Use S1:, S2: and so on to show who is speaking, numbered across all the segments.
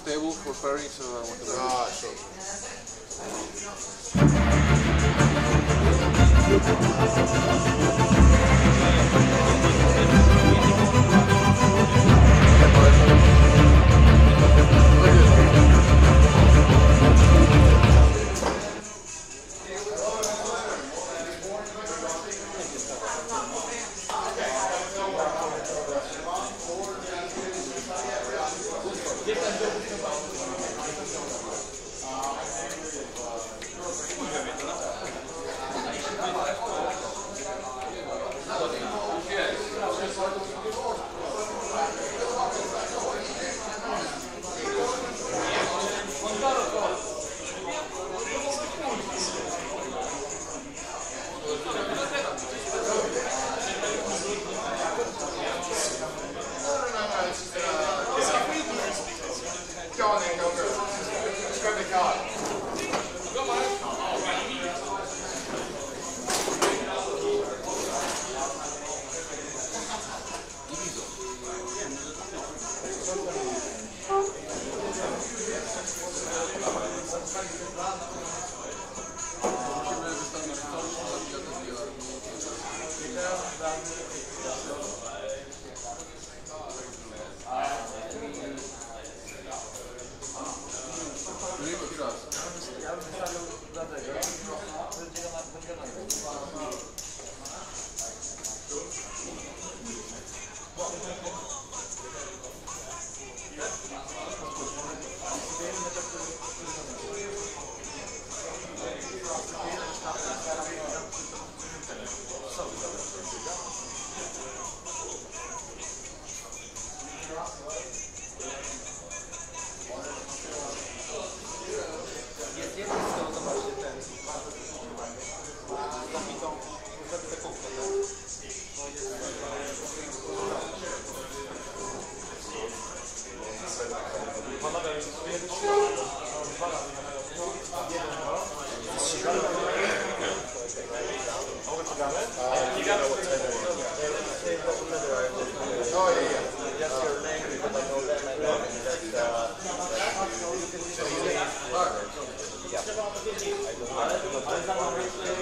S1: table for pairing, so I want to.
S2: Ah, sure. Go on then, go through. Just grab the card.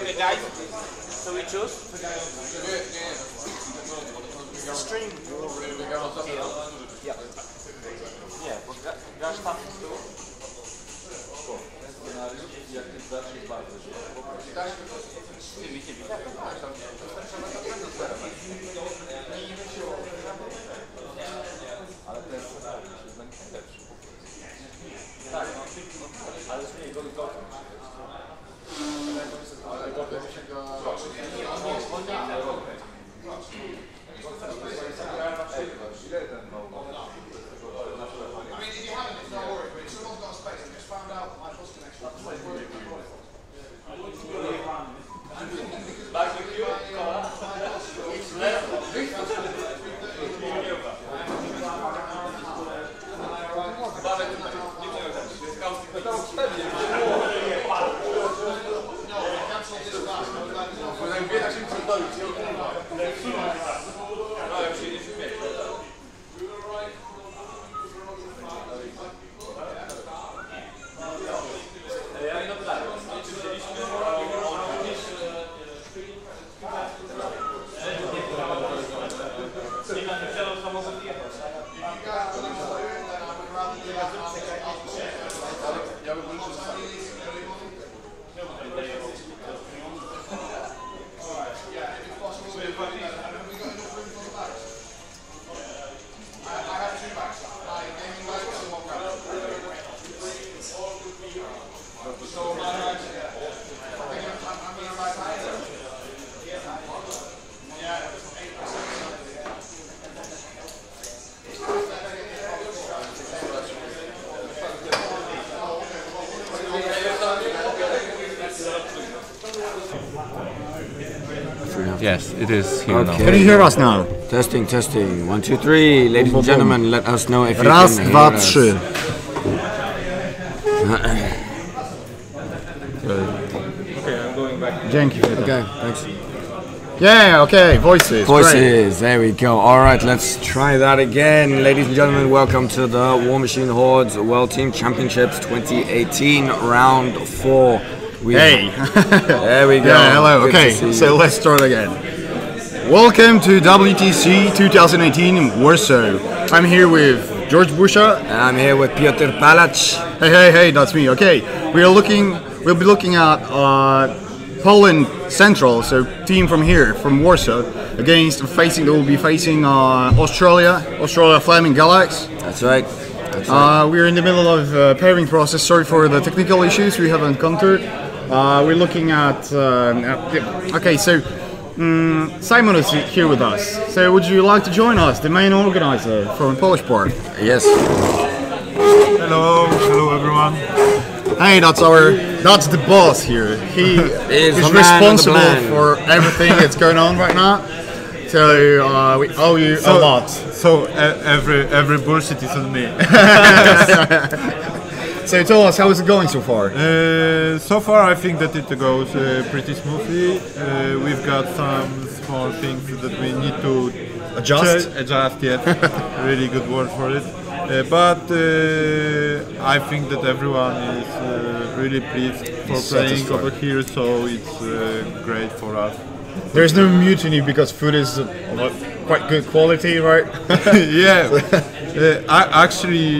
S3: Okay guys, so we choose? Stream. Yeah. Nie, bo grasz tam z tyłu. Jak ty zaczniesz bardzo. Ale to jest lepszy. Tak, ale z niego gotowy.
S2: Ale gotowy się go...
S4: Yes, it is here now.
S5: Can you hear us now?
S6: Testing, testing. 1, 2, 3. Ladies and gentlemen, let us know if you
S5: Raz,
S6: can
S5: dwa,
S6: hear us.
S5: trzy.
S4: Okay, I'm going back.
S5: Dzięki.
S6: Okay, thanks.
S5: Yeah, okay, voices.
S6: Voices, there we go. Alright, let's try that again. Ladies and gentlemen, welcome to the War Machine Hordes World Team Championships 2018 Round 4.
S5: Hey!
S6: There we go.
S5: Yeah, hello,
S6: Good
S5: okay,
S6: to see
S5: so
S6: you.
S5: let's start again. Welcome to WTC 2018 in Warsaw. I'm here with George Busha.
S6: And I'm here with Piotr Palach.
S5: Hey, that's me, okay. We'll be looking at Poland Central, so team from here, from Warsaw, they will be facing Australia Flaming Galax.
S6: That's right.
S5: We're in the middle of pairing process. Sorry for the technical issues we have encountered. We're looking at okay, so Simon is here with us. So would you like to join us, the main organizer from Polish part?
S6: Yes.
S1: Hello everyone.
S5: Hey, that's the boss here. He is
S6: the man
S5: responsible
S6: with the plan.
S5: for everything that's going on right now. So we owe you a lot.
S1: So every bullshit is on me.
S5: So tell us, how is it going so far?
S1: So far I think that it goes pretty smoothly. We've got some small things that we need to
S5: Adjust?
S1: Adjust, yes. Really good word for it. But I think that everyone is really pleased for playing over here, so it's great for us.
S5: There's no mutiny because food is quite good quality, right?
S1: Yeah. Actually,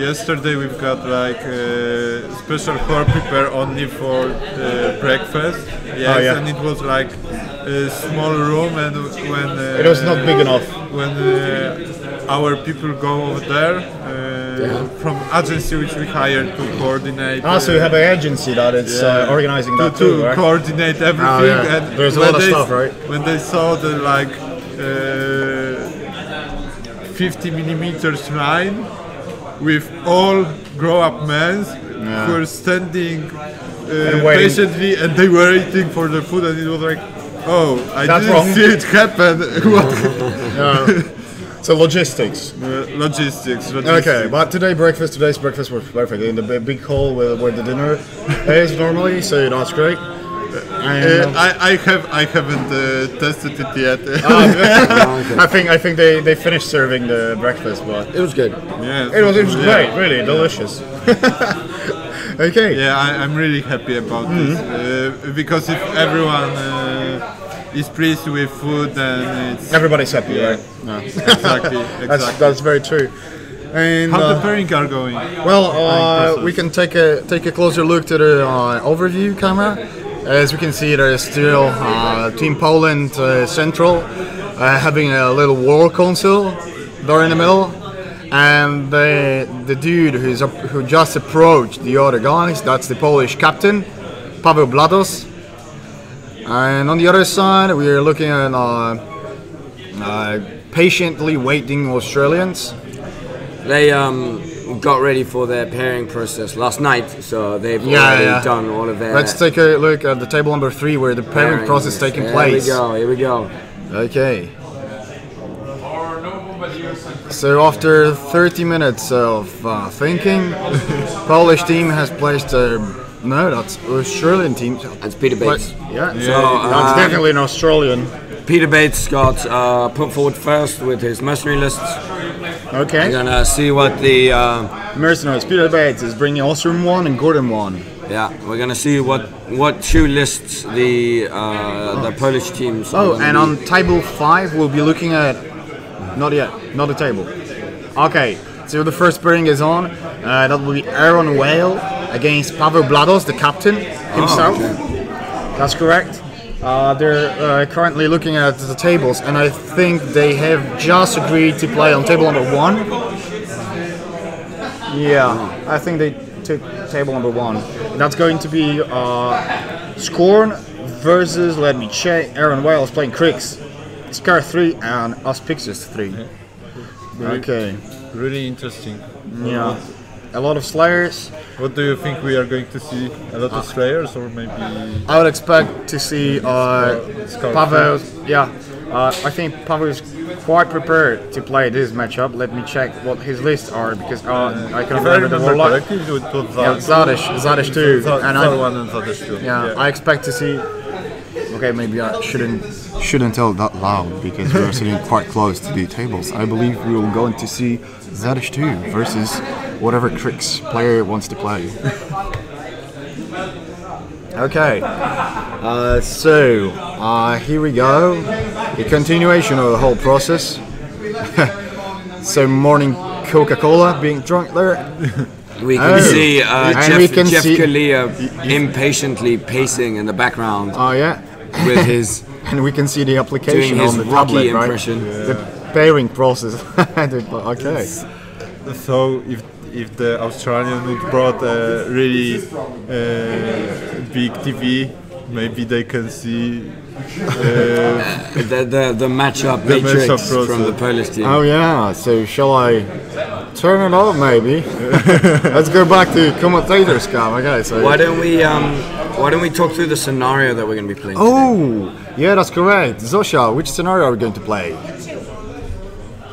S1: yesterday we've got like a special core prepare only for breakfast. Yes,
S5: Oh, yeah.
S1: and it was like a small room, and when
S5: It was not big enough.
S1: When our people go over there from agency which we hired to coordinate.
S5: So you have an agency that is organizing that
S1: to
S5: too, right?
S1: coordinate everything.
S5: Oh, yeah.
S1: And
S5: There's a
S1: when
S5: lot of
S1: they-
S5: stuff, right?
S1: When they saw the like 50 millimeters line with all grown-up men who are standing
S5: waiting.
S1: patiently, and they were eating for the food, and it was like, oh, I
S5: That's
S1: didn't
S5: wrong.
S1: see it happen. What?
S5: So logistics.
S1: Logistics.
S5: Okay, but today's breakfast was perfect in the big hall where the dinner is normally, so that's great. And,
S1: I haven't tested it yet.
S5: I think they finished serving the breakfast, but
S6: It was good.
S1: Yeah,
S5: it was great, really delicious. Okay.
S1: Yeah, I'm really happy about this because if everyone is pleased with food, then it's
S5: Everybody's happy, right? No.
S1: exactly.
S5: That's very true. And
S1: How the pairing are going?
S5: well, we can take a closer look to the overview camera. As we can see, there is still Team Poland Central having a little war council there in the middle, and the dude who just approached the other guys, that's the Polish captain, Paweł Blados. And on the other side, we are looking at patiently waiting Australians.
S6: They got ready for their pairing process last night, so they've already done all of their
S5: Let's take a look at the table number 3 where the pairing process is taking place.
S6: Here we go.
S5: Okay. So after 30 minutes of thinking, Polish team has placed no, that's Australian team.
S6: That's Peter Bates.
S5: Yeah,
S6: So,
S5: that's definitely an Australian.
S6: Peter Bates got put forward first with his mercenary lists.
S5: Okay.
S6: We're gonna see what the
S5: Mercenaries. Peter Bates is bringing Austrian 1 and Gordon 1.
S6: we're gonna see what two lists the Polish teams. are
S5: Oh,
S6: gonna
S5: and
S6: be.
S5: on table 5 we'll be looking at not yet, not the table. Okay, so the first pairing is on. That will be Aaron Whale against Paweł Blados, the captain himself. That's correct. They're currently looking at the tables, and I think they have just agreed to play on table number 1. Yeah, I think they took table number 1. That's going to be Scorn versus, let me check, Aaron Whale is playing Kriegs. Scar 3 and Auspicious 3. Okay.
S1: Really interesting.
S5: Yeah. A lot of Slayers.
S1: What do you think we are going to see? A lot of Slayers, or maybe?
S5: I would expect to see Paweł. Yeah, I think Paweł is quite prepared to play this matchup. Let me check what his lists are because I can
S1: If I
S5: remember the
S1: remember
S5: Warlock.
S1: correctly, it was
S5: Yeah, Zadish too. And
S1: Zalwan and Zadish too.
S5: I expect to see. Okay, maybe I shouldn't shouldn't tell that loud because we are sitting quite close to the tables. I believe we will go to see Zadish2 versus whatever Crix player wants to play. Okay, so here we go. The continuation of the whole process. So morning Coca-Cola being drunk there.
S6: We can see Jeff
S5: see
S6: Kalia impatiently pacing in the background.
S5: Oh yeah.
S6: With his
S5: and we can see the application
S6: doing his
S5: on the
S6: Rocky
S5: tablet,
S6: impression.
S5: Right? The pairing process. Okay.
S1: So if the Australian would brought a really big TV, maybe they can see
S6: the matchup matrix from the Polish team.
S5: Oh yeah. So shall I turn it off maybe? Let's go back to commentator scam. Okay. So
S6: why don't we talk through the scenario that we're going to be playing?
S5: Oh, yeah, that's correct. Zosha, which scenario are we going to play?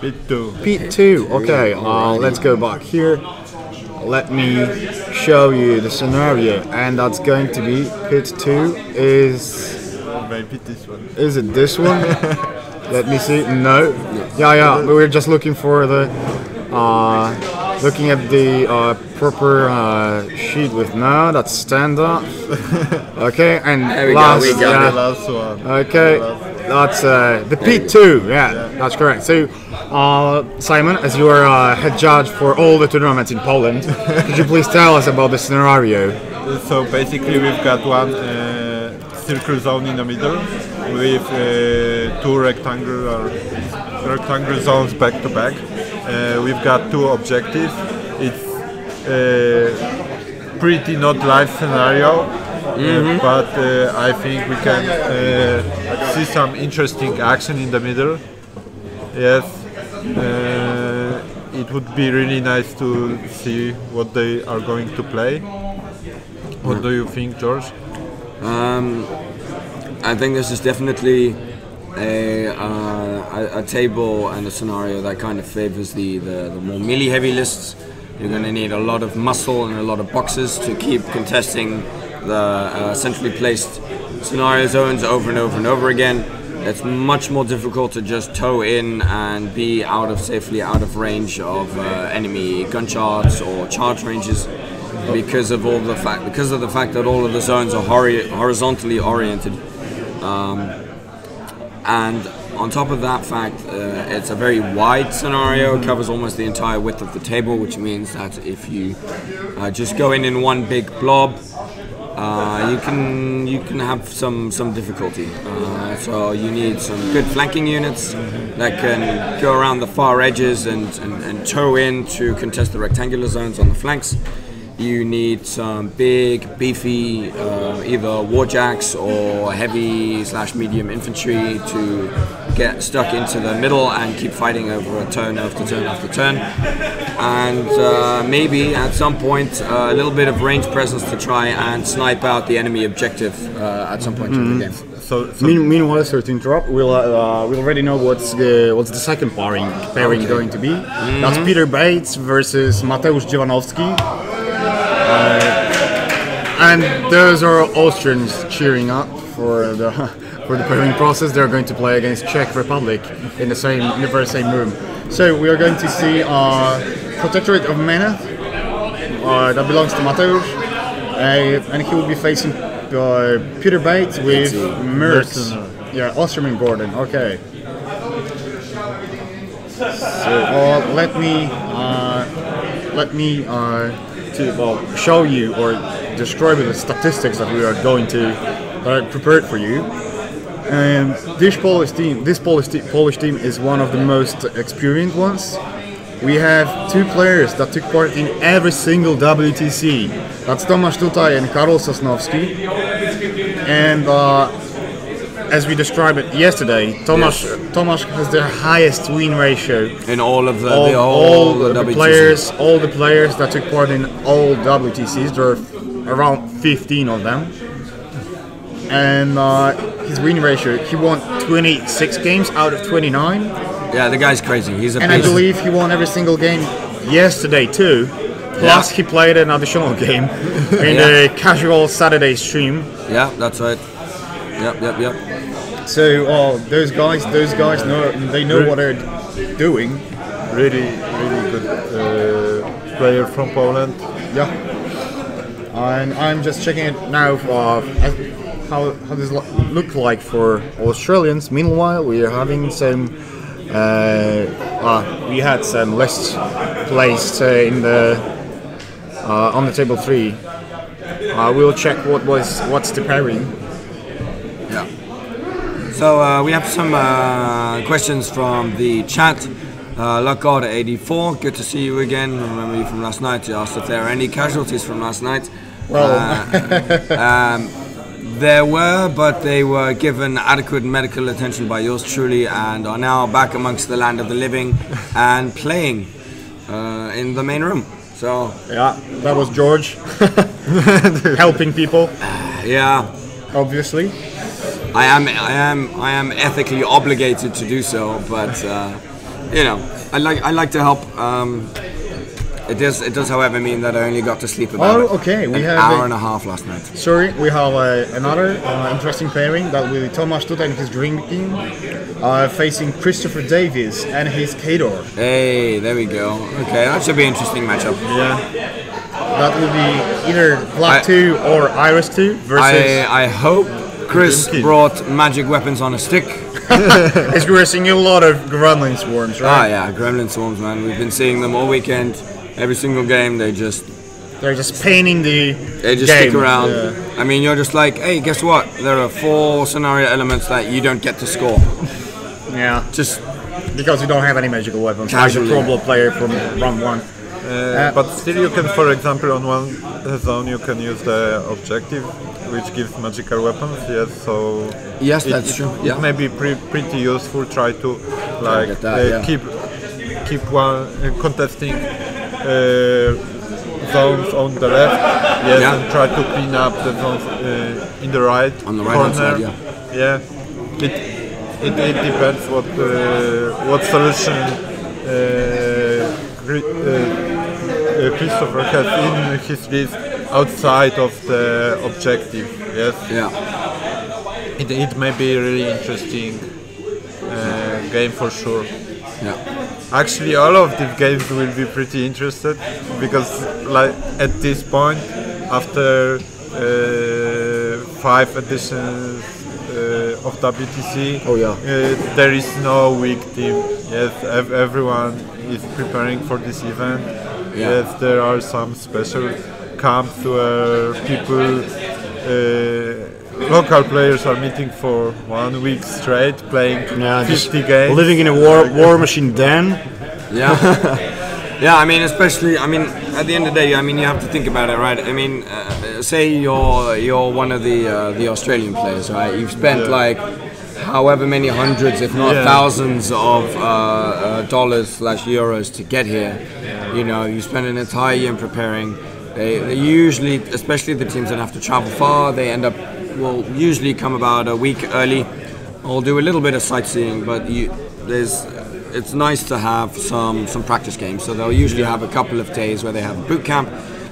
S1: Pit 2.
S5: Pit 2. Okay, let's go back here. Let me show you the scenario, and that's going to be Pit 2 is...
S1: Maybe this one.
S5: Is it this one? Let me see. No. Yeah, but we're just looking for the... looking at the proper sheet with no, that's stand up. Okay, and
S6: there we
S5: last,
S6: go, we got
S1: the last one.
S5: Okay, that's the P2. Yeah, that's correct. So, Simon, as you are head judge for all the tournaments in Poland, could you please tell us about the scenario?
S1: So basically, we've got one circle zone in the middle with two rectangular zones back to back. We've got two objectives. It's pretty not live scenario, but I think we can see some interesting action in the middle. Yes, it would be really nice to see what they are going to play. What do you think, George?
S6: I think this is definitely a table and a scenario that kind of favors the more melee heavy lists. You're going to need a lot of muscle and a lot of boxes to keep contesting the centrally placed scenario zones over and over and over again. It's much more difficult to just toe in and be safely out of range of enemy gun charts or charge ranges because of the fact that all of the zones are horizontally oriented. And on top of that fact, it's a very wide scenario. It covers almost the entire width of the table, which means that if you just go in one big blob, you can have some difficulty. So you need some good flanking units that can go around the far edges and toe in to contest the rectangular zones on the flanks. You need some big, beefy, either warjacks or heavy/medium infantry to get stuck into the middle and keep fighting over a turn after turn after turn. And maybe at some point a little bit of range presence to try and snipe out the enemy objective at some point in the game.
S5: So meanwhile, sorry to interrupt, we already know what's the second pairing going to be. That's Peter Bates versus Mateusz Dziewanowski. And those are Austrians cheering up for the pairing process. They're going to play against Czech Republic in the very same room. So we are going to see Protectorate of Mena that belongs to Mateusz, and he will be facing Peter Bates with Mertz. Yeah, Austrian Gordon. Okay. So let me show you or describe the statistics that we are going to prepare for you. This Polish team is one of the most experienced ones. We have two players that took part in every single WTC. That's Tomasz Tutaj and Karol Sosnowski. And as we described it yesterday, Tomasz has the highest win ratio
S6: in all of the
S5: players. All the players that took part in all WTCs. There are around 15 of them. And his win ratio, he won 26 games out of 29.
S6: Yeah, the guy's crazy. He's a
S5: and beast. I believe he won every single game yesterday too. Plus he played an additional game in the casual Saturday stream.
S6: Yeah, that's right. Yep.
S5: So those guys know what they're doing.
S1: Really good player from Poland.
S5: Yeah. And I'm just checking it now. How does it look like for Australians? Meanwhile, we are having some. We had some lists placed in the on the table 3. We'll check what's the pairing.
S6: Yeah. So we have some questions from the chat. Luckgod84, good to see you again. I remember you from last night. You asked if there are any casualties from last night.
S5: Well,
S6: there were, but they were given adequate medical attention by yours truly and are now back amongst the land of the living and playing in the main room. So
S5: yeah, that was George helping people.
S6: Yeah,
S5: obviously.
S6: I am ethically obligated to do so, but you know, I like to help. It does, however, mean that I only got to sleep about
S5: we
S6: an
S5: have
S6: hour and a half last night.
S5: Sorry, we have another interesting pairing that will be Tomasz Tutaj and his dream team facing Christopher Davis and his Kador.
S6: Hey, there we go. Okay, that should be an interesting matchup.
S5: Yeah. That will be either Black 2 or Iris 2 versus...
S6: I hope Chris brought magic weapons on a stick.
S5: Because we're seeing a lot of Gremlin Swarms, right?
S6: Ah, yeah, Gremlin Swarms, man. We've been seeing them all weekend. Every single game, they're just
S5: painting the
S6: They just
S5: game.
S6: stick around.
S5: Yeah.
S6: I mean, you're just like, hey, guess what? There are 4 scenario elements that you don't get to score.
S5: Yeah.
S6: Just
S5: because you don't have any magical weapons.
S6: Casually.
S5: Like a Pro player from round 1.
S1: But still you can, for example, on one zone you can use the objective, which gives magical weapons, yes, so...
S6: Yes, that's true.
S1: It may be pretty useful, try to like keep one contesting zones on the left, yes, and try to clean up the zones in the right
S6: on the right
S1: corner.
S6: hand side,
S1: yeah. It depends what solution Christopher has in his list outside of the objective. Yes.
S6: Yeah.
S1: It may be a really interesting game for sure.
S6: Yeah.
S1: Actually, all of these games will be pretty interested because, like, at this point, after 5 editions of WTC, there is no weak team. Yes, everyone is preparing for this event. Yes, there are some special camps where people, local players are meeting for 1 week straight, playing 50 games.
S5: Living in a war machine den.
S6: Yeah. Yeah, I mean, especially, I mean, at the end of the day, I mean, you have to think about it, right? I mean, say you're one of the Australian players, right? You've spent like however many hundreds, if not thousands of dollars/euros to get here. You know, you spend an entire year in preparing. They usually, especially the teams that have to travel far, they will usually come about a week early, or do a little bit of sightseeing, but it's nice to have some practice games. So they'll usually have a couple of days where they have a boot camp.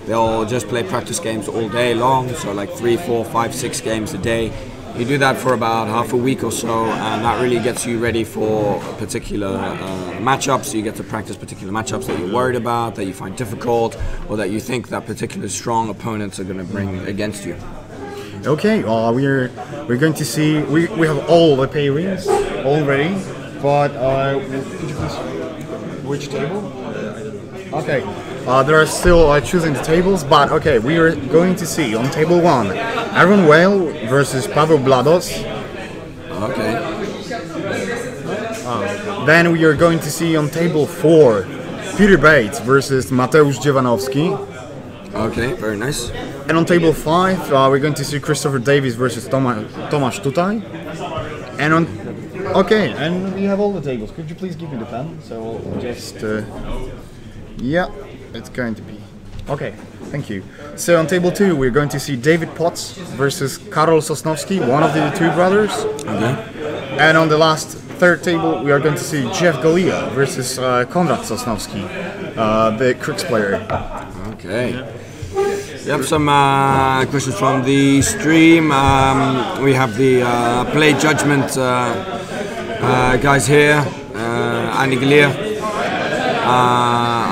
S6: They'll just play practice games all day long, so like 3, 4, 5, 6 games a day. You do that for about half a week or so, and that really gets you ready for particular matchups. You get to practice particular matchups that you're worried about, that you find difficult, or that you think that particular strong opponents are going to bring against you.
S5: Okay, we're going to see. We have all the pairings already, but could you please, which table? Okay, there are still choosing the tables, but okay, we are going to see on table 1, Aaron Whale versus Paweł Blados.
S6: Okay.
S5: Then we are going to see on table 4, Peter Bates versus Mateusz Dziewanowski.
S6: Okay, very nice.
S5: And on table 5, we're going to see Christopher Davis versus Tomasz Tutaj. And on, and we have all the tables. Could you please give me the pen? So I'll just, yeah, it's going to be, okay, thank you. So on table 2, we're going to see David Potts versus Karol Sosnowski, one of the 2 brothers.
S6: Okay.
S5: And on the last 3rd table, we are going to see Jeff Galia versus Konrad Sosnowski, the Crux player.
S6: Okay. We have some questions from the stream. We have the play judgment guys here, Andy Galea.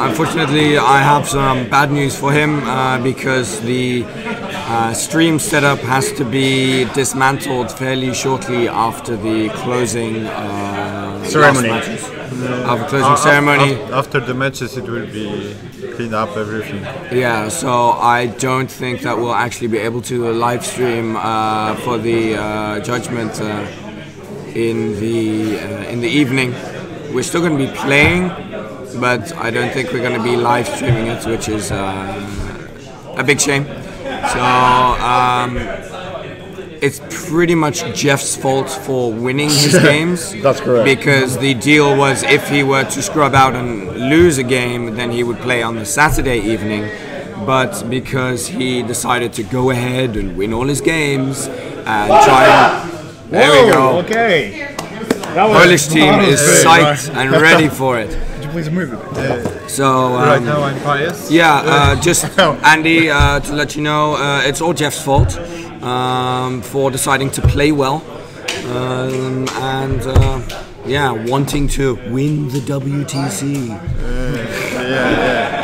S6: Unfortunately, I have some bad news for him because the stream setup has to be dismantled fairly shortly after the closing
S5: ceremony.
S6: After closing ceremony.
S1: After the matches, it will be clean up everything.
S6: Yeah, so I don't think that we'll actually be able to live stream for the judgment in the evening. We're still going to be playing, but I don't think we're going to be live streaming it, which is a big shame. So it's pretty much Jeff's fault for winning his games.
S5: That's correct.
S6: Because the deal was if he were to scrub out and lose a game, then he would play on the Saturday evening. But because he decided to go ahead and win all his games and try and... There we go.
S5: Okay.
S6: Polish team is psyched and ready for it.
S5: Could you please move it?
S6: So
S1: Right now I'm biased.
S6: yeah, just Andy, to let you know, it's all Jeff's fault for deciding to play well and yeah, wanting to win the WTC.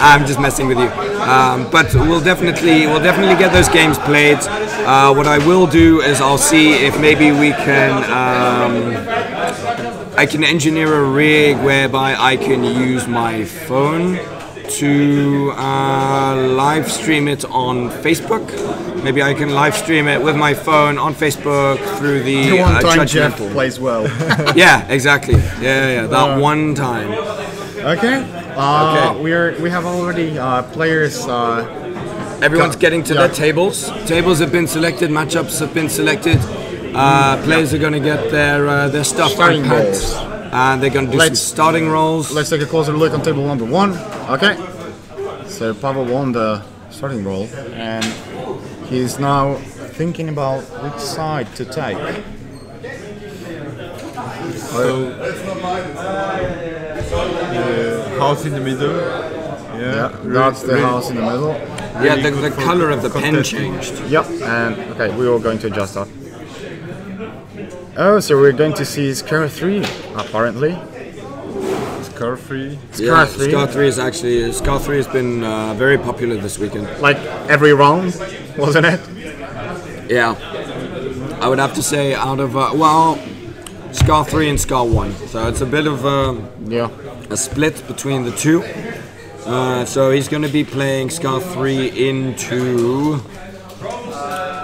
S6: I'm just messing with you, but we'll definitely get those games played. What I will do is I'll see if maybe we can. I can engineer a rig whereby I can use my phone to live stream it on Facebook. Maybe I can live stream it with my phone on Facebook through the
S5: One time
S6: judgment.
S5: Jeff plays well.
S6: Yeah, exactly. Yeah, that one time.
S5: Okay. We have already players.
S6: Everyone's getting to their tables. Tables have been selected. Matchups have been selected. Players are going to get their stuff
S5: Starting
S6: unpacked,
S5: rolls.
S6: and they're going to do some starting rolls.
S5: Let's take a closer look on table number 1. Okay. So Pavel won the starting roll, and he's now thinking about which side to take.
S1: So, house in the middle.
S5: Yeah, that's the house in the middle.
S6: Yeah,
S1: Really
S6: the
S1: good for
S6: color of the pen
S1: contesting.
S6: changed.
S5: Yep, and okay, we are going to adjust that. Oh, so we're going to see Scar 3, apparently.
S1: Scar free.
S6: Yeah,
S5: Scar 3.
S6: Scar 3 has been very popular this weekend.
S5: Like every round, wasn't it?
S6: Yeah, I would have to say out of Scar 3 and Scar 1, so it's a bit of
S5: Yeah.
S6: a split between the two. So he's going to be playing Scar 3 into...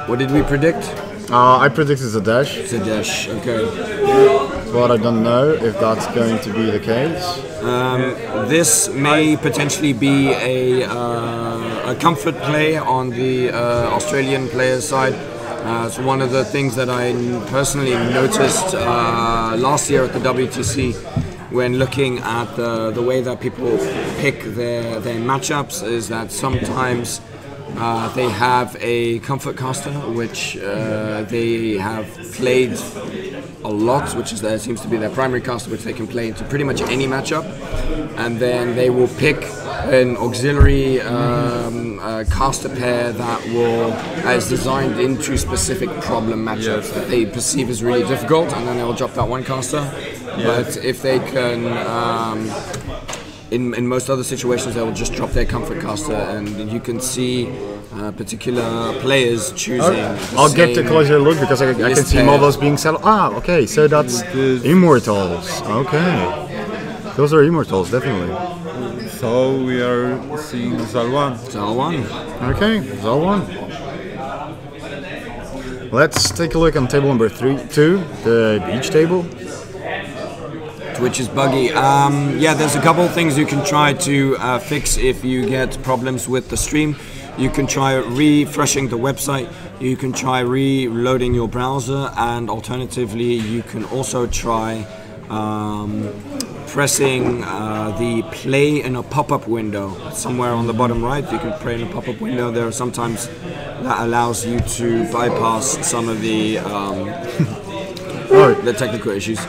S6: What did we predict?
S5: I predicted the dash,
S6: Zadesh, okay.
S5: but I don't know if that's going to be the case.
S6: This may potentially be a comfort play on the Australian players' side. It's one of the things that I personally noticed last year at the WTC when looking at the way that people pick their matchups, is that sometimes they have a comfort caster which they have played a lot, which seems to be their primary caster, which they can play into pretty much any matchup, and then they will pick an auxiliary caster pair that is designed into specific problem matchups that they perceive as really difficult, and then they will drop that one caster. But if they can, in most other situations, they will just drop their comfort caster, and you can see particular players choosing.
S5: I'll get a closer look because I can see models being settled. Ah, okay, so that's Immortals. Okay, those are Immortals, definitely.
S1: So we are seeing Zal1.
S6: Zal1.
S5: Okay, Zal1. Let's take a look on table number 2, the beach table.
S6: Which is buggy. Yeah, there's a couple of things you can try to fix if you get problems with the stream. You can try refreshing the website, you can try reloading your browser, and alternatively you can also try pressing the play in a pop-up window somewhere on the bottom right. You can play in a pop-up window. There are sometimes that allows you to bypass some of the technical issues.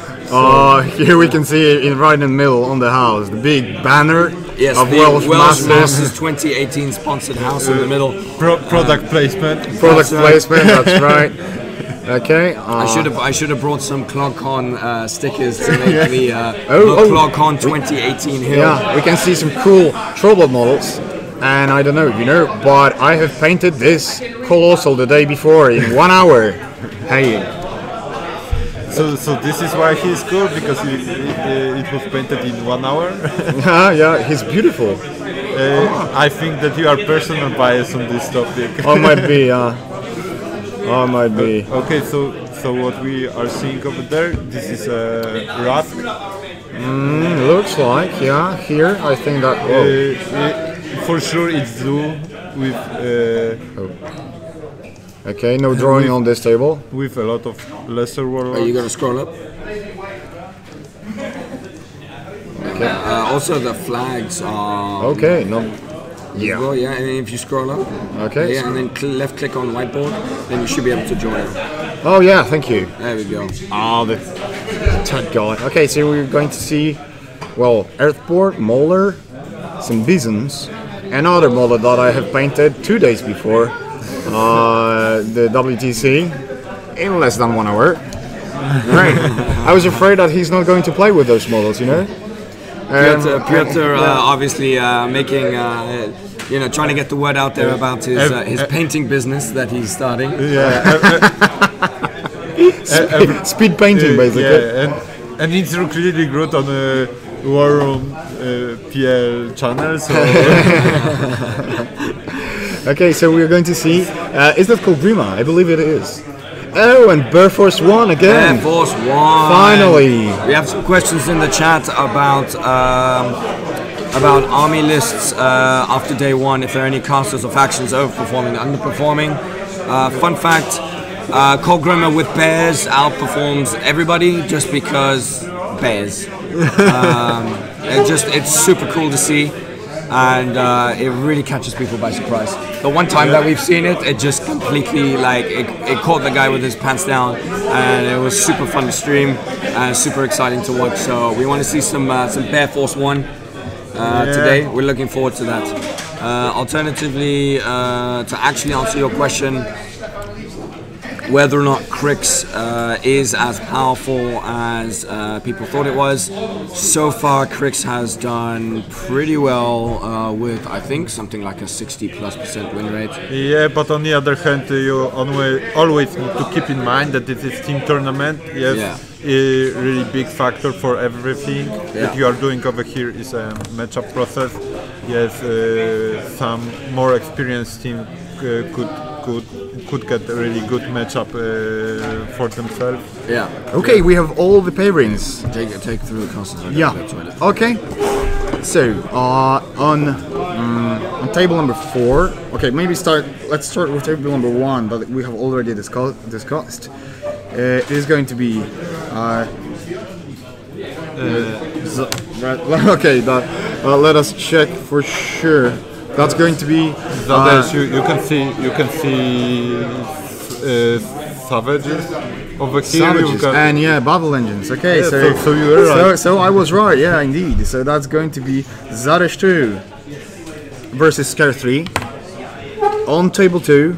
S5: Here we can see it right in the middle on the house, the big banner
S6: Yes,
S5: of
S6: the
S5: Welsh
S6: Welsh
S5: Masters.
S6: Masters 2018 sponsored house in the middle.
S1: Product placement.
S5: Product placement, that's right. Okay.
S6: I should have brought some ClogCon stickers to make the
S5: Oh.
S6: ClogCon 2018 hill.
S5: Yeah, we can see some cool trouble models. And I don't know if you know, but I have painted this Colossal the day before in 1 hour. Hey.
S1: So this is why he's cool, because it was painted in 1 hour.
S5: Yeah, he's beautiful.
S1: I think that you are personal bias on this topic.
S5: Oh, might be, might be.
S1: Okay, so what we are seeing over there, this is a Rusk.
S5: Looks like, yeah, here, I think that,
S1: For sure it's blue with
S5: okay, no drawing on this table.
S1: with a lot of lesser warlocks.
S6: Are you going to scroll up? Okay. Also, the flags are.
S5: Okay, no, yeah.
S6: Well, yeah, and then if you scroll up.
S5: Okay.
S6: Yeah, and then left click on whiteboard, then you should be able to join.
S5: Oh yeah, thank you.
S6: There we go.
S5: Oh, the thank God. Okay, so we're going to see, well, Earthboard, Molar, some Bisons, another model that I have painted 2 days before, the WTC, in less than 1 hour. Right. I was afraid that he's not going to play with those models, you know.
S6: Piotr obviously making, trying to get the word out there about his painting business that he's starting.
S5: Speed painting, basically.
S1: Yeah, and it's really good on a War Room PL channel. So
S5: Okay, so we're going to see. Is that called Grima? I believe it is. Oh, and Bear Force 1 again.
S6: Air Force 1.
S5: Finally.
S6: We have some questions in the chat about army lists after day 1. If there are any casters or factions overperforming, underperforming. Fun fact: Colgrimmer with bears outperforms everybody just because bears. It's super cool to see, and it really catches people by surprise. The one time that we've seen it, it just completely it caught the guy with his pants down, and it was super fun to stream and super exciting to watch. So we want to see some Bear Force 1 today. We're looking forward to that. Alternatively, to actually answer your question, whether or not Crix is as powerful as people thought it was. So far, Crix has done pretty well with, I think, something like a 60+% win rate.
S1: yeah, but on the other hand, you always need to keep in mind that this is team tournament. Yes, a really big factor for everything that you are doing over here is a matchup process. Yes, some more experienced team could get a really good matchup for themselves.
S6: Yeah.
S5: Okay, we have all the pairings.
S6: Take through the casters.
S5: Yeah. Okay. So on table number 4. Okay, maybe let's start with table number 1 that we have already discussed. It is going to be. Okay. Let us check for sure. That's going to be.
S1: You can see savages over here.
S5: Savages and battle engines. Okay,
S1: Yeah,
S5: so
S1: you were right.
S5: So I was right. Yeah, indeed. So that's going to be Zaresh 2 versus Scare 3. On table 2,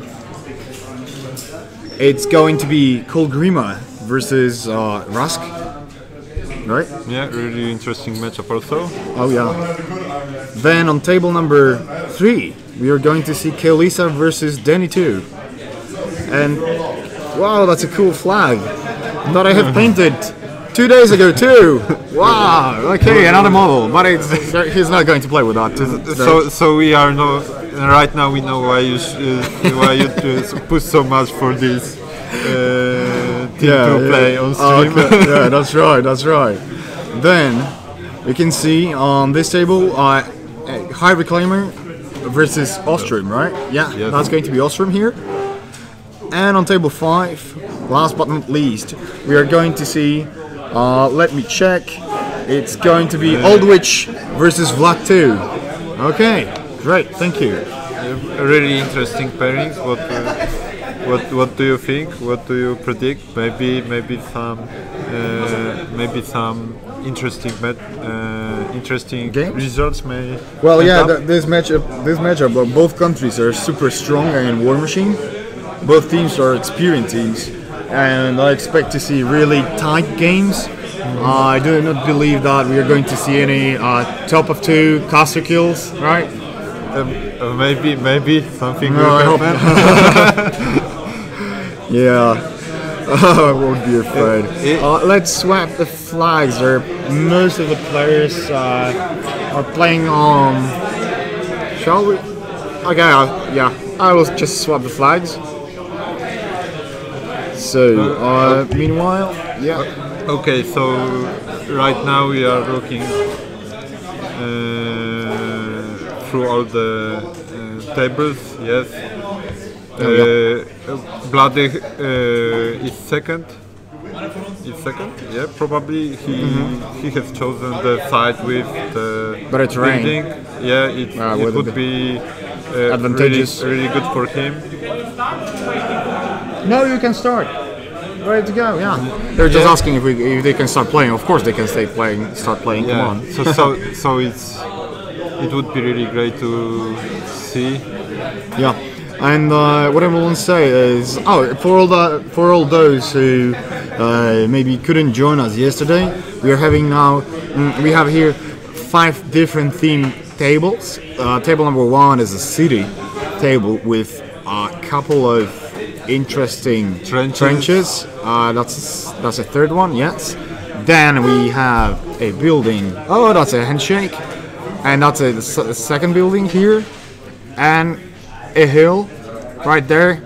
S5: it's going to be Kolgrima versus Rusk. Right?
S1: Yeah, really interesting matchup also.
S5: Oh yeah. Then on table number 3, we are going to see Kelisa versus Denny 2. And wow, that's a cool flag that I have painted 2 days ago too. Wow. Okay, another model, but he's not going to play with that.
S1: So we are right now. We know why you push so much for this. Team to play on stream.
S5: Okay. Yeah, that's right. Then we can see on this table High Reclaimer versus Ostrom, right? Yeah,
S1: yes.
S5: That's going to be Ostrom here. And on table 5, last but not least, we are going to see, let me check, it's going to be Aldwich versus Vlad 2. Okay, great, thank you.
S1: Really interesting pairings. What do you think? What do you predict? Maybe some interesting interesting
S5: Games?
S1: results may.
S5: Well,
S1: end
S5: yeah,
S1: up.
S5: this matchup, both countries are super strong and War Machine. Both teams are experienced teams, and I expect to see really tight games. I do not believe that we are going to see any top of two caster kills, right?
S1: Maybe something
S5: No,
S1: will
S5: I hope
S1: happen.
S5: Yeah. I won't be afraid. Let's swap the flags. Most of the players are playing on. Shall we? Okay, yeah. I will just swap the flags. So, meanwhile, yeah.
S1: Okay, so right now we are looking through all the tables. Yes. Bloody is second. Yeah, probably he has chosen the side with the
S5: Better terrain.
S1: building. Yeah, it would be
S5: advantageous.
S1: really good for him.
S5: No, you can start. Ready to go? Yeah. They're just asking if they can start playing. Of course, they can start playing. Come on.
S1: So it would be really great to see.
S5: Yeah. And what I want to say is, for all those who maybe couldn't join us yesterday, we have here 5 different theme tables. Table number 1 is a city table with a couple of interesting trenches. That's a third one. Yes. Then we have a building. Oh, that's a handshake, and that's the second building here, and a hill right there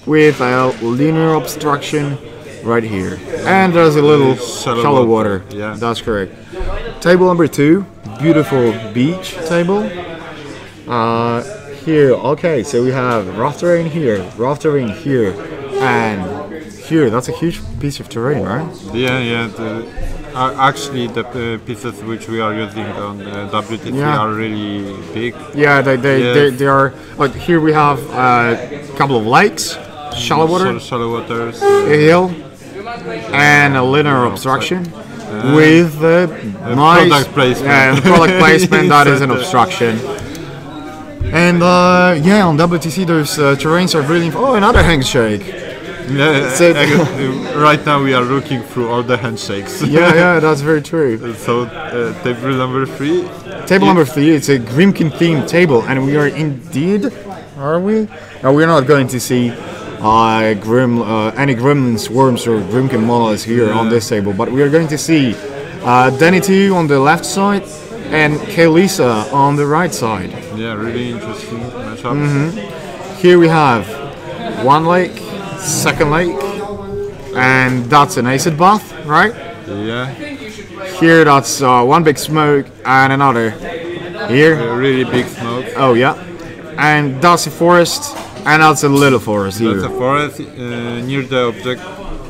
S5: with a linear obstruction right here, and there's a little shallow water.
S1: Yeah,
S5: that's correct. Table number 2, beautiful beach table. Here, okay, so we have rough terrain here, and here. That's a huge piece of terrain, right?
S1: Yeah. Actually, the pieces which we are using on WTC are really big.
S5: Yeah, they are. But here we have a couple of lakes, shallow waters, a hill, and a linear obstruction with the nice
S1: product placement.
S5: The product placement that is an obstruction. And on WTC those terrains are really. Oh, another handshake.
S1: Yeah, right now we are looking through all the handshakes.
S5: Yeah, that's very true.
S1: So, table number 3.
S5: Table number 3, it's a Grimkin themed table, and we are indeed. Are we? No, we're not going to see any gremlins, worms, or Grimkin monoliths here on this table, but we are going to see Denny2 on the left side and Kaelisa on the right side.
S1: Yeah, really interesting matchup.
S5: Here we have one lake, second lake, and that's an acid bath, right?
S1: Yeah.
S5: Here that's one big smoke and another here.
S1: A really big smoke.
S5: Oh yeah. And that's a forest, and that's a little forest here.
S1: That's a forest near the object.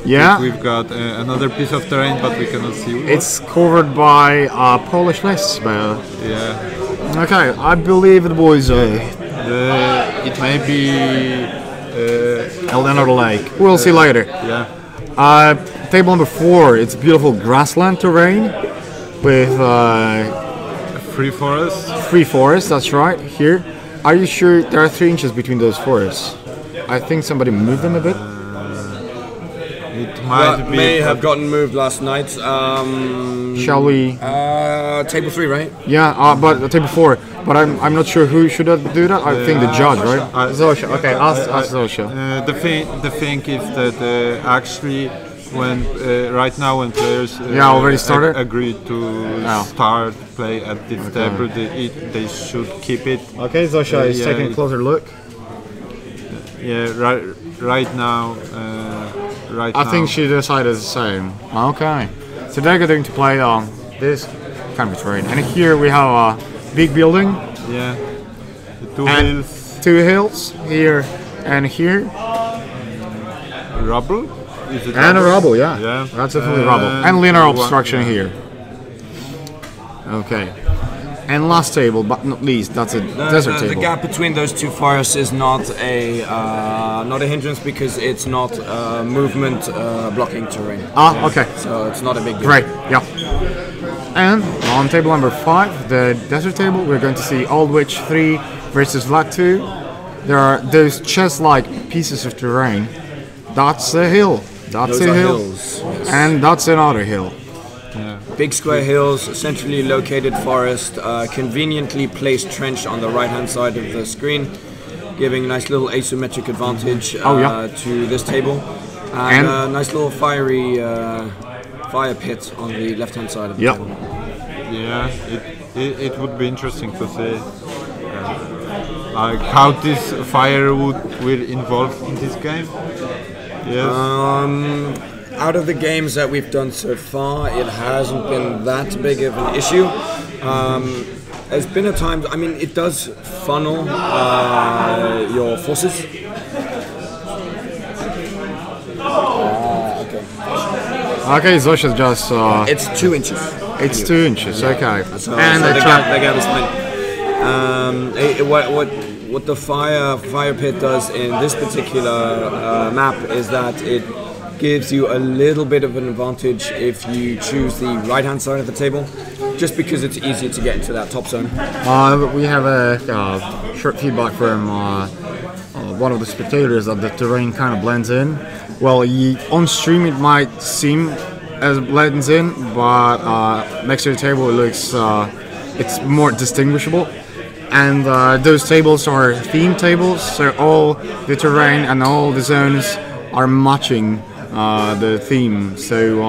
S5: Yeah.
S1: We've got another piece of terrain, but we cannot see what.
S5: It's covered by Polish lists, but
S1: yeah.
S5: okay, I believe it was
S1: it may be
S5: another lake. We'll see later.
S1: Yeah.
S5: Table number 4, it's beautiful grassland terrain with
S1: free forest.
S5: Free forest, that's right. Here, are you sure there are 3 inches between those forests? I think somebody moved them a bit.
S1: It might be.
S6: May have gotten moved last night.
S5: Shall we?
S6: Table 3, right?
S5: Yeah, but table 4. But I'm not sure who should do that. I think the judge, right? Zosha. Okay, ask Zosha.
S1: The thing is that actually, when right now when players
S5: already started
S1: agree to start play at this table, they should keep it.
S5: Okay, Zosha is taking a closer look.
S1: Yeah, right now.
S5: I think she decided the same. Okay, so they're going to play on this kind of terrain, and here we have a big building.
S1: Yeah, the
S5: 2 hills here and here.
S1: Rubble? Is it
S5: and
S1: rubble?
S5: a rubble, yeah.
S1: Yeah.
S5: That's definitely rubble. And linear obstruction here. Okay. And last table, but not least, that's a desert table.
S6: The gap between those 2 forests is not a hindrance because it's not movement blocking terrain.
S5: Ah, okay.
S6: So it's not a big deal.
S5: Great, yeah. And on table number 5, the desert table, we're going to see Aldwych 3 versus Vlad 2. There are those chess-like pieces of terrain. That's a hill. That's
S6: Those
S5: a
S6: are
S5: hill.
S6: hills. Yes.
S5: And that's another hill.
S6: Big square hills, centrally located forest, conveniently placed trench on the right-hand side of the screen, giving a nice little asymmetric advantage to this table, and a nice little fire pit on the left-hand side of the table.
S1: Yeah, it would be interesting to see how this fire will involve in this game. Yes.
S6: Out of the games that we've done so far, it hasn't been that big of an issue. There's been a time, I mean, it does funnel your forces.
S5: Okay, Zosha's just...
S6: it's 2 inches.
S5: It's 2 inches, okay.
S6: So,
S5: and
S6: the gap is fine. What the fire pit does in this particular map is that it gives you a little bit of an advantage if you choose the right-hand side of the table, just because it's easier to get into that top zone.
S5: We have a short feedback from one of the spectators that the terrain kind of blends in. Well, on stream it might seem as it blends in, but next to the table it looks it's more distinguishable. And those tables are theme tables, so all the terrain and all the zones are matching the theme. So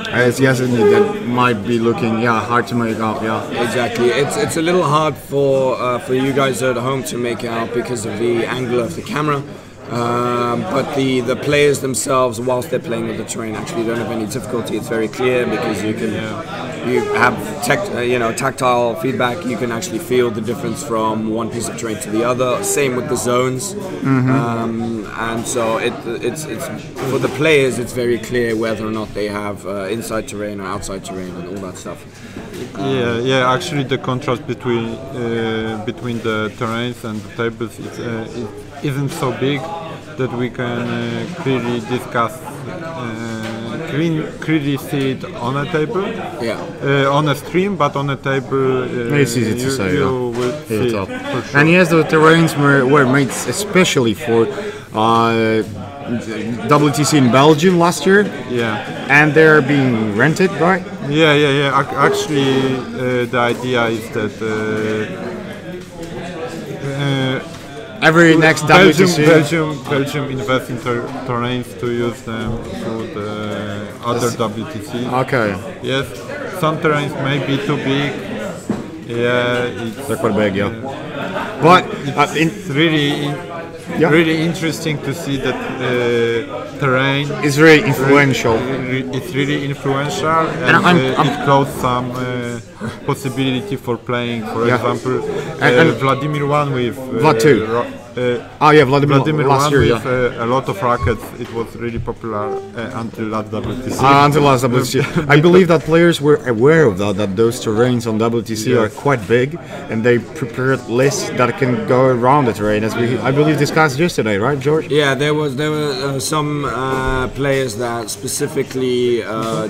S5: as yes, indeed, that might be looking hard to make out.
S6: Exactly. It's a little hard for you guys at home to make out because of the angle of the camera. But the players themselves, whilst they're playing with the terrain, actually don't have any difficulty. It's very clear because you can you have tactile feedback. You can actually feel the difference from one piece of terrain to the other. Same with the zones, and so it's for the players. It's very clear whether or not they have inside terrain or outside terrain and all that stuff.
S1: Actually, the contrast between the terrains and the tables isn't so big that we can clearly discuss, clearly see it on a table, on a stream, but on a table
S5: it's easy to say.
S1: You will see it, for sure.
S5: And yes, the terrains were made especially for WTC in Belgium last year. And they're being rented, right?
S1: Actually, the idea is that
S5: every next WTC,
S1: Belgium invests in terrains to use them for the other WTC.
S5: Okay.
S1: Yes, some terrains may be too big.
S5: They're quite big, But
S1: it's really interesting to see that terrain
S5: is really influential.
S1: It's really influential, and it closed some possibility for playing. For example, Vladimir won with
S5: Vlad 2. Vladimir
S1: last
S5: year,
S1: with a lot of rackets. It was really popular until last WTC.
S5: Until last WTC. I believe that players were aware of that those terrains on WTC are quite big, and they prepared lists that can go around the terrain, as I believe discussed yesterday, right, George?
S6: Yeah, there were some players that specifically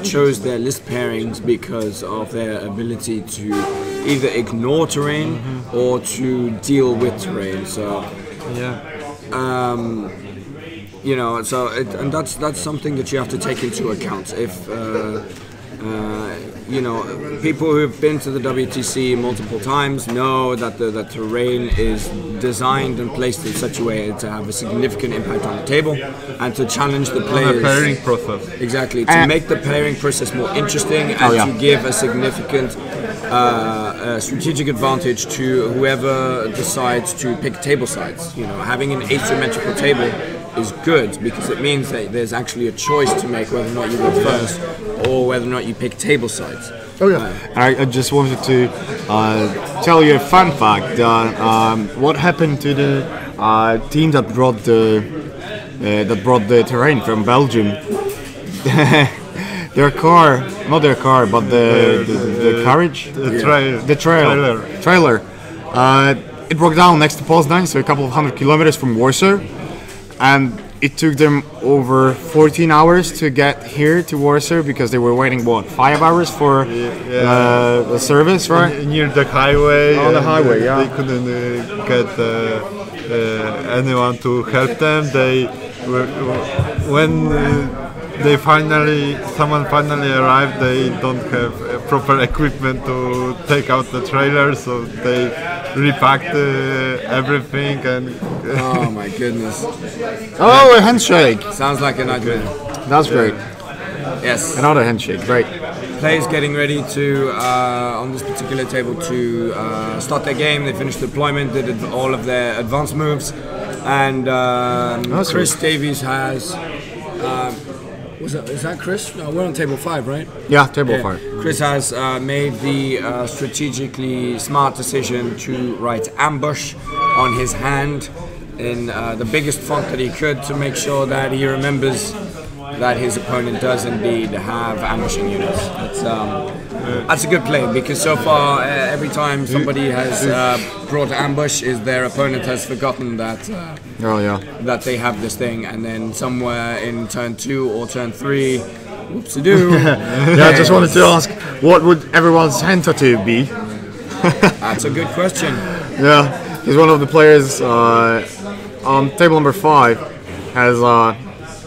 S6: chose their list pairings because of their ability to either ignore terrain or to deal with terrain. So. And that's something that you have to take into account. If people who've been to the WTC multiple times know that the terrain is designed and placed in such a way to have a significant impact on the table and to challenge the players.
S1: The pairing process.
S6: Exactly, to make the pairing process more interesting and to give a significant strategic advantage to whoever decides to pick table sides. Having an asymmetrical table is good because it means that there's actually a choice to make whether or not you go first or whether or not you pick table sides.
S5: I just wanted to tell you a fun fact. What happened to the team that brought the terrain from Belgium? Their car, not their car, but the carriage, the trailer. It broke down next to Poznan, so a couple of 100 kilometers from Warsaw, and it took them over 14 hours to get here to Warsaw because they were waiting, what, 5 hours for the service, right?
S1: Near the highway.
S5: On the
S1: and,
S5: highway, yeah.
S1: They couldn't get anyone to help them. They were, when someone finally arrived, they don't have proper equipment to take out the trailer, so they repacked everything and.
S6: Oh my goodness.
S5: Oh, a handshake.
S6: Sounds like a nightmare.
S5: That's great.
S6: Yes.
S5: Another handshake, great.
S6: Players getting ready to, on this particular table, to start their game. They finished deployment, did all of their advanced moves, and Chris Davies has. Is that Chris? No, we're on table 5, right?
S5: Yeah, table 5.
S6: Chris has made the strategically smart decision to write ambush on his hand in the biggest font that he could to make sure that he remembers that his opponent does indeed have ambushing units. That's a good play, because so far every time somebody has brought ambush, their opponent has forgotten that that they have this thing, and then somewhere in turn 2 or turn 3, whoops-a-doo.
S5: Yeah, I just wanted to ask, what would everyone's hand tattoo be?
S6: That's a good question.
S5: Yeah, he's one of the players on table number 5 has a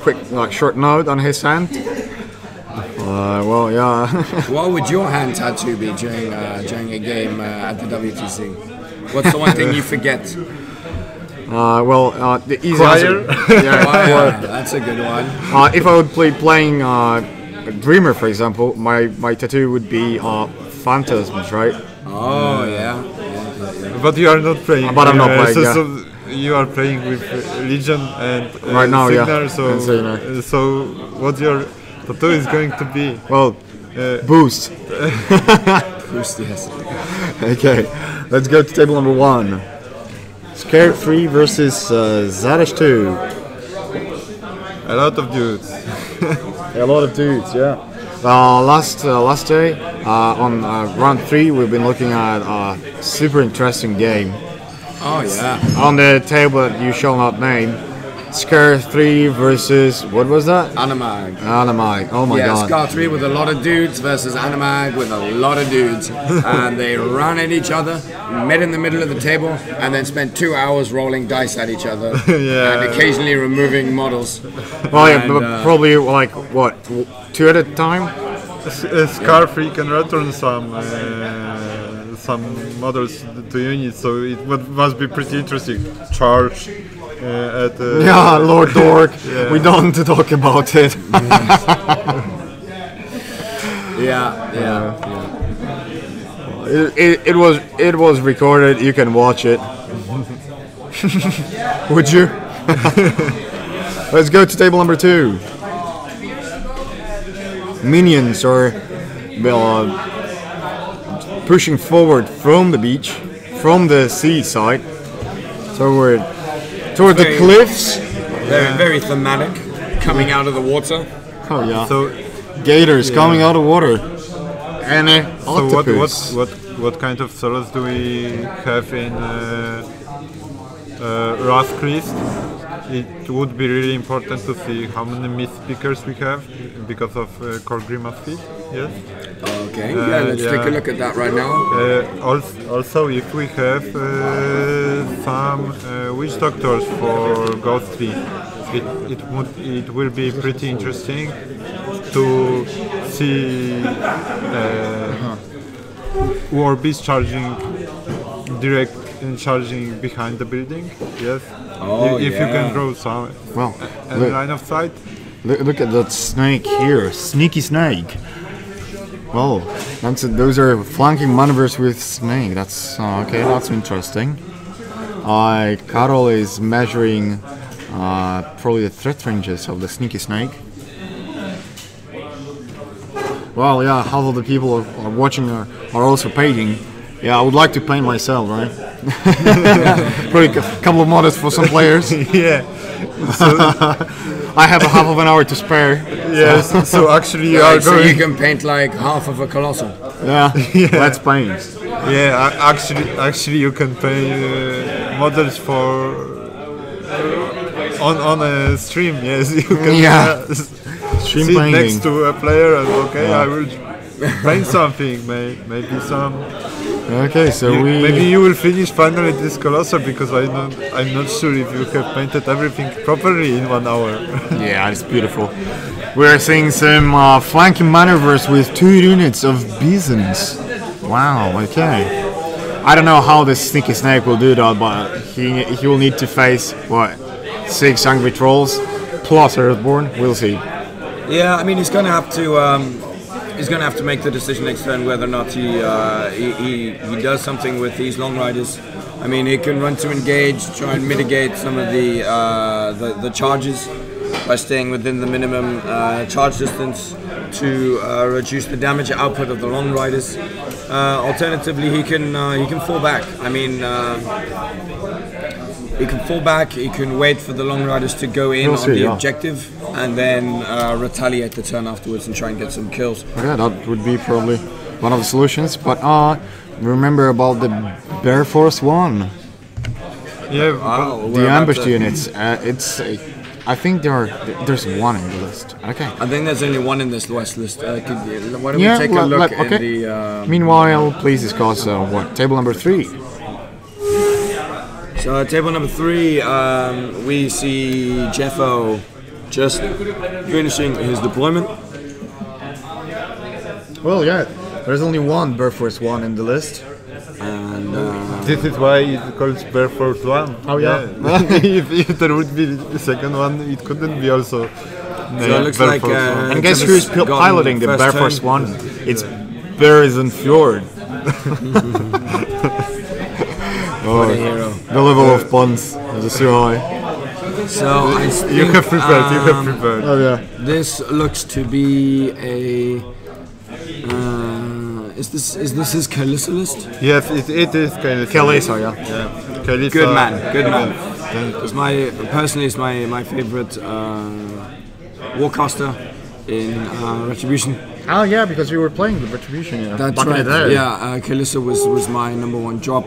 S5: quick short note on his hand. Well, yeah.
S6: What would your hand tattoo be during a game at the WTC? What's the one thing you forget?
S5: The easy answer.
S6: Yeah, that's a good one.
S5: If I would playing Dreamer, for example, my tattoo would be Phantasms, right?
S6: Oh yeah.
S1: But you are not playing.
S5: But I'm not playing.
S1: So you are playing with Legion and
S5: right now,
S1: Signar,
S5: yeah.
S1: So what's your tattoo is going to be?
S5: Well, boost.
S6: Boost, yes.
S5: Okay, let's go to table number 1. Scared 3 versus Zadish 2.
S1: A lot of dudes.
S5: A lot of dudes, yeah. Last day on round 3, we've been looking at a super interesting game.
S6: Oh yeah.
S5: On the table that you shall not name, Scar 3 versus, what was that?
S6: Animag.
S5: Oh my god.
S6: Scar 3 with a lot of dudes versus Animag with a lot of dudes. And they ran at each other, met in the middle of the table, and then spent 2 hours rolling dice at each other.
S1: Yeah.
S6: And occasionally removing models.
S5: Well, yeah, but probably like, what, 2 at a time?
S1: Scar 3 can return some models to units, so it must be pretty interesting. Charge at
S5: yeah, Lord Dork.
S1: Yeah.
S5: We don't want to talk about it.
S6: Yeah.
S5: It was recorded. You can watch it. Would you? Let's go to table number 2. Minions are pushing forward from the beach, from the seaside, toward the cliffs.
S6: Very thematic, coming out of the water.
S5: Oh yeah.
S1: So
S5: Gators coming out of water. And octopus.
S1: So what kind of solos do we have in Wrathchrist? It would be really important to see how many myth speakers we have because of Core Grimace feat. Yes.
S6: Okay. Let's take a look at that right now.
S1: Also, if we have some witch doctors for Ghost 3, it will be pretty interesting to see Warbeast charging behind the building. Yes. If you can draw some line of sight.
S5: Look at that snake here, sneaky snake. Well, those are flanking maneuvers with snake. That's okay. That's interesting. Karol is measuring probably the threat ranges of the sneaky snake. Well, yeah, half of the people are watching are also painting. Yeah, I would like to paint myself, right? Probably a couple of models for some players.
S1: Yeah.
S5: I have a half of an hour to spare.
S1: Yes. So actually,
S6: so you can paint like half of a colossal.
S5: Yeah. Let's paint.
S1: Yeah. Actually, you can paint models for on a stream, yes, you can
S5: Stream
S1: sit
S5: painting.
S1: next to a player and I will paint something, maybe some.
S5: Okay, so
S1: Maybe you will finish finally this Colossal because I'm not sure if you have painted everything properly in 1 hour.
S5: Yeah, it's beautiful. We're seeing some flanking maneuvers with 2 units of bisons. Wow, okay. I don't know how the Sneaky Snake will do that, but he will need to face, what, 6 Angry Trolls plus Earthborn? We'll see.
S6: Yeah, I mean he's going to have to make the decision next turn whether or not he does something with these long riders. I mean he can run to engage, try and mitigate some of the charges by staying within the minimum charge distance to reduce the damage output of the long riders. Alternatively, he can fall back. I mean, he can fall back. He can wait for the long riders to go in on the objective, and then retaliate the turn afterwards and try and get some kills.
S5: Yeah, that would be probably one of the solutions. But remember about the Bear Force 1.
S1: Yeah,
S5: The ambushed units. I think there's 1 in the list. Okay.
S6: I think there's only 1 in this West list. Why don't we take a look at the...
S5: Meanwhile, please discuss table number 3.
S6: So table number 3, we see Jeffo just finishing his deployment.
S5: Well, yeah, there's only 1 Bear Force 1 in the list.
S6: And
S1: this is why it calls Bear Force 1.
S5: Oh yeah.
S1: if there would be the second one, it couldn't be also.
S6: so it looks like
S5: And guess who's piloting the Bear Force 1? It's Bearison Fjord.
S6: What a hero.
S5: The level of puns is so high.
S6: So I think,
S1: You have prepared.
S5: Oh yeah.
S6: this looks to be a... Is this his Kalissa list?
S1: Yes, it is Kalissa.
S5: Kalissa, yeah.
S1: Kalissa.
S6: Good man. It's my favorite warcaster in Retribution.
S5: Oh yeah, because we were playing the Retribution. Yeah.
S6: That's
S5: back
S6: right.
S5: in the day.
S6: Yeah, Kalissa was my number 1 drop.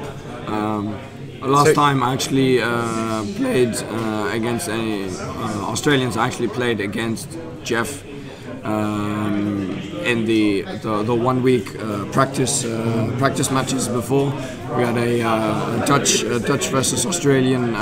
S6: Last time I actually played against any Australians. I actually played against Jeff in the 1 week practice matches before. We had a Dutch versus Australian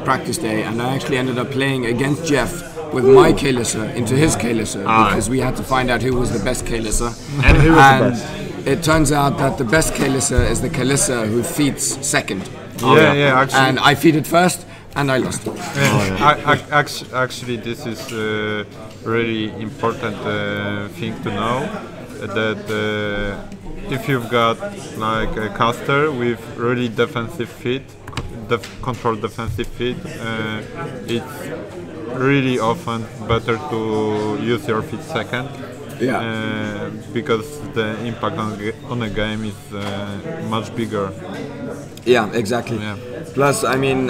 S6: practice day, and I actually ended up playing against Jeff with my Kalissa into his Kalissa because we had to find out who was the best Kalissa.
S5: And who was the best?
S6: It turns out that the best Kalissa is the Kalissa who feeds second.
S1: Actually.
S6: And I feeded first, and I lost.
S1: Actually, this is a really important thing to know, that if you've got like a caster with really defensive feed, controlled defensive feed, it's really often better to use your feed second. Because the impact on a game is much bigger.
S6: Yeah, exactly.
S1: Yeah.
S6: Plus, I mean,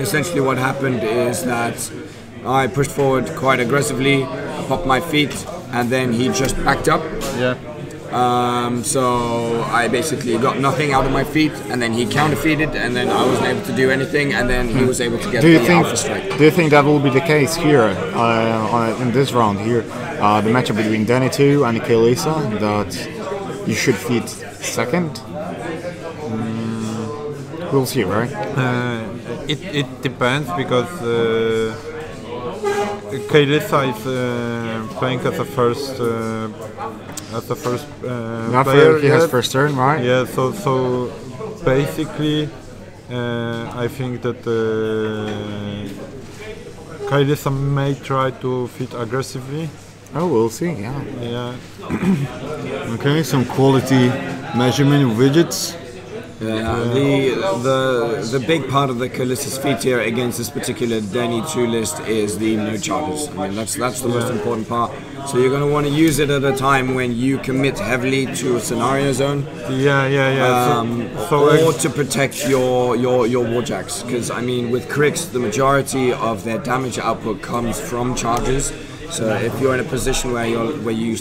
S6: essentially what happened is that I pushed forward quite aggressively, popped my feet, and then he just backed up.
S1: Yeah.
S6: So I basically got nothing out of my feet, and then he counter-feeded, and then I wasn't able to do anything, and then he was able to get the alpha strike.
S5: Do you think that will be the case here in this round here, the matchup between Danny 2 and Kalissa, that you should feed second? We'll see, right?
S1: It depends because Kalissa is playing as a first player.
S5: He has first turn, right?
S1: Yeah. So basically, I think that Kalissa may try to feed aggressively.
S5: Oh, we'll see. Yeah.
S1: Yeah.
S5: Okay, some quality measurement widgets.
S6: The big part of the Kalissa's feat here against this particular Danny 2 list is the no charges. I mean, that's the most important part. So you're going to want to use it at a time when you commit heavily to a scenario zone. Or to protect your warjacks. Because I mean, with Crix, the majority of their damage output comes from charges. So if you're in a position where you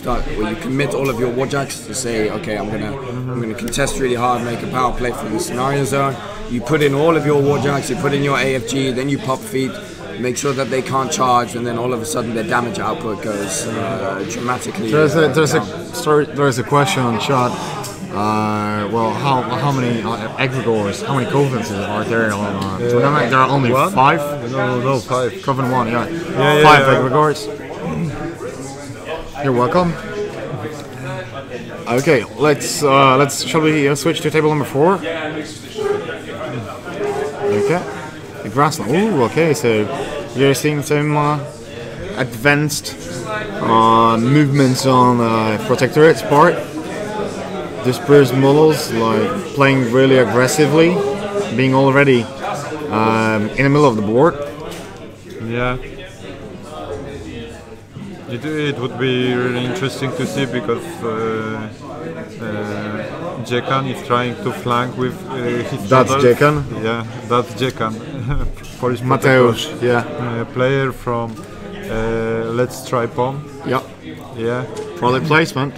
S6: commit all of your warjacks to say, okay, I'm gonna contest really hard, make a power play from the scenario zone. You put in all of your warjacks, you put in your AFG, then you pop feet, make sure that they can't charge, and then all of a sudden their damage output goes dramatically.
S5: There's a question on chat. Well, how many aggregors, how many covens are there on tournament? There are only 5?
S1: No, 5.
S5: Coven 1, yeah. 5 aggregors. You're welcome. Okay, shall we switch to table number 4? Okay. The grassland. Ooh, okay, so you're seeing some advanced movements on Protectorate's part. Dispersed models, like playing really aggressively, being already in the middle of the board.
S1: Yeah. It would be really interesting to see because Jekan is trying to flank with his
S5: That's
S1: models.
S5: Jekan?
S1: Yeah, that's Jekan. Polish
S5: Mateusz, yeah.
S1: Player from Let's Try Pom.
S5: Yeah.
S1: Yeah.
S5: Product placement.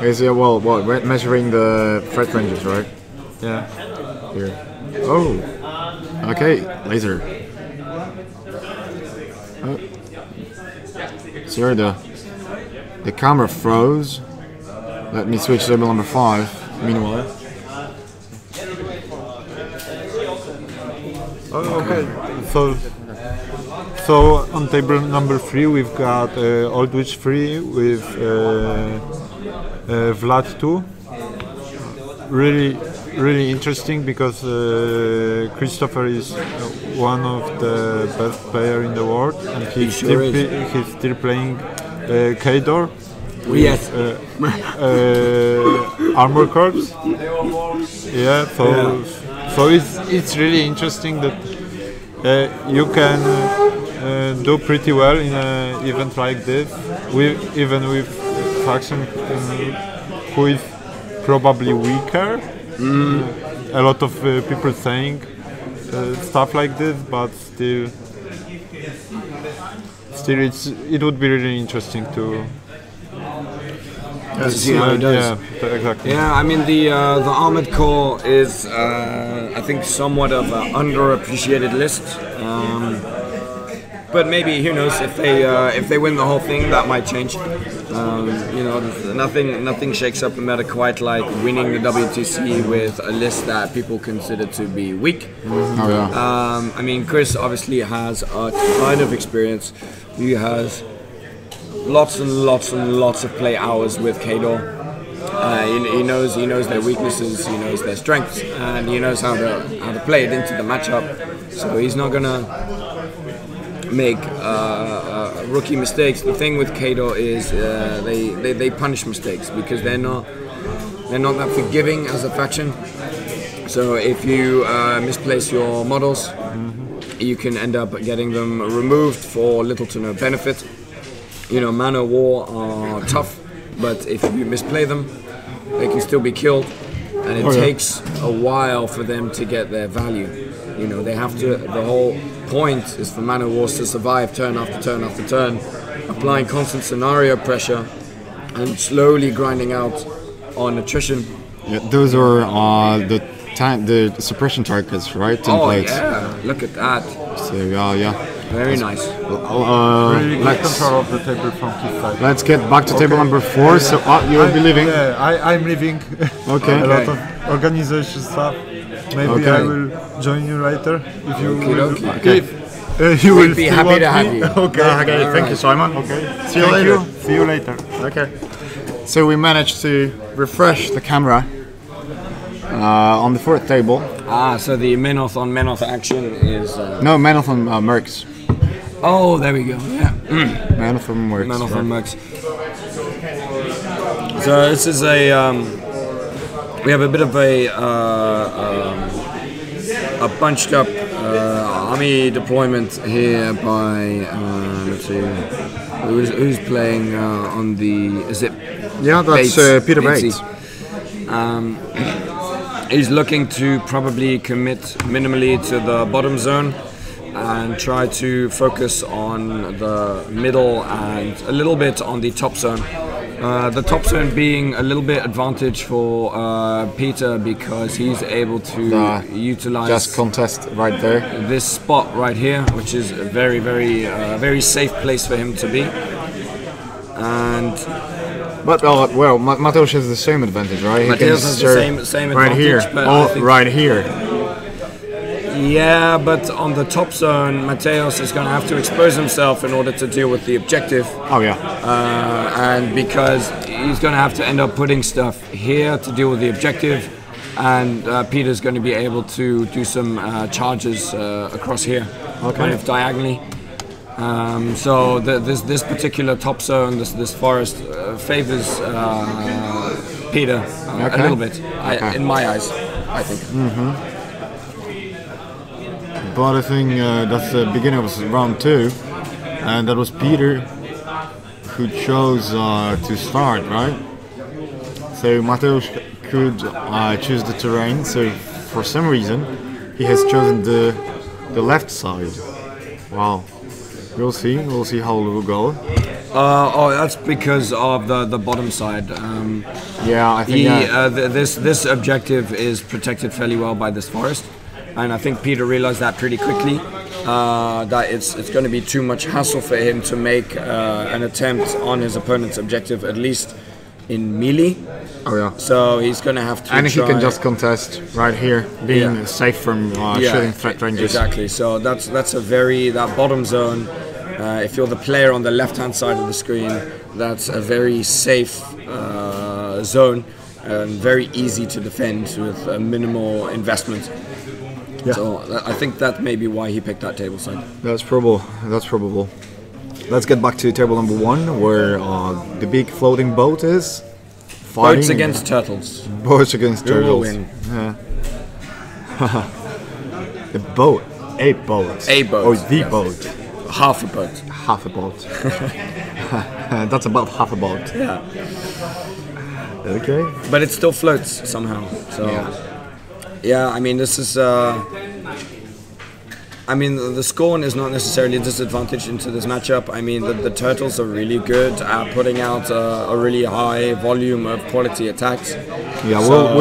S5: Is what measuring the threat ranges, right?
S1: Yeah.
S5: Here. Oh. Okay, laser. Oh. Sorry, the camera froze. Let me switch to table number 5. Meanwhile.
S1: Oh, okay. So on table number 3 we've got Oldwich 3 with Vlad 2. Really interesting because Christopher is one of the best players in the world, and he's still playing K-Door.
S6: Yes.
S1: Armor Corps. Yeah. So it's really interesting that you can do pretty well in an event like this, even with faction who is probably weaker. A lot of people saying stuff like this, but still it would be really interesting to
S6: see how it does.
S1: Yeah, exactly.
S6: Yeah, I mean the Armored Core is I think somewhat of an underappreciated list. But maybe, who knows, if they win the whole thing, that might change. You know, nothing shakes up the meta quite like winning the WTC with a list that people consider to be weak.
S5: Oh yeah.
S6: I mean, Chris obviously has a ton of experience. He has lots and lots of play hours with K-Door. He knows their weaknesses, he knows their strengths, and he knows how to play it into the matchup. So he's not gonna make rookie mistakes. The thing with K-Door is they punish mistakes because they're not that forgiving as a faction. So if you misplace your models, you can end up getting them removed for little to no benefit. You know, Man of War are tough, but if you misplay them, they can still be killed, and it takes a while for them to get their value. You know, they have to. The whole point is for Man of Wars to survive turn after turn after turn, applying constant scenario pressure and slowly grinding out on attrition.
S5: Yeah, those are the suppression targets, right? Templates.
S6: Oh yeah, look at that.
S5: So yeah.
S6: Very nice.
S1: Really good control of the table from his side.
S5: Let's get back to table number 4. So you'll be leaving.
S1: Yeah, I'm leaving.
S5: Okay.
S1: A lot of organization stuff. Maybe I will join you later if you will.
S5: Okay.
S1: You will
S6: be happy to have you.
S1: Okay.
S5: Thank you, Simon.
S1: Okay.
S5: See you later.
S1: See you later.
S5: Okay. So we managed to refresh the camera on the 4th table.
S6: So the Menoth on Menoth action is...
S5: No, Manoth on Mercs.
S6: Oh, there we go, yeah.
S5: Manoth on Mercs.
S6: Menoth on Mercs. So this is a... we have a bit of a bunched up army deployment here by... let's see... Who's playing on the... Is it...
S5: Yeah, that's Peter Bates.
S6: He's looking to probably commit minimally to the bottom zone, and try to focus on the middle and a little bit on the top zone. The top zone being a little bit advantage for Peter because he's able to utilize
S5: just contest right there.
S6: This spot right here, which is a very, very safe place for him to be. And
S5: but well, Mateusz has the same advantage, right?
S6: Mateusz has the same
S5: right
S6: advantage.
S5: Here.
S6: But
S5: Oh, right here.
S6: Yeah, but on the top zone, Mateusz is going to have to expose himself in order to deal with the objective.
S5: Oh yeah.
S6: And because he's going to have to end up putting stuff here to deal with the objective, and Peter's going to be able to do some charges across here, kind of diagonally. So this particular top zone, this forest, favors Peter a little bit, in my eyes, I think.
S5: Mm-hmm. But I think that's the beginning of round 2, and that was Peter who chose to start, right? So Mateusz could choose the terrain. So for some reason, he has chosen the left side. Wow. We'll see. We'll see how it will go.
S6: That's because of the bottom side.
S5: Yeah, I think
S6: this objective is protected fairly well by this forest, and I think Peter realized that pretty quickly. That it's going to be too much hassle for him to make an attempt on his opponent's objective, at least in melee.
S5: Oh yeah.
S6: So he's going to have to.
S5: And he can just contest right here, being safe from shooting threat ranges.
S6: Exactly. So that's that bottom zone. If you're the player on the left-hand side of the screen, that's a very safe zone and very easy to defend with minimal investment. Yeah. So I think that may be why he picked that table side.
S5: That's probable. That's probable. Let's get back to table number 1, where the big floating boat is.
S6: Boats against turtles.
S5: Boats against turtles.
S6: Who will win?
S5: Yeah. The boat. A boat.
S6: A boat.
S5: Or the boat.
S6: Half a boat.
S5: Half a boat. That's about half a boat.
S6: Yeah.
S5: Okay.
S6: But it still floats somehow. So. Yeah, I mean, this is. I mean, the scorn is not necessarily a disadvantage into this matchup. I mean, the turtles are really good at putting out a really high volume of quality attacks. Yeah,
S5: so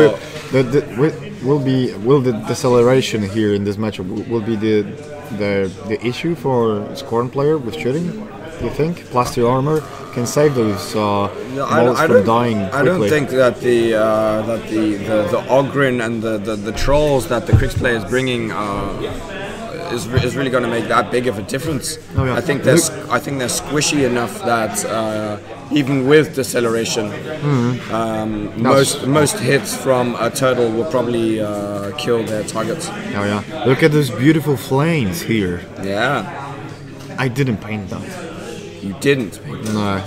S5: will the deceleration here in this matchup will be the issue for scorn player with shooting? Do you think plaster armor can save those molds from dying quickly?
S6: I don't think that the Ogren and the trolls that the Kriegs player is bringing is really going to make that big of a difference. Oh, yeah. I think they're squishy enough that even with deceleration, most hits from a turtle will probably kill their targets.
S5: Oh yeah! Look at those beautiful flames here.
S6: Yeah.
S5: I didn't paint that.
S6: You didn't paint that?
S5: No.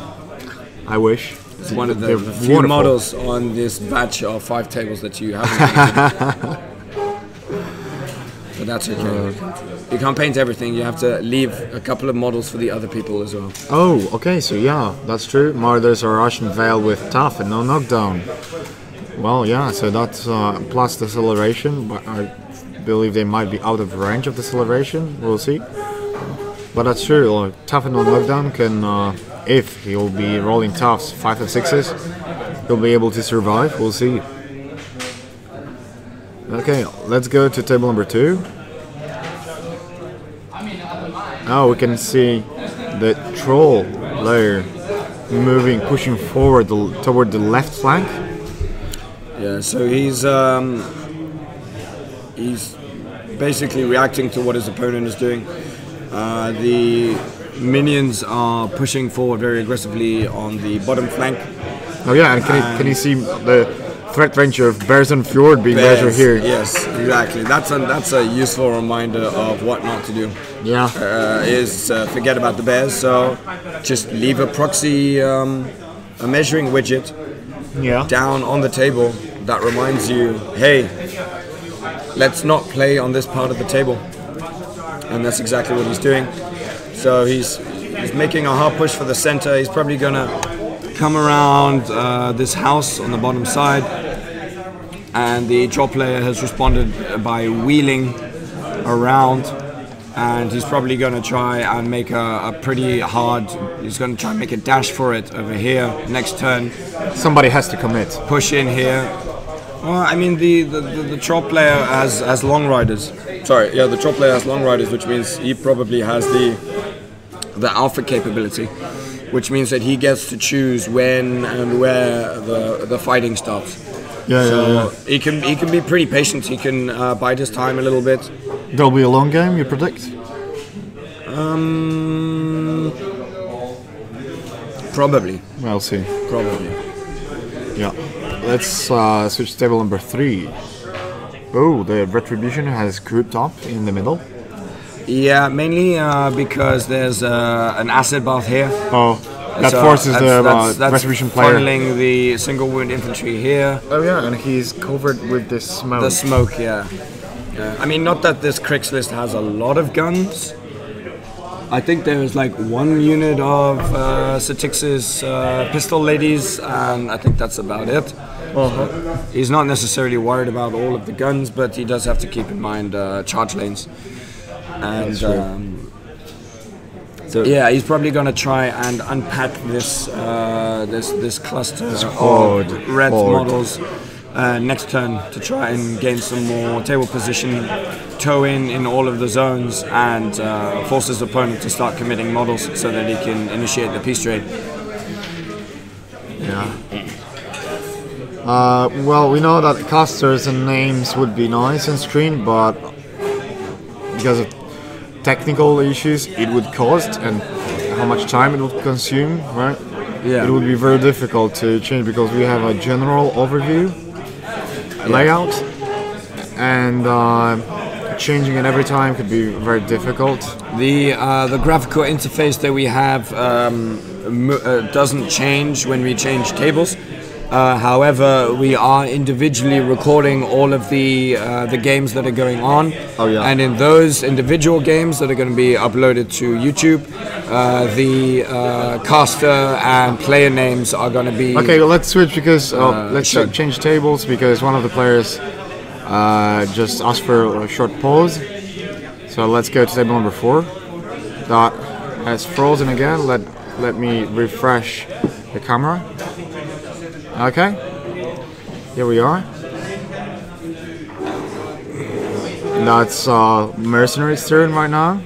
S5: I wish.
S6: It's one of the few models on this batch of 5 tables that you haven't painted. But that's okay. You can't paint everything. You have to leave a couple of models for the other people as well.
S5: Oh, okay. So yeah, that's true. Martyrs are Russian Veil with tough and no knockdown. Well, yeah. So that's plus deceleration, but I believe they might be out of range of deceleration. We'll see. But that's true. Tough and no knockdown can, if he'll be rolling toughs 5 and 6s, he'll be able to survive. We'll see. Okay, let's go to table number 2. Now we can see the troll layer pushing forward toward the left flank.
S6: Yeah, so he's basically reacting to what his opponent is doing. The minions are pushing forward very aggressively on the bottom flank.
S5: Oh yeah, and can you see the threat range of Bearson Fjord being measured here?
S6: Yes, exactly. That's a useful reminder of what not to do.
S5: Yeah.
S6: Is forget about the bears. So just leave a proxy, a measuring widget down on the table that reminds you, hey, let's not play on this part of the table. And that's exactly what he's doing. So he's making a hard push for the center. He's probably gonna come around this house on the bottom side, and the troll player has responded by wheeling around and he's probably going to try and make a pretty hard. He's going to try and make a dash for it over here next turn.
S5: Somebody has to commit.
S6: Push in here. Well, I mean the troll player has long riders. Sorry, yeah, the troll player has long riders, which means he probably has the alpha capability, which means that he gets to choose when and where the fighting starts.
S5: Yeah.
S6: He can be pretty patient. He can bide his time a little bit.
S5: There'll be a long game, you predict?
S6: Probably.
S5: We'll see.
S6: Probably.
S5: Yeah. Let's switch to table number 3. Oh, the retribution has grouped up in the middle.
S6: Yeah, mainly because there's an acid bath here.
S5: Oh, that forces the retribution player.
S6: Funneling the single wound infantry here.
S5: Oh yeah, and he's covered with this smoke.
S6: The smoke, yeah. I mean, not that this Kriegs list has a lot of guns. I think there's like 1 unit of Satix's pistol ladies, and I think that's about it. He's not necessarily worried about all of the guns, but he does have to keep in mind charge lanes. And so yeah, he's probably gonna try and unpack this this cluster of red models next turn to try and gain some more table position, toe in all of the zones, and force his opponent to start committing models so that he can initiate the peace trade.
S5: Yeah. Well, we know that clusters and names would be nice on screen, but because of technical issues it would cost and how much time it would consume, right?
S6: Yeah.
S5: It would be very difficult to change because we have a general overview layout, and changing it every time could be very difficult.
S6: The graphical interface that we have doesn't change when we change tables. However, we are individually recording all of the games that are going on.
S5: Oh yeah.
S6: And in those individual games that are going to be uploaded to YouTube, the caster and player names are going to be.
S5: Okay, well, let's switch because let's
S6: sure.
S5: change tables because one of the players just asked for a short pause. So let's go to table number 4. That has frozen again. Let me refresh the camera. Okay, here we are. That's Mercenary's turn right now.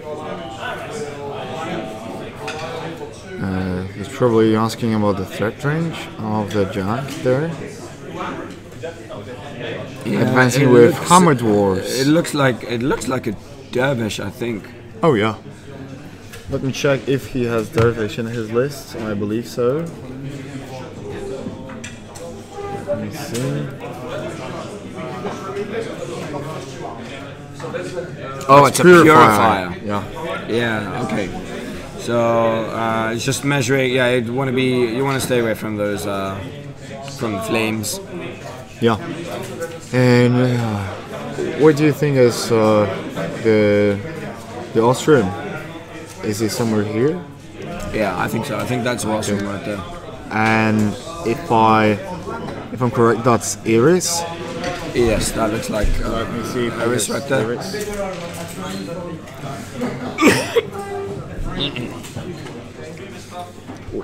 S5: He's probably asking about the threat range of the Jack there.
S6: Yeah,
S5: advancing with Hammer Dwarves.
S6: It looks like a dervish, I think.
S5: Oh yeah. Let me check if he has dervish in his list. I believe so. Let me see.
S6: Oh, it's a purifier.
S5: Yeah.
S6: Yeah. Okay. So it's just measuring. Yeah, you want to stay away from those from the flames.
S5: Yeah. And what do you think is the Austrian? Is he somewhere here?
S6: Yeah, I think so. I think that's awesome right there.
S5: And if I'm correct, that's Iris.
S6: Yes, that looks like
S5: Let me see if
S6: Iris right there.
S5: Iris.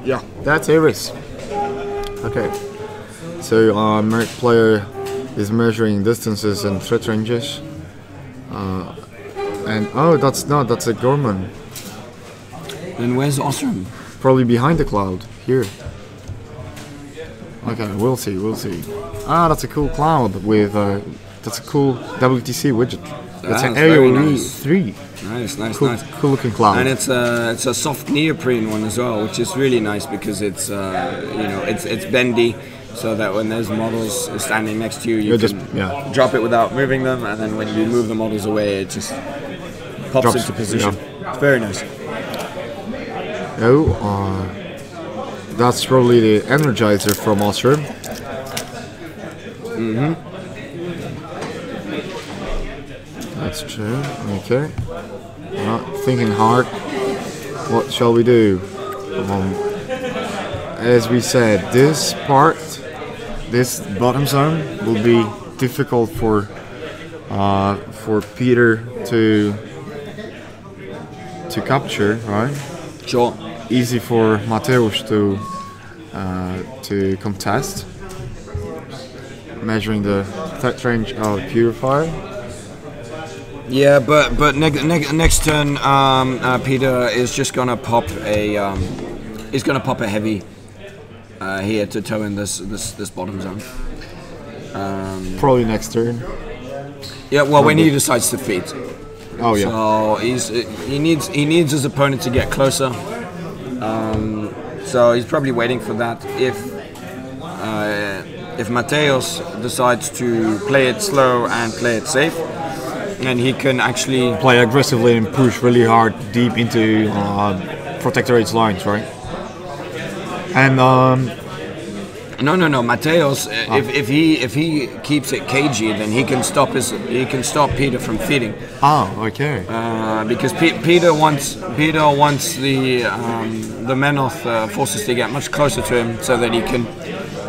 S5: Yeah, that's Iris. Okay. So Merc player is measuring distances and threat ranges. And oh, that's a Gorman.
S6: Then where's Ostrom?
S5: Probably behind the cloud here. Okay, we'll see. Ah, that's a cool cloud with that's a cool WTC widget. That's an AOE 3.
S6: Nice.
S5: Cool looking cloud.
S6: And it's a soft neoprene one as well, which is really nice because it's it's bendy, so that when there's models standing next to you, you can drop it without moving them, and then when you move the models away, it just pops into position. Yeah. It's very nice.
S5: Oh, that's probably the Energizer from Austria. That's true. Okay. Thinking hard. What shall we do? As we said, this bottom zone will be difficult for Peter to to capture, right?
S6: Sure.
S5: Easy for Mateusz to contest. Measuring the threat range of Purifier.
S6: Yeah, but next turn, Peter is just gonna pop a he's gonna pop a heavy here to toe in this bottom zone.
S5: Probably next turn.
S6: Yeah, well, when he decides to feed.
S5: Oh yeah.
S6: So he needs his opponent to get closer. So he's probably waiting for that. If Mateusz decides to play it slow and play it safe, and he can actually
S5: Play aggressively and push really hard deep into Protectorate's lines, right? And
S6: no, Mateusz, if he keeps it cagey, then he can stop Peter from feeding.
S5: oh, okay.
S6: Because Peter wants the Menoth forces to get much closer to him so that he can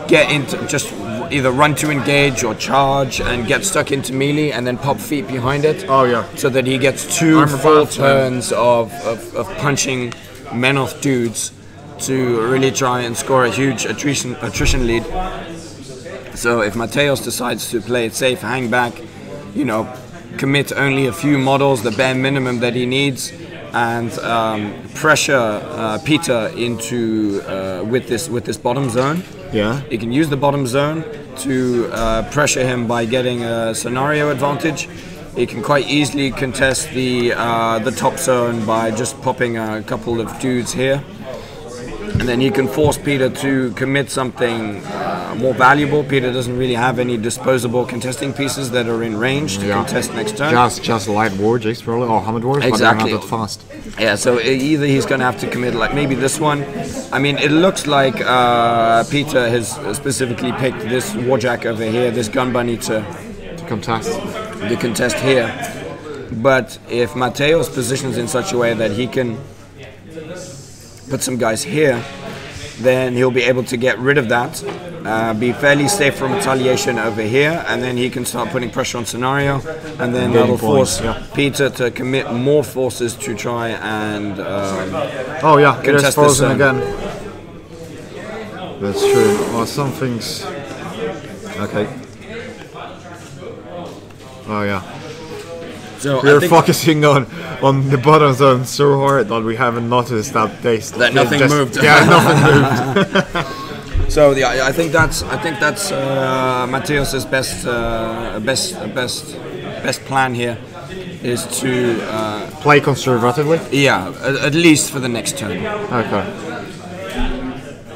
S6: get into just either run to engage or charge and get stuck into melee and then pop feet behind it.
S5: Oh yeah.
S6: So that he gets two full turns of punching Menoth dudes to really try and score a huge attrition lead. So if Mateusz decides to play it safe, hang back, commit only a few models, the bare minimum that he needs, and pressure Peter into with this bottom zone.
S5: Yeah.
S6: He can use the bottom zone to pressure him by getting a scenario advantage. He can quite easily contest the top zone by just popping a couple of dudes here. And then he can force Peter to commit something more valuable. Peter doesn't really have any disposable contesting pieces that are in range to contest next turn.
S5: Just light warjags probably, or Hamid warjags,
S6: Exactly.
S5: but they're not that fast.
S6: Yeah, so either he's going to have to commit like maybe this one. I mean, it looks like Peter has specifically picked this warjack over here, this gun bunny to contest here. But if Mateusz positions in such a way that he can put some guys here, then he'll be able to get rid of that, be fairly safe from retaliation over here, and then he can start putting pressure on scenario, and then that'll force Peter to commit more forces to try and
S5: Oh yeah, it is
S6: contest
S5: frozen
S6: this,
S5: again. That's true. Well, some things. Okay. Oh yeah.
S6: So
S5: We're focusing on the bottom zone so hard that we haven't noticed that
S6: nothing moved.
S5: Yeah, nothing moved.
S6: So yeah, I think that's Mateusz's best plan here is to
S5: Play conservatively.
S6: at least for the next turn.
S5: Okay.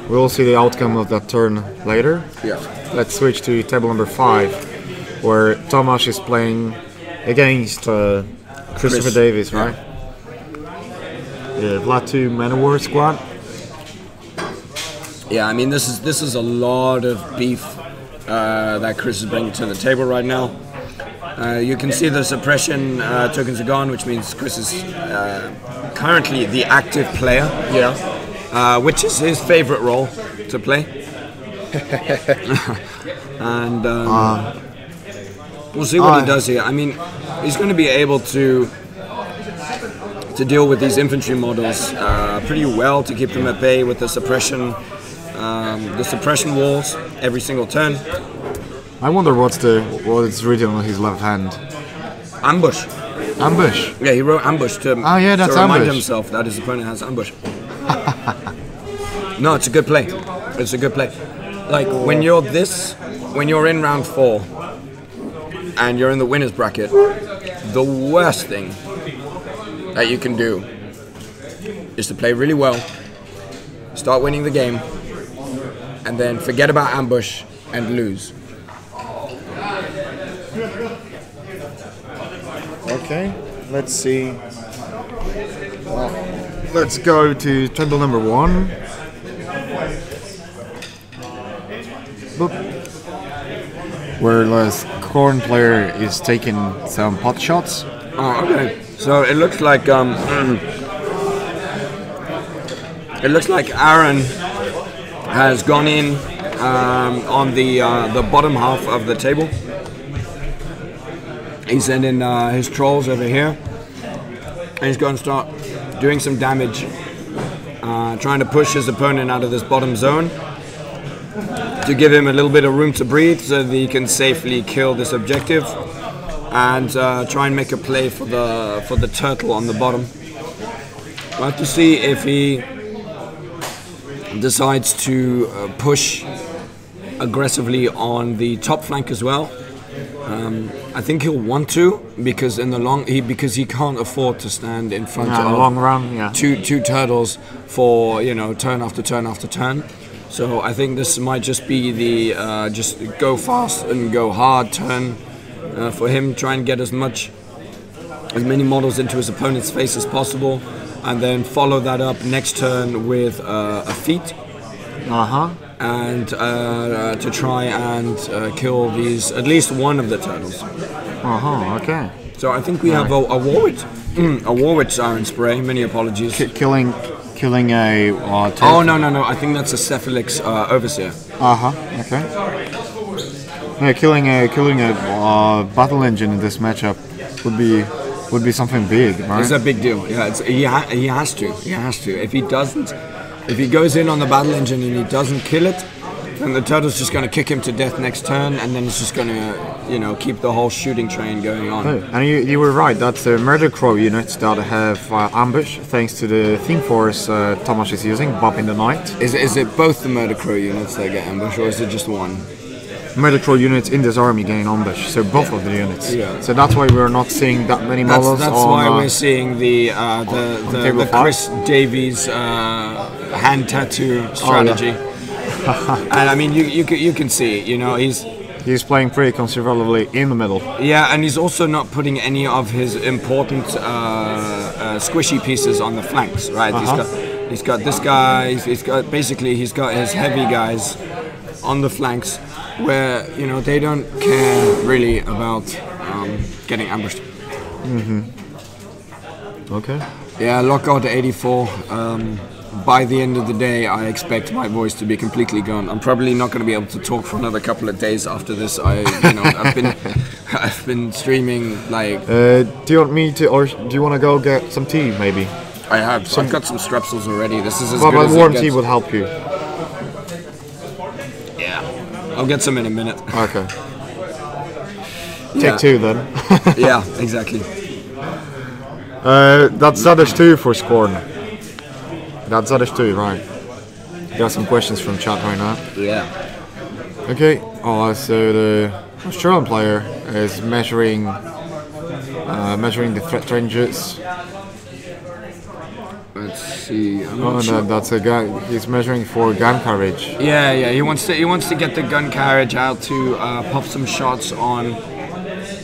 S5: We'll see the outcome of that turn later.
S6: Yeah.
S5: Let's switch to table number 5, where Tomasz is playing against Christopher Davis, right? Yeah, Vlad 2 Manowar squad.
S6: Yeah, I mean this is a lot of beef that Chris is bringing to the table right now. You can see the suppression tokens are gone, which means Chris is currently the active player.
S5: Yeah.
S6: Which is his favorite role to play. And we'll see what he does here. I mean, he's going to be able to deal with these infantry models pretty well to keep them at bay with the suppression walls every single turn.
S5: I wonder what it's written on his left hand.
S6: Ambush.
S5: Ambush.
S6: Yeah, he wrote ambush to
S5: that's
S6: remind
S5: ambush.
S6: himself that his opponent has ambush. No, it's a good play. It's a good play. Like when you're in round 4 and you're in the winner's bracket, the worst thing that you can do is to play really well, start winning the game, and then forget about ambush and lose.
S5: Okay, let's see. Let's go to table number 1. Boop. Where the corn player is taking some pot shots.
S6: Oh, okay. So it looks like Aaron has gone in on the bottom half of the table. He's sending his trolls over here, and he's going to start doing some damage, trying to push his opponent out of this bottom zone to give him a little bit of room to breathe so that he can safely kill this objective and try and make a play for the turtle on the bottom. We'll have to see if he decides to push aggressively on the top flank as well. I think he'll want to, because in the because he can't afford to stand in front of
S5: long run, yeah.
S6: two turtles for turn after turn after turn. So I think this might just be the just go fast and go hard turn for him. Try and get as many models into his opponent's face as possible, and then follow that up next turn with a feat. And to try and kill at least one of the turtles.
S5: Okay.
S6: So I think we have a Warwick, a Warwick Siren Spray. Many apologies.
S5: Killing a turtle.
S6: Oh no! I think that's a Cephalix Overseer.
S5: Okay. Yeah, killing a battle engine in this matchup would be something big, right?
S6: It's a big deal. Yeah, he has to. If he doesn't. If he goes in on the battle engine and he doesn't kill it, then the turtle's just going to kick him to death next turn, and then it's just going to, keep the whole shooting train going on.
S5: Oh, and you were right. That's the Murder Crow units that have ambush, thanks to the theme force Thomas is using, Bob in the Night.
S6: Is it both the Murder Crow units that get ambush, or is it just one?
S5: Murder Crow units in this army gain ambush, so both of the units.
S6: Yeah.
S5: So that's why we're not seeing that many models.
S6: That's why we're seeing the Chris Davies hand tattoo strategy. And I mean, you can see,
S5: he's playing pretty conservatively in the middle.
S6: Yeah, and he's also not putting any of his important squishy pieces on the flanks, right? He's got this guy. He's got his heavy guys on the flanks, where they don't care really about getting ambushed.
S5: Okay.
S6: Yeah, lockout 84. By the end of the day, I expect my voice to be completely gone. I'm probably not going to be able to talk for another couple of days after this. I've been streaming like.
S5: Do you want me to, or do you want to go get some tea, maybe?
S6: I have. I've got some strepsils already. This is as good as
S5: warm tea would help you.
S6: Yeah, I'll get some in a minute.
S5: Okay. Take two then.
S6: Yeah, exactly.
S5: That's Zadish 2 for Scorn. That's Zadish 2, right. Got some questions from chat right now.
S6: Yeah.
S5: Okay. So the Australian player is measuring the threat ranges.
S6: Let's see.
S5: That's a guy. He's measuring for gun carriage.
S6: Yeah. He wants to get the gun carriage out to pop some shots on.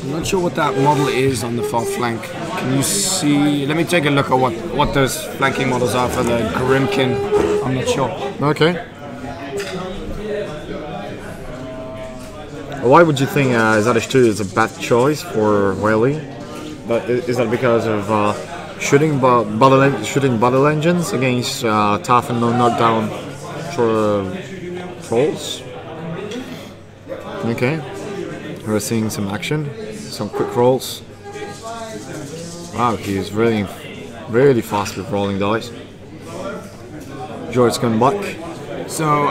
S6: I'm not sure what that model is on the far flank. Can you see? Let me take a look at what those flanking models are for the Grimkin. I'm not sure.
S5: Okay. Why would you think Zadish 2 is a bad choice for Whaley? But is that because of shooting battle engines against tough and no knockdown trolls? Okay. We're seeing some action, some quick rolls. Wow, he's really, really fast with rolling dice. George going back.
S6: So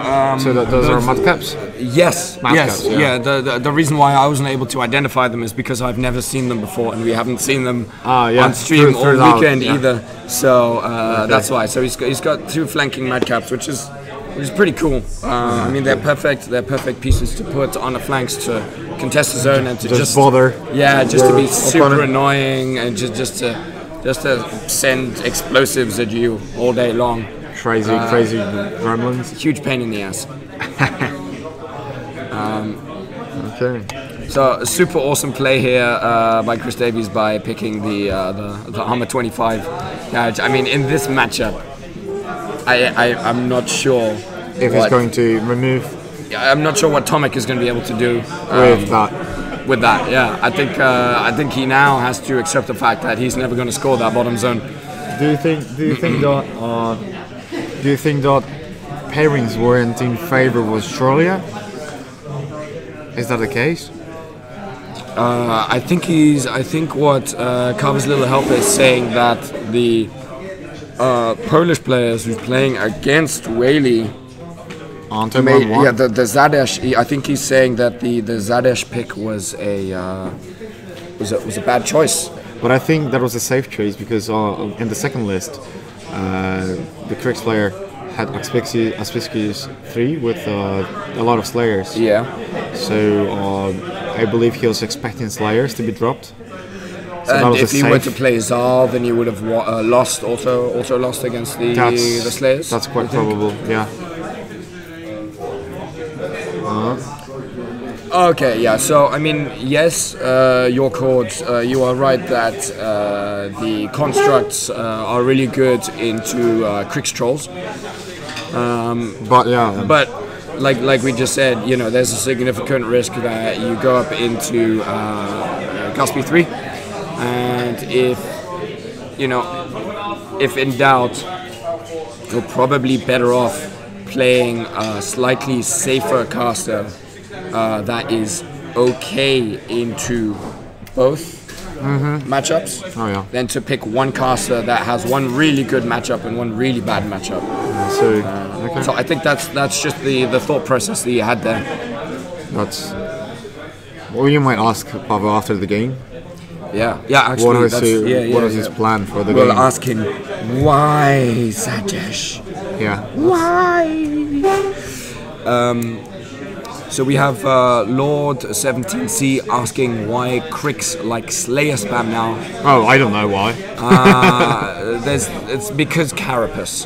S5: those are madcaps?
S6: Yes,
S5: Madcaps,
S6: yeah. The reason why I wasn't able to identify them is because I've never seen them before, and we haven't seen them on stream all weekend either. So that's why. So he's got two flanking madcaps, which is pretty cool. I mean, they're perfect. They're perfect pieces to put on the flanks to contest the zone and to just
S5: bother.
S6: Yeah, just to be super annoying and just to send explosives at you all day long.
S5: Crazy gremlins.
S6: Huge pain in the ass.
S5: Okay.
S6: So a super awesome play here by Chris Davies by picking the Armor 25 carriage. I mean, in this matchup, I'm not sure
S5: if he's going to remove.
S6: Yeah, I'm not sure what Tomek is going to be able to do with that. Yeah, I think he now has to accept the fact that he's never going to score that bottom zone.
S5: Do you think that pairings weren't in favor of Australia? Is that the case?
S6: I think what Carver's Little Helper is saying that the Polish players who's playing against Whaley.
S5: On turn 1.
S6: Yeah, the Zadesh. I think he's saying that the Zadesh pick was a bad choice.
S5: But I think that was a safe choice because in the second list, the Crix player had Auspicious 3 with a lot of Slayers.
S6: Yeah.
S5: So I believe he was expecting Slayers to be dropped. So
S6: and if he were to play Zal, then he would have lost also lost against the Slayers.
S5: That's quite probable. Yeah.
S6: Okay, yeah. So I mean, yes, your chords. You are right that the constructs are really good into Crix trolls.
S5: But yeah.
S6: But like we just said, you know, there's a significant risk that you go up into Caspi 3, and if in doubt, you're probably better off playing a slightly safer caster that is okay into both matchups, than to pick one caster that has one really good matchup and one really bad matchup. So I think that's just the thought process that you had there.
S5: That's well, you might ask Pavel after the game.
S6: Yeah, actually,
S5: what is his plan for the game?
S6: We'll ask him, why, Zadesh?
S5: Yeah.
S6: Why? So we have Lord 17C asking why Crix like Slayer spam now.
S5: Oh, I don't know why.
S6: It's because Carapace.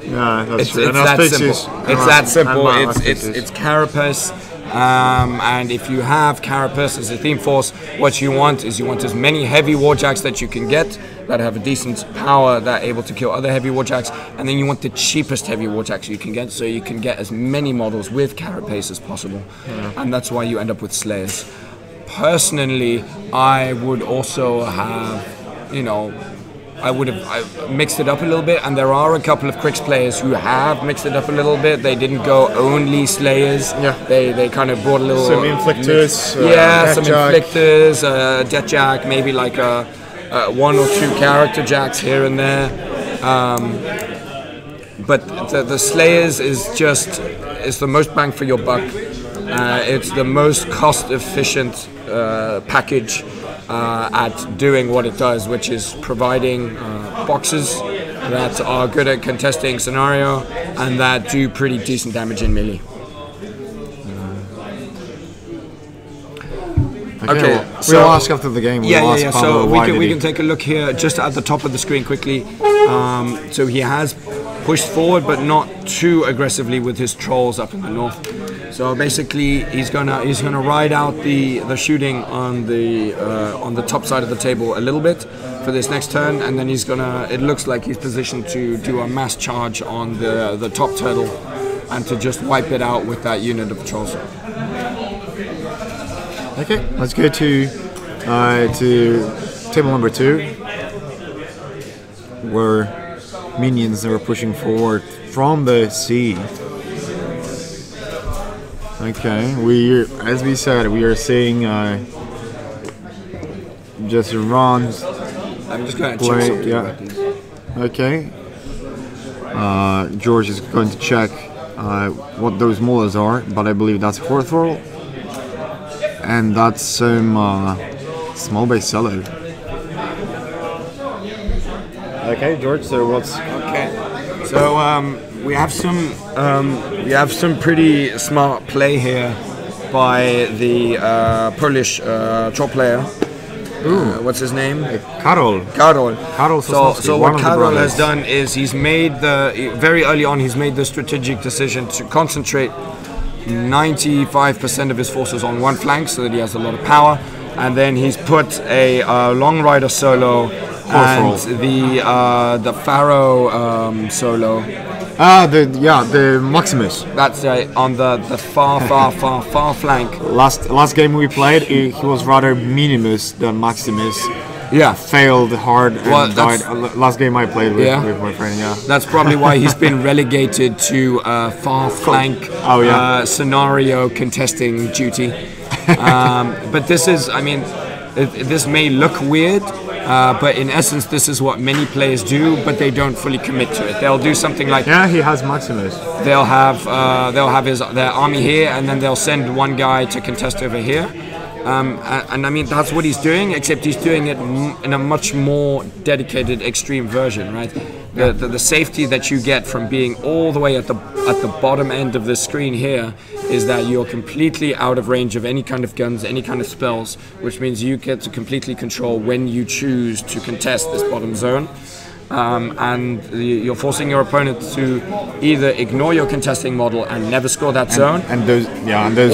S5: Yeah, that's true.
S6: It's that simple. It's that simple. It's Carapace. And if you have Carapace as a theme force, what you want is as many heavy warjacks that you can get that have a decent power that are able to kill other heavy warjacks, and then you want the cheapest heavy warjacks you can get, so you can get as many models with Carapace as possible. And that's why you end up with Slayers. Personally, I would also have, I would have mixed it up a little bit, and there are a couple of Crix players who have mixed it up a little bit. They didn't go only Slayers.
S5: Yeah.
S6: They kind of brought a little...
S5: Some Inflictors.
S6: Some Inflictors, Death Jack, maybe like one or two character jacks here and there. But the Slayers is the most bang for your buck. It's the most cost-efficient package at doing what it does, which is providing boxes that are good at contesting scenario and that do pretty decent damage in melee.
S5: Okay, we'll ask after the game.
S6: So we can take a look here just at the top of the screen quickly. So he has pushed forward, but not too aggressively with his trolls up in the north. So basically, he's gonna ride out the shooting on the top side of the table a little bit for this next turn, and then he's gonna. It looks like he's positioned to do a mass charge on the top turtle, and to just wipe it out with that unit of trolls.
S5: Okay, let's go to table number 2, where minions are pushing forward from the sea. Okay, as we said, we are seeing just runs.
S6: I'm just going to check something.
S5: Yeah. Okay. George is going to check what those mullahs are, but I believe that's fourth roll. And that's some small base cello. Okay, George. So what's
S6: okay? So we have some pretty smart play here by the Polish troll player. What's his name?
S5: Karol.
S6: So what Karol has done is he's made very early on he's made the strategic decision to concentrate 95% of his forces on one flank so that he has a lot of power, and then he's put a long rider solo and the Pharaoh solo.
S5: The Maximus.
S6: That's on the far flank.
S5: Last game we played, he was rather minimus than Maximus.
S6: Yeah,
S5: failed hard and died. Last game I played with my friend. Yeah,
S6: that's probably why he's been relegated to far flank scenario contesting duty. But this is, this may look weird, but in essence, this is what many players do, but they don't fully commit to it. They'll do something like
S5: he has Maximus.
S6: They'll have their army here, and then they'll send one guy to contest over here. And I mean that's what he's doing, except he's doing it in a much more dedicated, extreme version, right? The safety that you get from being all the way at the bottom end of the screen here is that you're completely out of range of any kind of guns, any kind of spells, which means you get to completely control when you choose to contest this bottom zone. And you're forcing your opponent to either ignore your contesting model and never score that zone,
S5: and those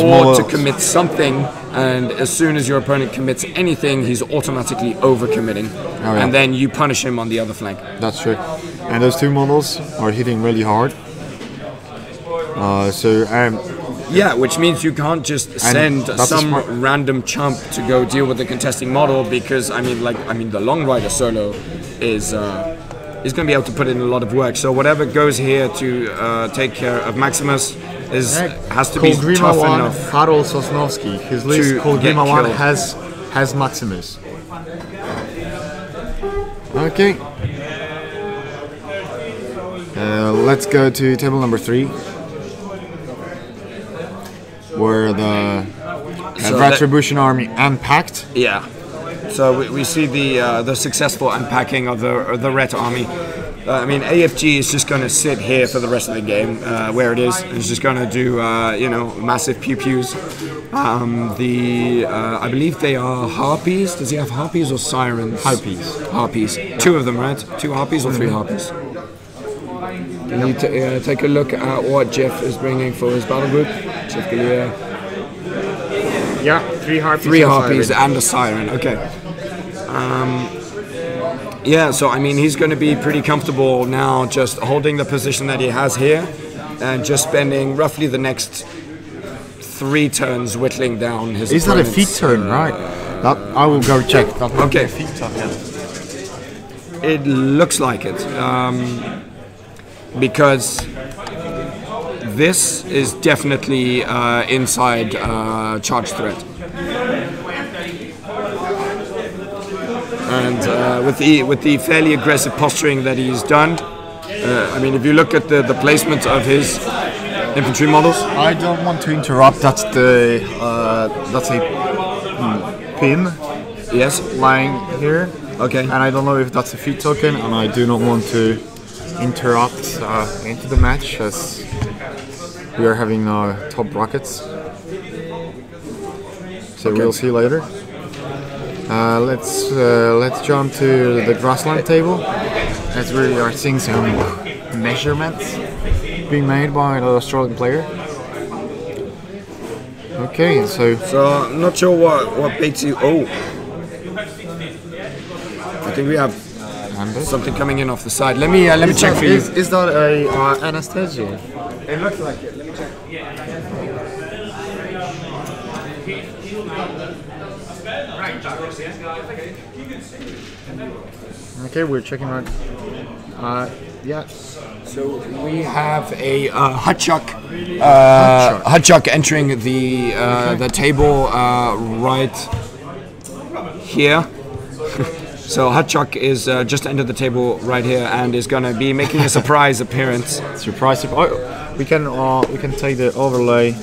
S6: or
S5: models,
S6: to commit something, and as soon as your opponent commits anything, he's automatically overcommitting, and then you punish him on the other flank.
S5: That's true. And those two models are hitting really hard.
S6: Yeah, which means you can't just send some random chump to go deal with the contesting model, because I mean the Long Rider solo is going to be able to put in a lot of work. So whatever goes here to take care of Maximus has to be tough enough.
S5: Karol Sosnowski, his list called Grima 1 has Maximus. Okay. Let's go to table number 3, where the Retribution army unpacked.
S6: Yeah. So we see the successful unpacking of the Ret army. I mean, AFG is just going to sit here for the rest of the game, where it is. It's just going to do, massive pew-pews. I believe they are harpies. Does he have harpies or sirens? Harpies. 2 of them, right? 2 harpies or 3 harpies? Can you take a look at what Jeff is bringing for his battle group? Jeff Galea.
S5: Yeah, 3 harpies.
S6: 3 harpies and a siren. Okay. So I mean, he's going to be pretty comfortable now, just holding the position that he has here, and just spending roughly the next 3 turns whittling down his.
S5: Is that a feat turn, right? I will go check.
S6: Okay.
S5: A feat turn, yeah.
S6: It looks like it, because this is definitely inside charge threat. And with the fairly aggressive posturing that he's done, I mean, if you look at the placement of his infantry models,
S5: I don't want to interrupt. That's a pin.
S6: Yes,
S5: lying here.
S6: Okay.
S5: And I don't know if that's a feat token, and I do not want to interrupt into the match, as we are having top brackets. So we'll see later. Let's jump to the grassland table, as we are seeing some measurements being made by the Australian player. Okay, so
S6: I'm not sure what baits you. Oh, I think we have something coming in off the side. Let me check for you.
S5: Is that a anesthesia?
S6: It looks like it. Let me check.
S5: Okay, we're checking out. Yeah.
S6: So we have a Hutchuk entering the table right here. So Hutchuk is just entered the table right here and is going to be making a surprise appearance.
S5: Surprise! We can take the overlay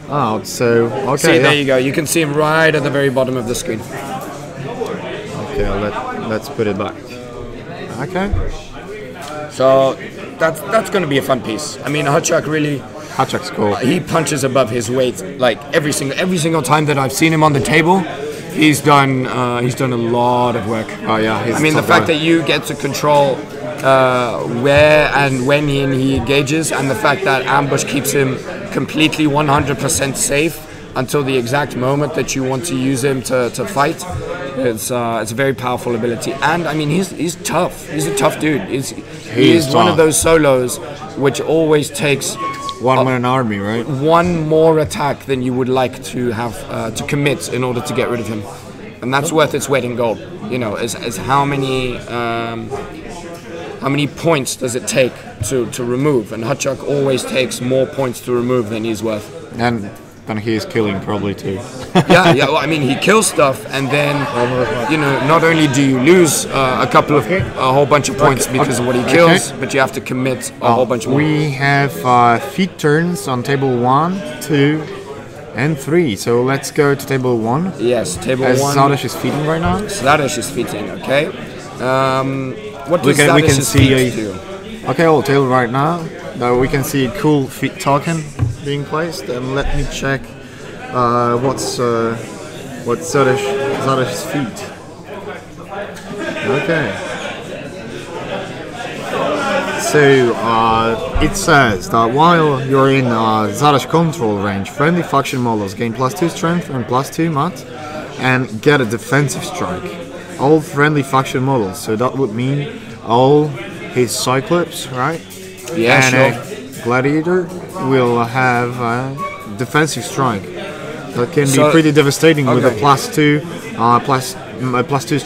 S5: out. So okay.
S6: See, there you go. You can see him right at the very bottom of the screen.
S5: Okay, let's put it back. Okay.
S6: So that's going to be a fun piece. I mean,
S5: Hutchuk's cool.
S6: He punches above his weight like every single time that I've seen him on the table. He's done a lot of work.
S5: Oh yeah.
S6: I mean, the fact that you get to control where and when he engages, and the fact that ambush keeps him completely 100% safe until the exact moment that you want to use him to fight. It's a very powerful ability, and I mean he's tough. He's a tough dude. He is one of those solos which always takes
S5: one-man army, right?
S6: One more attack than you would like to have to commit in order to get rid of him, and that's worth its weight in gold. You know, is how many points does it take to remove? And Hutchuk always takes more points to remove than he's worth.
S5: And then he is killing probably too.
S6: Yeah. Well, I mean, he kills stuff, and then not only do you lose a whole bunch of points because of what he kills, but you have to commit a whole bunch more.
S5: We have feat turns on table 1, 2, and 3. So let's go to table 1.
S6: Yes, table
S5: As
S6: 1.
S5: Zardosh is feeding right now.
S6: Zardosh is feating. Okay. What does
S5: we can
S6: Zardash's
S5: see
S6: feat do?
S5: Okay, I'll tell you right now. We can see a cool feat token being placed, and let me check what's Zardosh's feat. Okay. So it says that while you're in Zardosh control range, friendly faction models gain +2 strength and +2 mat, and get a defensive strike. All friendly faction models, so that would mean all his Cyclops, right?
S6: Yeah,
S5: and
S6: sure.
S5: a Gladiator will have a defensive strike. That can be pretty devastating with a +2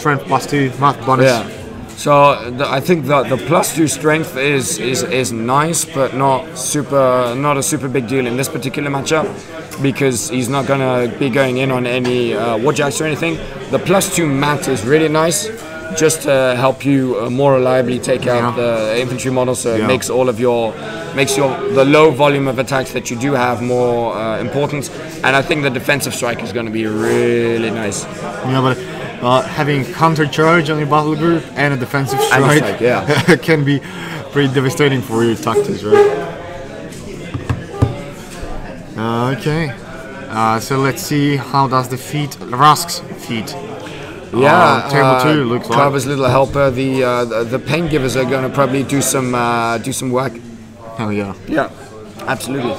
S5: strength, +2 mat bonus.
S6: Yeah. So I think that the +2 strength is nice, but not a super big deal in this particular matchup, because he's not gonna be going in on any warjacks or anything. The +2 mat is really nice, just to help you more reliably take out the infantry model. So it makes the low volume of attacks that you do have more important. And I think the defensive strike is going to be really nice.
S5: Yeah, but having counter charge on your battle group and a defensive strike, can be pretty devastating for your tactics, right? Okay. So let's see how does the feat, Rask's feat. Table 2 looks like.
S6: Carver's little helper. The pain givers are going to probably do some work.
S5: Hell yeah.
S6: Yeah, absolutely.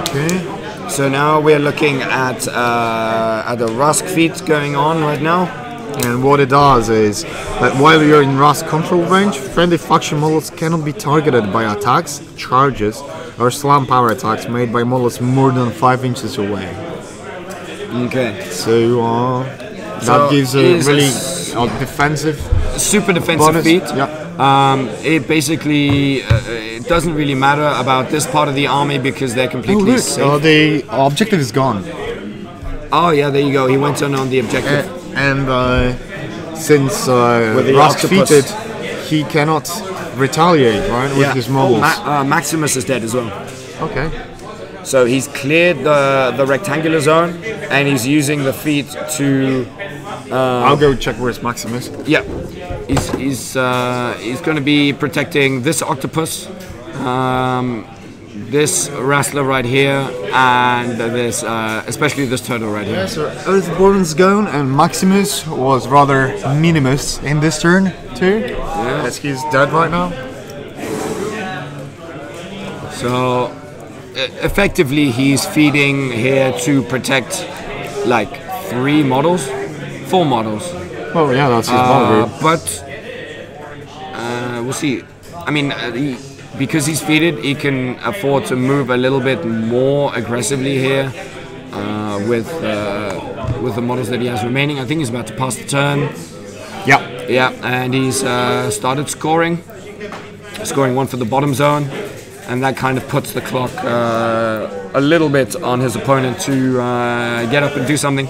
S5: Okay.
S6: So now we're looking at the Rask feat going on right now.
S5: And what it does is that while you're in Rask control range, friendly faction models cannot be targeted by attacks, charges, or slam power attacks made by models more than 5 inches away.
S6: Okay.
S5: So that gives a really defensive,
S6: super defensive
S5: bonus.
S6: feat.
S5: Yeah.
S6: It basically it doesn't really matter about this part of the army because they're completely safe.
S5: The objective is gone.
S6: Oh yeah, there you go. He went on the objective.
S5: And since Rask feated, he cannot retaliate, right, with his models.
S6: Maximus is dead as well.
S5: Okay.
S6: So he's cleared the rectangular zone, and he's using the feat to.
S5: I'll go check where's Maximus.
S6: Yeah, he's going to be protecting this octopus, this wrestler right here, and this, especially this turtle right here.
S5: Yeah, so Earthborn's gone, and Maximus was rather minimus in this turn too.
S6: Yeah.
S5: As he's dead right now.
S6: So effectively, he's feeding here to protect like 4 models.
S5: Oh yeah, that's his model group.
S6: But we'll see. I mean, because he's feeded, he can afford to move a little bit more aggressively here with the models that he has remaining. I think he's about to pass the turn. Yeah, and he's started scoring 1 for the bottom zone, and that kind of puts the clock a little bit on his opponent to get up and do something.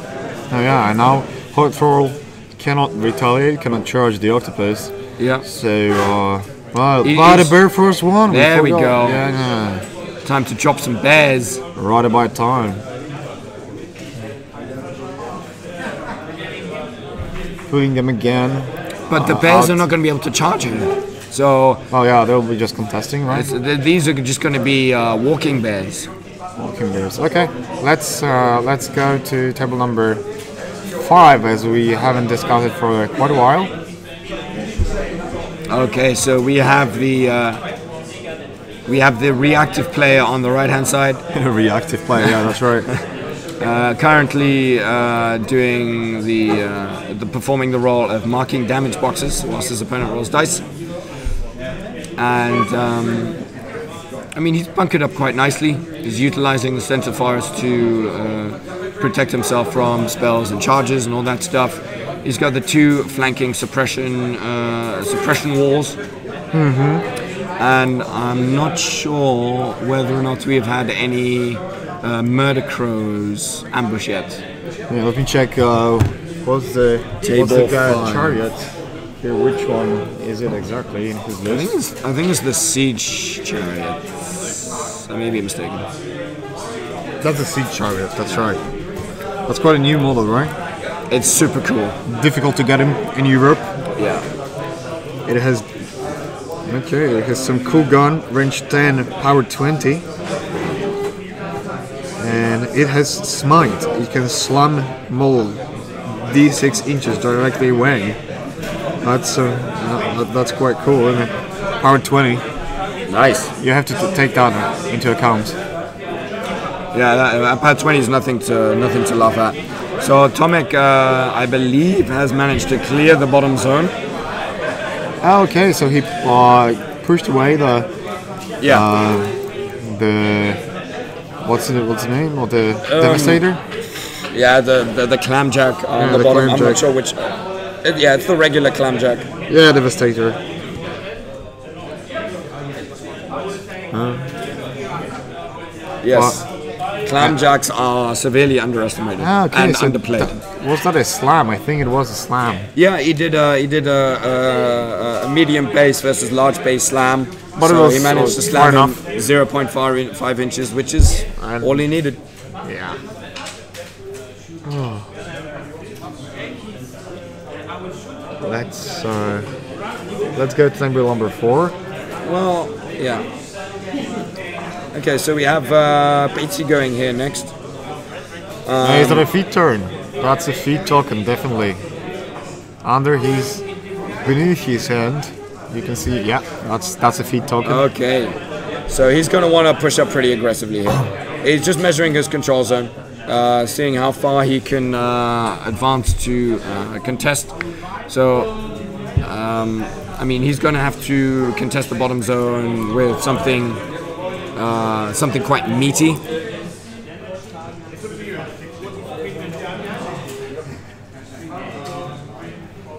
S5: Oh yeah, and now Hot Throw cannot retaliate, cannot charge the octopus.
S6: Yeah.
S5: So, by the bear first one.
S6: There we go.
S5: Yeah.
S6: Time to drop some bears.
S5: Right about time. Putting them again.
S6: But the bears are not going to be able to charge him. So.
S5: Oh yeah, they'll be just contesting, right?
S6: These are just going to be walking bears.
S5: Walking bears. Okay, let's go to table number 5, as we haven't discussed it for quite a while.
S6: Okay, so we have the reactive player on the right hand side.
S5: Reactive player, yeah, that's right.
S6: Currently doing the performing the role of marking damage boxes whilst his opponent rolls dice. And I mean, he's bunkered up quite nicely. He's utilizing the Center Forest to protect himself from spells and charges and all that stuff. He's got the 2 flanking suppression walls. And I'm not sure whether or not we've had any murder crows ambush yet.
S5: Yeah, let me check. What's the
S6: Table 5.
S5: chariot? Here, which one is it exactly in his list?
S6: I think it's the siege chariot. I may be mistaken.
S5: That's a siege chariot. That's right. That's quite a new model, right?
S6: It's super cool.
S5: Difficult to get him in Europe.
S6: Yeah.
S5: It has some cool gun, range 10, power 20, and it has smite. You can slam model d6 inches directly away. That's quite cool, isn't it? Power 20.
S6: Nice.
S5: You have to take that into account.
S6: Yeah, power 20 is nothing to laugh at. So Tomek, I believe, has managed to clear the bottom zone.
S5: Okay, so he pushed away the what's the name of the Devastator?
S6: Yeah, the clamjack on the bottom. I'm not sure which. It's the regular clamjack.
S5: Yeah, Devastator.
S6: Yes. Clamjacks are severely underestimated and so underplayed.
S5: Was that a slam? I think it was a slam.
S6: Yeah, he did a medium base versus large base slam.
S5: But
S6: so he managed to slam him 0.5 inches, which is all he needed.
S5: Yeah. Let's go to table number 4.
S6: Well, yeah. Okay, so we have Patsy going here next.
S5: Is that a feet turn? That's a feet token, definitely. Beneath his hand, you can see, yeah, that's a feet token.
S6: Okay, so he's going to want to push up pretty aggressively here. He's just measuring his control zone, seeing how far he can advance to contest. So, I mean, he's going to have to contest the bottom zone with something quite meaty.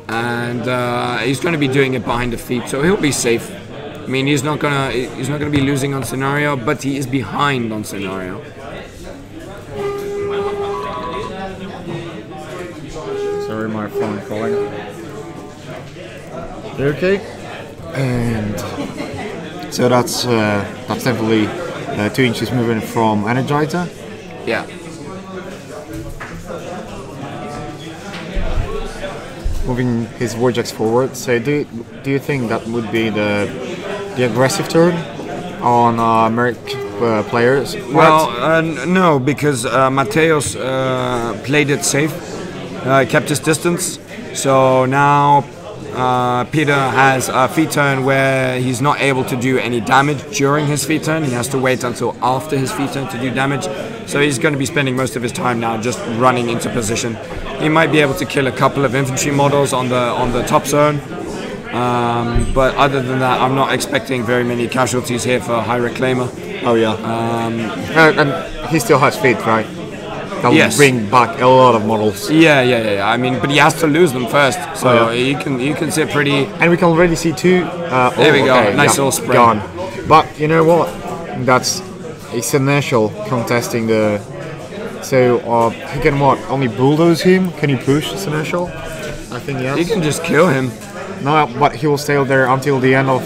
S6: And he's going to be doing it behind the feet, so he'll be safe. I mean, he's not gonna be losing on scenario, but he is behind on scenario.
S5: Sorry, my phone calling. Okay. And so that's definitely 2 inches moving from Energizer.
S6: Yeah.
S5: Moving his Vortex forward. So do you think that would be the aggressive turn on Merc players?
S6: Well, no, because Mateos played it safe, kept his distance. So now Peter has a feet turn where he's not able to do any damage during his feet turn. He has to wait until after his feet turn to do damage. So he's going to be spending most of his time now just running into position. He might be able to kill a couple of infantry models on the top zone. But other than that, I'm not expecting very many casualties here for High Reclaimer.
S5: Oh yeah. And he still has feet, right? That will bring back a lot of models.
S6: Yeah. I mean, but he has to lose them first, so you can sit pretty.
S5: And we can already see 2.
S6: There we go. Okay, nice little spray.
S5: Gone. But you know what? That's a Seneschal contesting the. So he can only bulldoze him? Can he push Seneschal? I think yes.
S6: You can just kill him.
S5: No, but he will stay there until the end of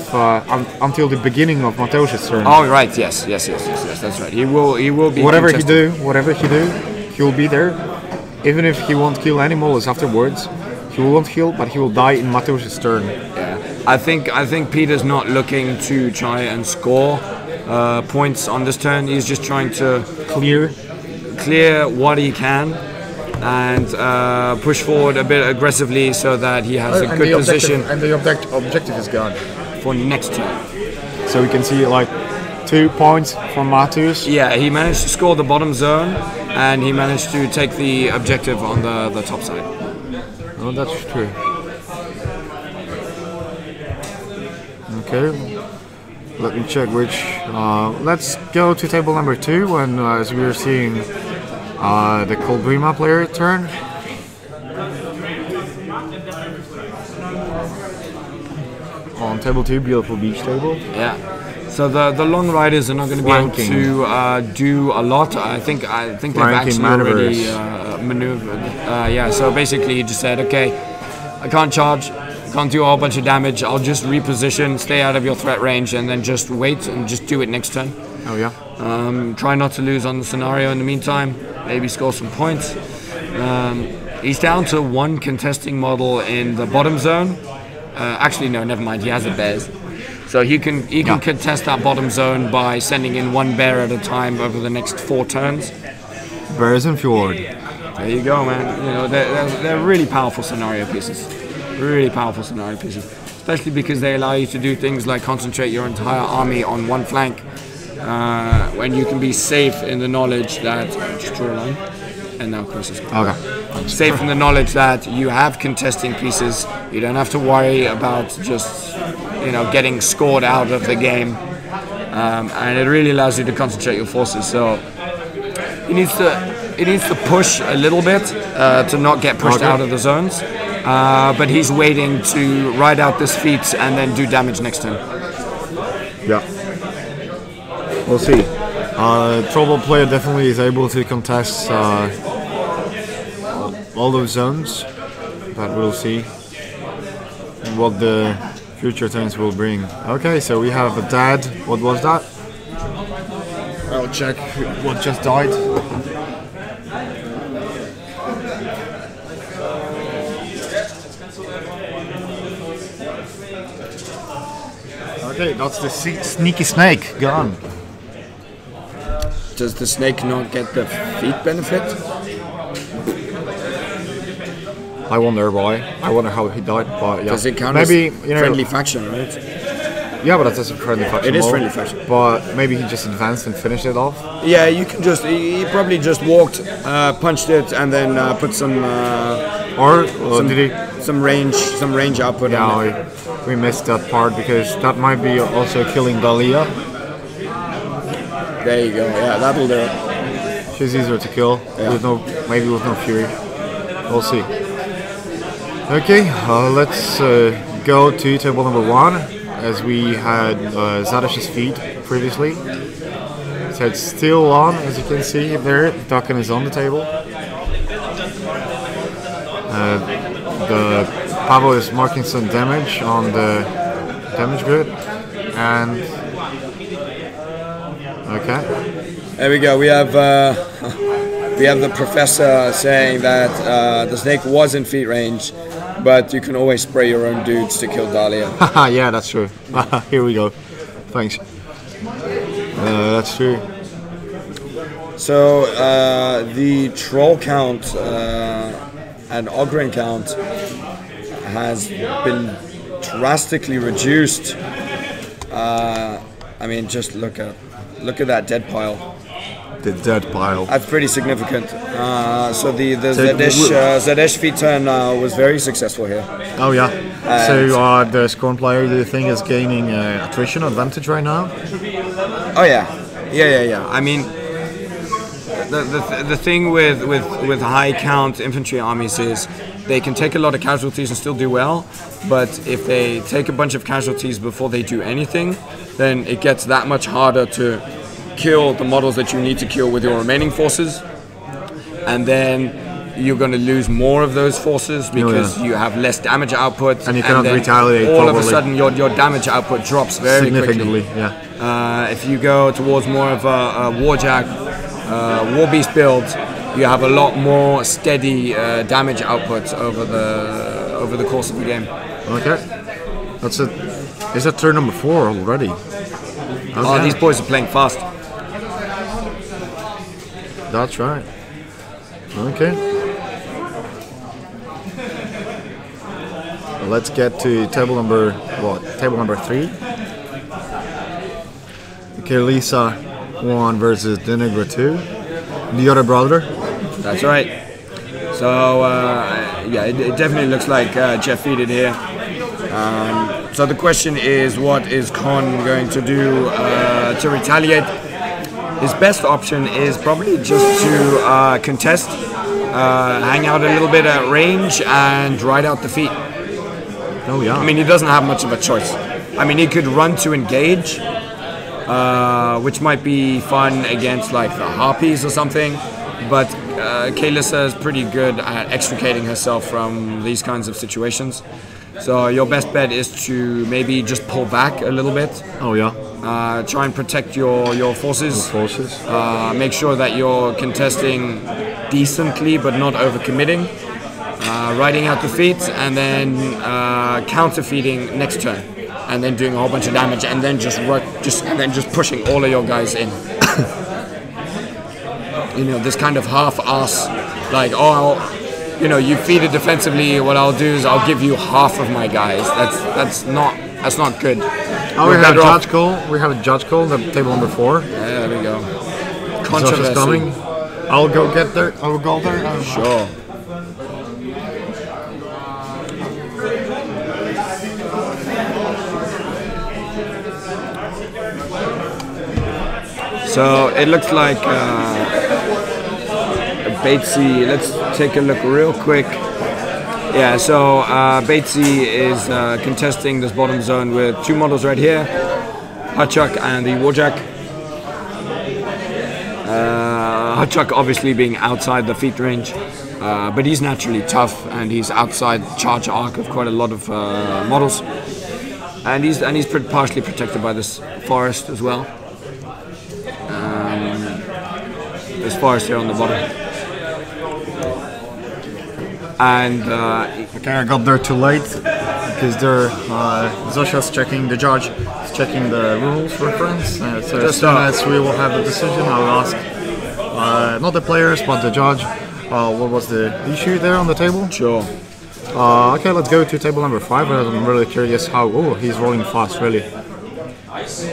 S5: until the beginning of Mateus's turn.
S6: Oh right, yes, that's right. He will be.
S5: Whatever he do, he will be there. Even if he won't kill any models afterwards, he won't kill, but he will die in Mateus's turn.
S6: Yeah, I think Peter's not looking to try and score points on this turn. He's just trying to clear what he can and push forward a bit aggressively so that he has a good position.
S5: And the objective is gone
S6: for next turn.
S5: So we can see like 2 points from Mateus.
S6: Yeah, he managed to score the bottom zone and he managed to take the objective on the top side.
S5: Oh, that's true. Okay, let me check which. Let's go to table number 2, and as we are seeing the Colbrima player turn. on table 2, beautiful beach table.
S6: Yeah. So the long riders are not going to be able to do a lot. I think they've actually already maneuvered. Yeah. So basically, he just said, okay, I can't charge, can't do a whole bunch of damage. I'll just reposition, stay out of your threat range, and then just wait and just do it next turn.
S5: Oh yeah.
S6: Try not to lose on the scenario in the meantime. Maybe score some points. He's down to 1 contesting model in the bottom zone. Actually, no, never mind. He has a bears. So he can contest that bottom zone by sending in 1 bear at a time over the next 4 turns.
S5: Bears and Fjord.
S6: There you go, man. You know, they're really powerful scenario pieces. Really powerful scenario pieces. Especially because they allow you to do things like concentrate your entire army on 1 flank. When you can be safe in the knowledge that... Just draw a line. And now Chris is gone.
S5: Okay.
S6: Safe in the knowledge that you have contesting pieces. You don't have to worry about just, you know, getting scored out of the game. And it really allows you to concentrate your forces. So it needs to push a little bit to not get pushed out of the zones. But he's waiting to ride out this feat and then do damage next turn.
S5: Yeah. We'll see. Trouble player definitely is able to contest all those zones, but we'll see what the future turns will bring. Okay, so we have a dad. What was that? I'll check what just died. Okay, that's the sneaky snake gone.
S6: Does the snake not get the feat benefit?
S5: I wonder why. I wonder how he died, but yeah.
S6: Does it count
S5: maybe,
S6: as friendly faction, right?
S5: Yeah, but that's a friendly faction.
S6: It is friendly faction.
S5: But maybe he just advanced and finished it off.
S6: Yeah, you can just. He probably just walked, punched it, and then put some.
S5: Did he?
S6: Some range output.
S5: Yeah, we missed that part because that might be also killing Dahlia.
S6: There you go. Yeah, that'll do it.
S5: She's easier to kill with no fury. We'll see. Okay, let's go to table number 1, as we had Zadash's feat previously. So it's still on, as you can see there. Ducken is on the table. The Pavo is marking some damage on the damage grid, and okay.
S6: There we go. We have the professor saying that the snake was in feet range, but you can always spray your own dudes to kill Dahlia.
S5: Yeah, that's true. Here we go. Thanks. That's true.
S6: So the troll count and Ogren count has been drastically reduced. I mean, just look at that dead pile.
S5: The dead pile.
S6: That's pretty significant. So the Zadesh feat turn was very successful here.
S5: Oh yeah. So the Scorn player, do you think, is gaining attrition advantage right now?
S6: Oh yeah. I mean, the thing with high count infantry armies is they can take a lot of casualties and still do well, but if they take a bunch of casualties before they do anything, then it gets that much harder to kill the models that you need to kill with your remaining forces, and then you're going to lose more of those forces because you have less damage output,
S5: and you cannot retaliate.
S6: All of a sudden, your damage output drops very
S5: significantly.
S6: quickly.
S5: Yeah.
S6: If you go towards more of a Warjack, War Beast build, you have a lot more steady damage output over the course of the game.
S5: Okay. That's it. Is that turn number 4 already?
S6: Okay. Oh, these boys are playing fast.
S5: That's right. Okay. Let's get to table number 3. Okay, Lisa 1 versus Denigra 2. The other brother.
S6: That's right. So yeah, it definitely looks like Jeff feated here. So the question is, what is Con going to do to retaliate? His best option is probably just to contest, hang out a little bit at range, and ride out the feat.
S5: Oh yeah.
S6: I mean, he doesn't have much of a choice. I mean, he could run to engage, which might be fun against like the Harpies or something, but Kalissa is pretty good at extricating herself from these kinds of situations. So your best bet is to maybe just pull back a little bit.
S5: Oh yeah.
S6: Try and protect your forces. Make sure that you're contesting decently but not overcommitting. Riding out the feet and then counter feeding next turn, and then doing a whole bunch of damage, and then just pushing all of your guys in. You know, this kind of half-ass, like, you feed it defensively. What I'll do is I'll give you half of my guys. That's not good.
S5: Oh, we have a judge call. We have a judge call. The table number 4.
S6: Yeah, there we go.
S5: Controversy coming. I'll go get there. I will go there.
S6: Sure. So it looks like Batesy. Let's take a look real quick. Yeah, so Batesy is contesting this bottom zone with 2 models right here, Hutchuk and the Warjack. Hutchuk obviously being outside the feet range, but he's naturally tough and he's outside the charge arc of quite a lot of models, and he's partially protected by this forest as well. This forest here on the bottom. And
S5: okay, I got there too late because they're Zosha's checking, the judge is checking the rules reference. So as soon as we will have a decision, I'll ask not the players but the judge what was the issue there on the table.
S6: Sure.
S5: Okay, let's go to table number 5. I'm really curious how. Oh, he's rolling fast, really.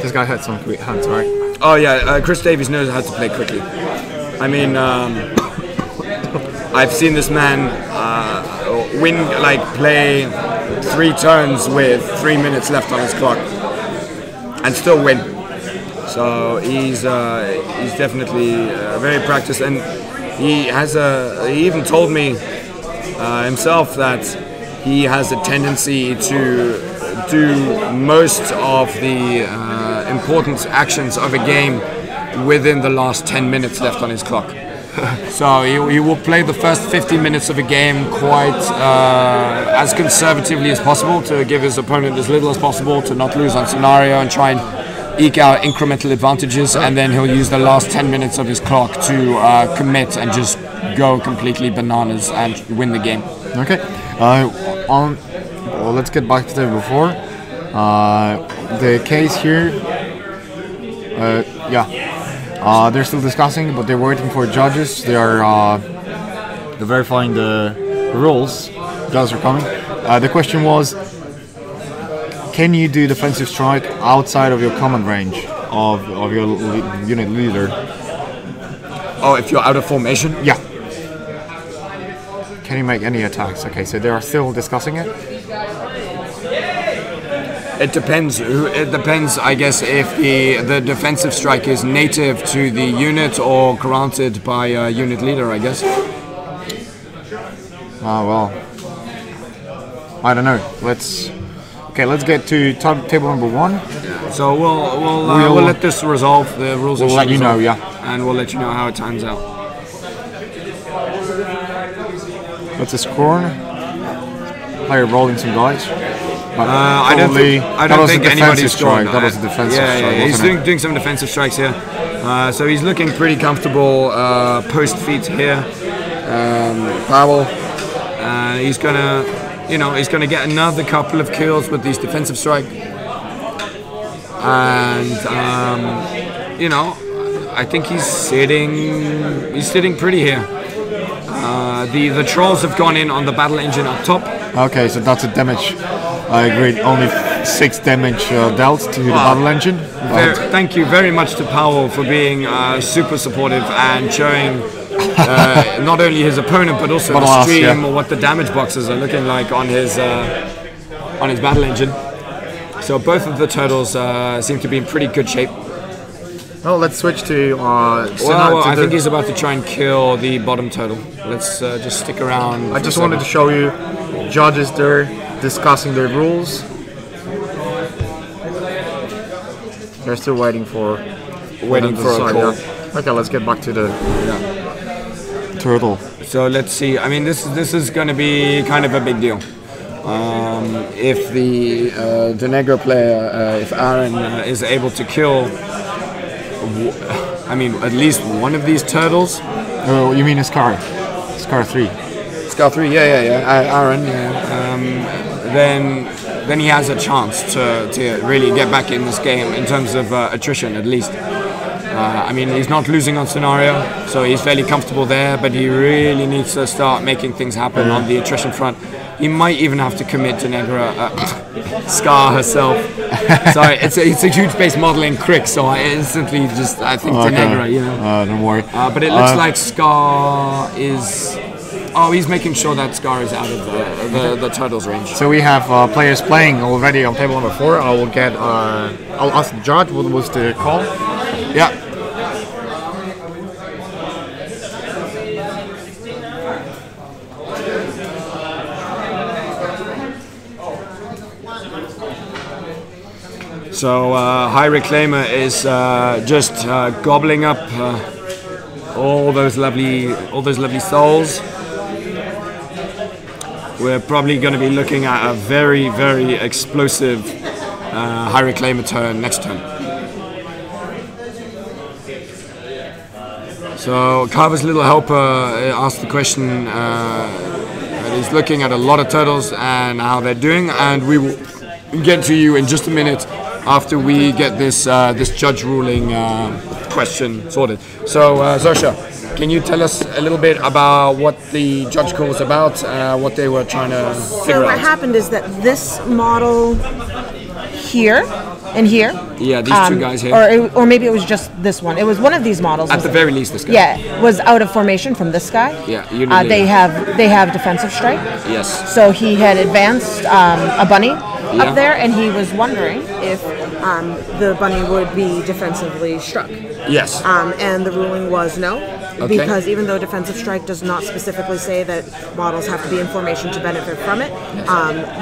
S5: This guy had some quick hands, right?
S6: Oh yeah, Chris Davies knows how to play quickly. I mean, I've seen this man play 3 turns with 3 minutes left on his clock and still win. So he's definitely very practiced, and he even told me himself that he has a tendency to do most of the important actions of a game within the last 10 minutes left on his clock. So he will play the first 15 minutes of a game quite as conservatively as possible to give his opponent as little as possible to not lose on scenario and try and eke out incremental advantages, and then he'll use the last 10 minutes of his clock to commit and just go completely bananas and win the game.
S5: Okay. Well, let's get back to the before. The case here. They're still discussing, but they're waiting for judges. They're verifying the rules. Judges are coming. The question was, can you do defensive strike outside of your command range of your unit leader?
S6: Oh, if you're out of formation?
S5: Yeah. Can you make any attacks? Okay, so they are still discussing it.
S6: It depends. It depends, I guess, if the defensive strike is native to the unit or granted by a unit leader, I guess.
S5: Well, I don't know. Let's get to table number 1.
S6: So we'll let this resolve. The rules.
S5: We'll let you know, yeah.
S6: And we'll let you know how it turns out.
S5: That's a score. Player rolling some dice.
S6: I don't think anybody's scoring.
S5: That was a defensive strike.
S6: Yeah, he's doing some defensive strikes here. So he's looking pretty comfortable post feet here. Powell. He's gonna get another couple of kills with these defensive strike. And I think he's sitting pretty here. The trolls have gone in on the battle engine up top.
S5: Okay, so that's a damage. I agree. Only 6 damage dealt to the battle engine.
S6: Thank you very much to Powell for being super supportive and showing not only his opponent but also the stream or what the damage boxes are looking like on his battle engine. So both of the turtles seem to be in pretty good shape.
S5: Well, let's switch to.
S6: I think he's about to try and kill the bottom turtle. Let's just stick around.
S5: I just wanted to show you judges there discussing their rules. They're still waiting for
S6: Waiting for a
S5: decide,
S6: call.
S5: yeah. Okay, let's get back to the turtle.
S6: So let's see. I mean, this is going to be kind of a big deal. If the Negro player, if Aaron is able to kill, I mean, at least one of these turtles.
S5: Oh, you mean a Scar? Scar 3.
S6: Scar 3, yeah. Aaron, then he has a chance to really get back in this game in terms of attrition, at least. I mean, he's not losing on scenario, so he's fairly comfortable there, but he really needs to start making things happen on the attrition front. He might even have to commit to Negra, Scar herself. Sorry, it's a huge base model in Crick, so I instantly I think to Negra, you know.
S5: Don't worry.
S6: But it looks like Scar is... Oh, he's making sure that Scar is out of the turtle's range.
S5: So we have players playing already on table number 4. I will get. I'll ask the judge what was the call.
S6: Yeah. So High Reclaimer is just gobbling up all those lovely souls. We're probably going to be looking at a very, very explosive High Reclaimer turn next turn. So Carver's Little Helper asked the question, he's looking at a lot of turtles and how they're doing, and we will get to you in just a minute after we get this judge ruling question sorted. So Zosha, can you tell us a little bit about what the judge call was about, what they were trying to figure out?
S7: So what happened is that this model here and here.
S6: Yeah, these two guys here.
S7: Or maybe it was just this one. It was one of these models.
S6: At the very least, this guy.
S7: Yeah, was out of formation from this guy.
S6: Yeah,
S7: they have defensive strike.
S6: Yes.
S7: So he had advanced a bunny up there, and he was wondering if the bunny would be defensively struck.
S6: Yes.
S7: And the ruling was no.
S6: Okay.
S7: Because even though defensive strike does not specifically say that models have to be in formation to benefit from it,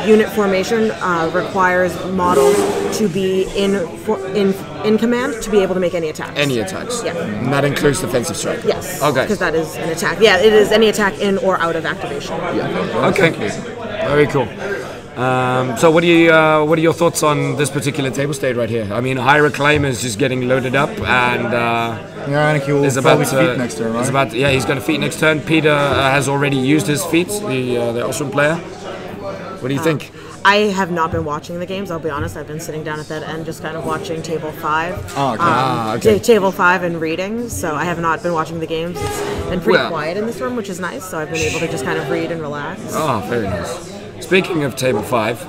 S7: unit formation requires models to be in command to be able to make any attacks.
S6: Any attacks.
S7: Yeah.
S6: And that includes defensive strike.
S7: Yes.
S6: Okay.
S7: Because that is an attack. Yeah, it is any attack in or out of activation.
S6: Yeah. Okay. Very cool. So what are your thoughts on this particular table state right here? I mean, High Reclaimer is just getting loaded up, and
S5: I think he will probably feat next turn, right?
S6: He's going to feat next turn. Peter has already used his feat, the Osram player. What do you think?
S7: I have not been watching the games, I'll be honest. I've been sitting down at that end just kind of watching Table 5.
S5: Oh,
S6: okay.
S7: Table 5 and reading, so I have not been watching the games. It's been pretty quiet in this room, which is nice, so I've been able to just kind of read and relax.
S6: Oh, very nice. Speaking of Table 5,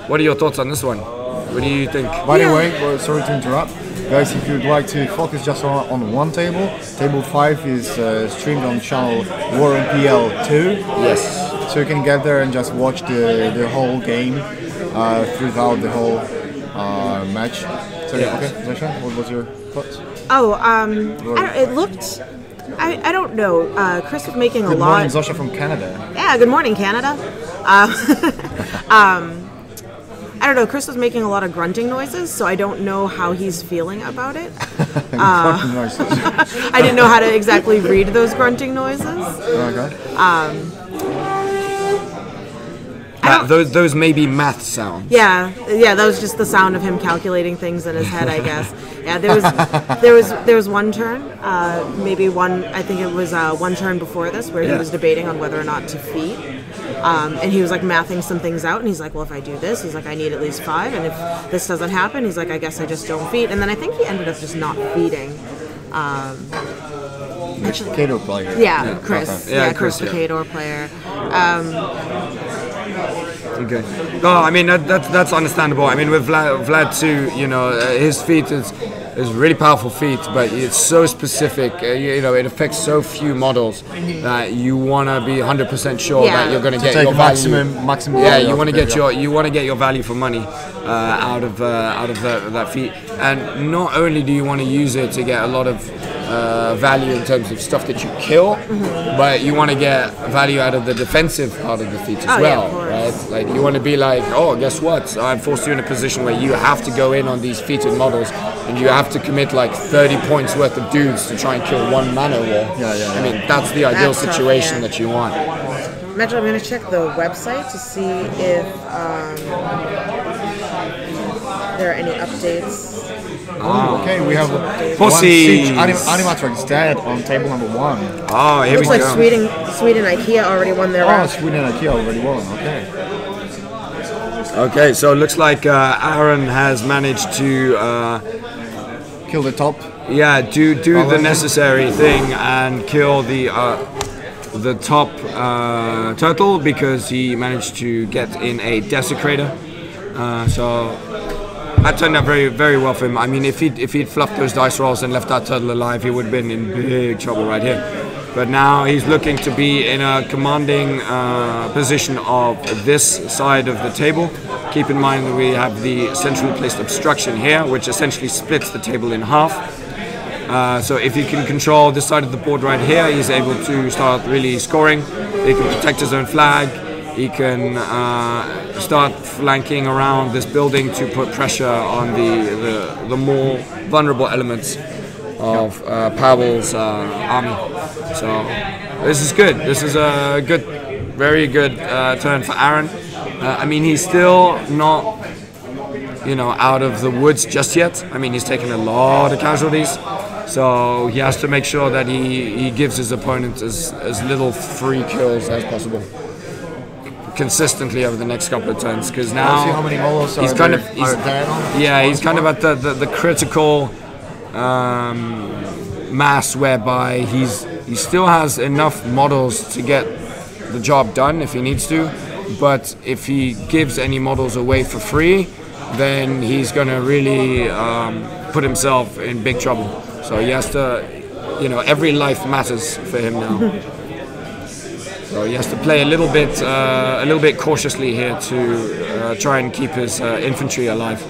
S6: what are your thoughts on this one? What do you think?
S5: By the way, sorry to interrupt. Guys, if you'd like to focus just on one table, Table 5 is streamed on channel Warren PL2.
S6: Yes.
S5: So you can get there and just watch the whole game throughout the whole match. So, okay, Zasha, what was your thoughts?
S7: It looked... I don't know. Chris was making a lot...
S5: Good morning, Zasha from Canada.
S7: Yeah, good morning, Canada. I don't know, Chris was making a lot of grunting noises, so I don't know how he's feeling about it. I didn't know how to exactly read those grunting noises.
S5: Okay.
S6: Those may be math sounds.
S7: Yeah, that was just the sound of him calculating things in his head, I guess. Yeah, there was one turn, maybe one. I think it was one turn before this where he was debating on whether or not to feed, and he was like mathing some things out, and he's like, well, if I do this, he's like, I need at least 5, and if this doesn't happen, he's like, I guess I just don't feed, and then I think he ended up just not feeding.
S5: Cato player.
S7: Yeah, Chris. Yeah, Chris, the Cato player.
S6: Okay. No, I mean that's understandable. I mean with Vlad too, you know, his feat is really powerful feat, but it's so specific. You know, it affects so few models that you want to be 100% sure that you're going to get your
S5: maximum.
S6: Yeah, you want to get your value for money out of that feat, and not only do you want to use it to get a lot of value in terms of stuff that you kill, but you want to get value out of the defensive part of the feat as well, right? right? Like you want to be like, oh, guess what? I've forced you in a position where you have to go in on these feated models, and you have to commit like 30 points worth of dudes to try and kill one mana wall. I mean, that's the ideal situation that you want.
S7: Mitchell, I'm going to check the website to see if there are any updates.
S5: Okay, we have
S6: Pussy
S5: Animatrix dead on table number 1.
S6: Oh, here
S7: Looks
S6: we
S7: like
S6: go.
S7: Sweden IKEA already won their round.
S5: Sweden and IKEA already won. Okay.
S6: Okay, so it looks like Aaron has managed to
S5: Kill the top.
S6: do the necessary thing and kill the top turtle, because he managed to get in a desecrator. So that turned out very, very well for him. I mean, if he'd fluffed those dice rolls and left that turtle alive, he would have been in big trouble right here. But now he's looking to be in a commanding position of this side of the table. Keep in mind that we have the centrally placed obstruction here, which essentially splits the table in half. So if he can control this side of the board right here, he's able to start really scoring. He can protect his own flag. He can start flanking around this building to put pressure on the more vulnerable elements of Pavel's army. So this is good. This is a good, very good turn for Aaron. I mean, he's still not, out of the woods just yet. I mean, he's taken a lot of casualties. So he has to make sure that he gives his opponent as little free kills as possible consistently over the next couple of turns, because now
S5: See how many molos
S6: he's
S5: are
S6: kind
S5: there,
S6: of he's kind of at the critical mass whereby he still has enough models to get the job done if he needs to, but if he gives any models away for free, then he's going to really put himself in big trouble. So he has to, every life matters for him now. So he has to play a little bit cautiously here to try and keep his infantry alive.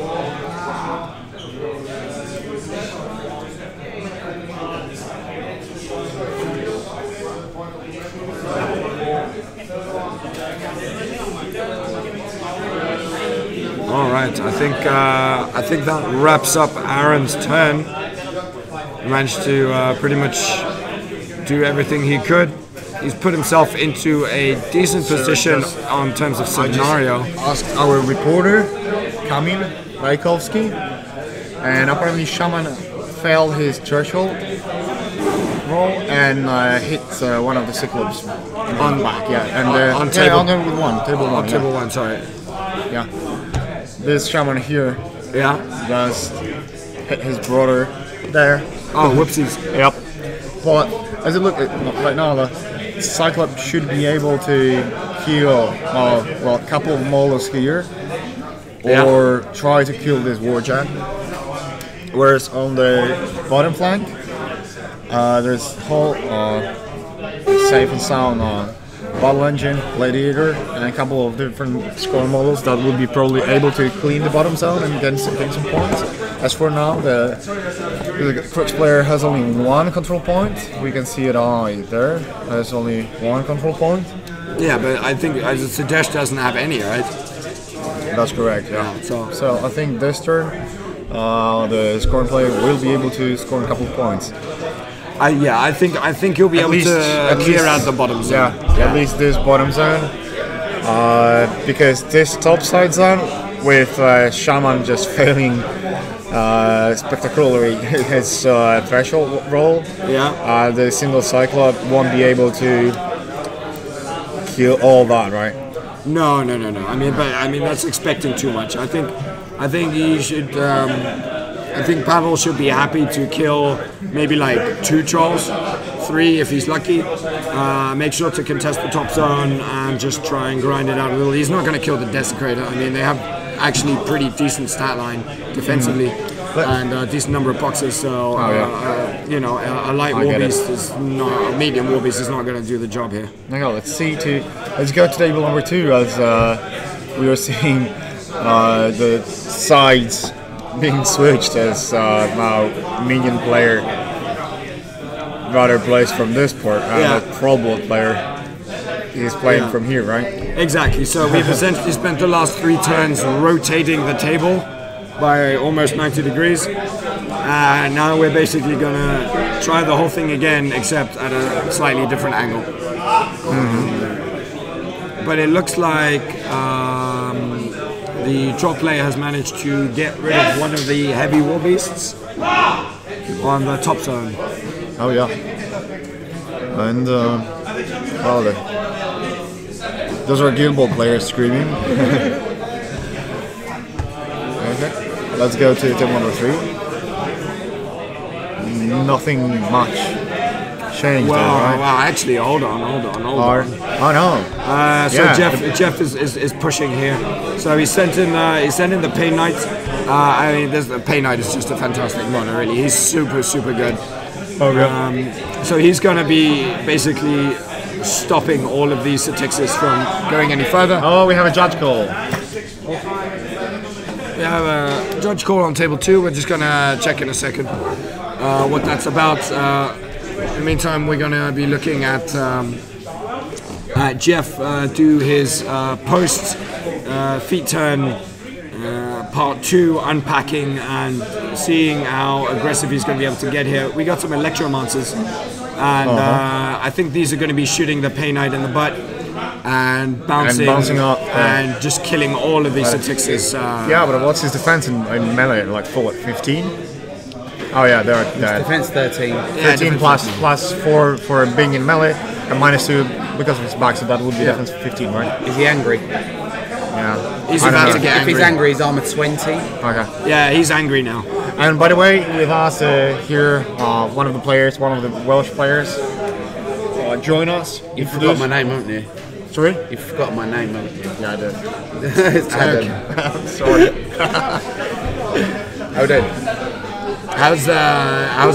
S6: All right, I think that wraps up Aaron's turn. He managed to pretty much do everything he could. He's put himself into a decent position on terms of scenario.
S5: Asked our reporter, Kamil Rajkowski, and apparently Shaman failed his threshold roll and hit one of the Cyclops on back.
S6: On table
S5: one.
S6: Table one, sorry.
S5: Yeah. This Shaman here does hit his brother there.
S6: Oh, whoopsies.
S5: Yep. But as it looks right now, the Cyclops should be able to kill a couple of molars here, or try to kill this Warjack. Whereas on the bottom flank, there's whole safe and sound Battle Engine, Gladiator, and a couple of different score models that will be probably able to clean the bottom zone and gain some points. As for now, the Crux player has only one control point. We can see it right there. There's only one control point.
S6: Yeah, but I think Sudesh doesn't have any, right?
S5: That's correct, yeah. So I think this turn, the scoring player will be able to score a couple of points.
S6: I think he'll be able to clear out the bottom zone.
S5: Yeah, at least this bottom zone. Because this top side zone, with Shaman just failing spectacularly his threshold roll, the single Cyclops won't be able to kill all that, right?
S6: No. I mean, that's expecting too much. I think he should. I think Pavel should be happy to kill maybe like 2 trolls, 3 if he's lucky. Make sure to contest the top zone and just try and grind it out a little. He's not going to kill the Desecrator. I mean, they have actually pretty decent stat line defensively and a decent number of boxes. So a light war beast is not, a medium war beast is not going to do the job here.
S5: Now let's go to table number 2 as we are seeing the sides being switched as now minion player rather plays from this part and the Trollblood player he's playing from here, right?
S6: Exactly. So we've essentially spent the last 3 turns rotating the table by almost 90 degrees. Now we're basically gonna try the whole thing again, except at a slightly different angle. But it looks like the draw player has managed to get rid of one of the heavy war beasts on the top zone.
S5: Oh yeah. And those are Guild Ball players screaming. Okay, let's go to table number 3. Nothing much changed.
S6: Well, actually, hold on.
S5: Oh no.
S6: So Jeff is pushing here. So he sent in the Pay Knight. I mean, the Pay Knight is just a fantastic mono, really. He's super good. So he's going to be basically stopping all of these Satixes from going any further.
S5: Oh, we have a judge call.
S6: We have a judge call on table 2. We're just going to check in a second what that's about. In the meantime, we're going to be looking at Jeff do his post feet turn part 2, unpacking and seeing how aggressive he's going to be able to get here. We got some Electromancers, and I think these are going to be shooting the Pay Knight in the butt and bouncing
S5: up
S6: and just killing all of these Satixes.
S5: Yeah, but what's his defense in melee? Like 15? Oh yeah, they're
S8: Defense 13.
S5: 13 plus 4 for being in melee, and -2 because of his back, so that would be defense 15, right?
S8: Is he angry?
S5: Yeah.
S6: He's about to get
S8: If he's angry, he's armor 20.
S5: Okay.
S6: Yeah, he's angry now.
S5: And by the way, with us here, one of the players, one of the Welsh players, join us.
S8: You forgot my name, haven't you?
S5: Sorry?
S8: You forgot my name, haven't you?
S5: Yeah, I did.
S8: It's Adam.
S5: Sorry.
S8: Hold on.
S6: How's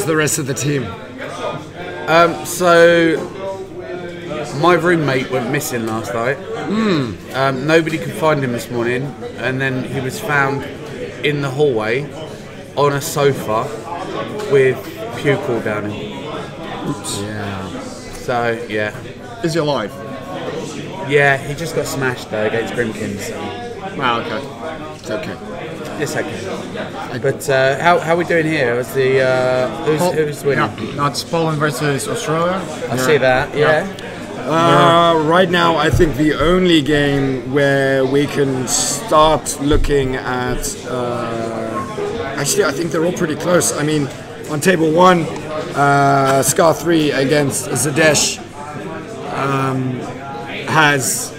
S6: the rest of the team?
S8: So my roommate went missing last night. Nobody could find him this morning, and then he was found in the hallway on a sofa with puke all down him.
S5: Oops.
S8: Yeah. So yeah.
S5: Is he alive?
S8: Yeah, he just got smashed though against Grimkins.
S5: Wow, okay. It's okay.
S8: It's okay. But how are we doing here? Was the who's winning?
S5: Yeah, it's Poland versus Australia.
S8: I see that. Yeah.
S6: Right now, I think the only game where we can start looking at. Actually, I think they're all pretty close. I mean, on table 1, Scar 3 against Zadesh has.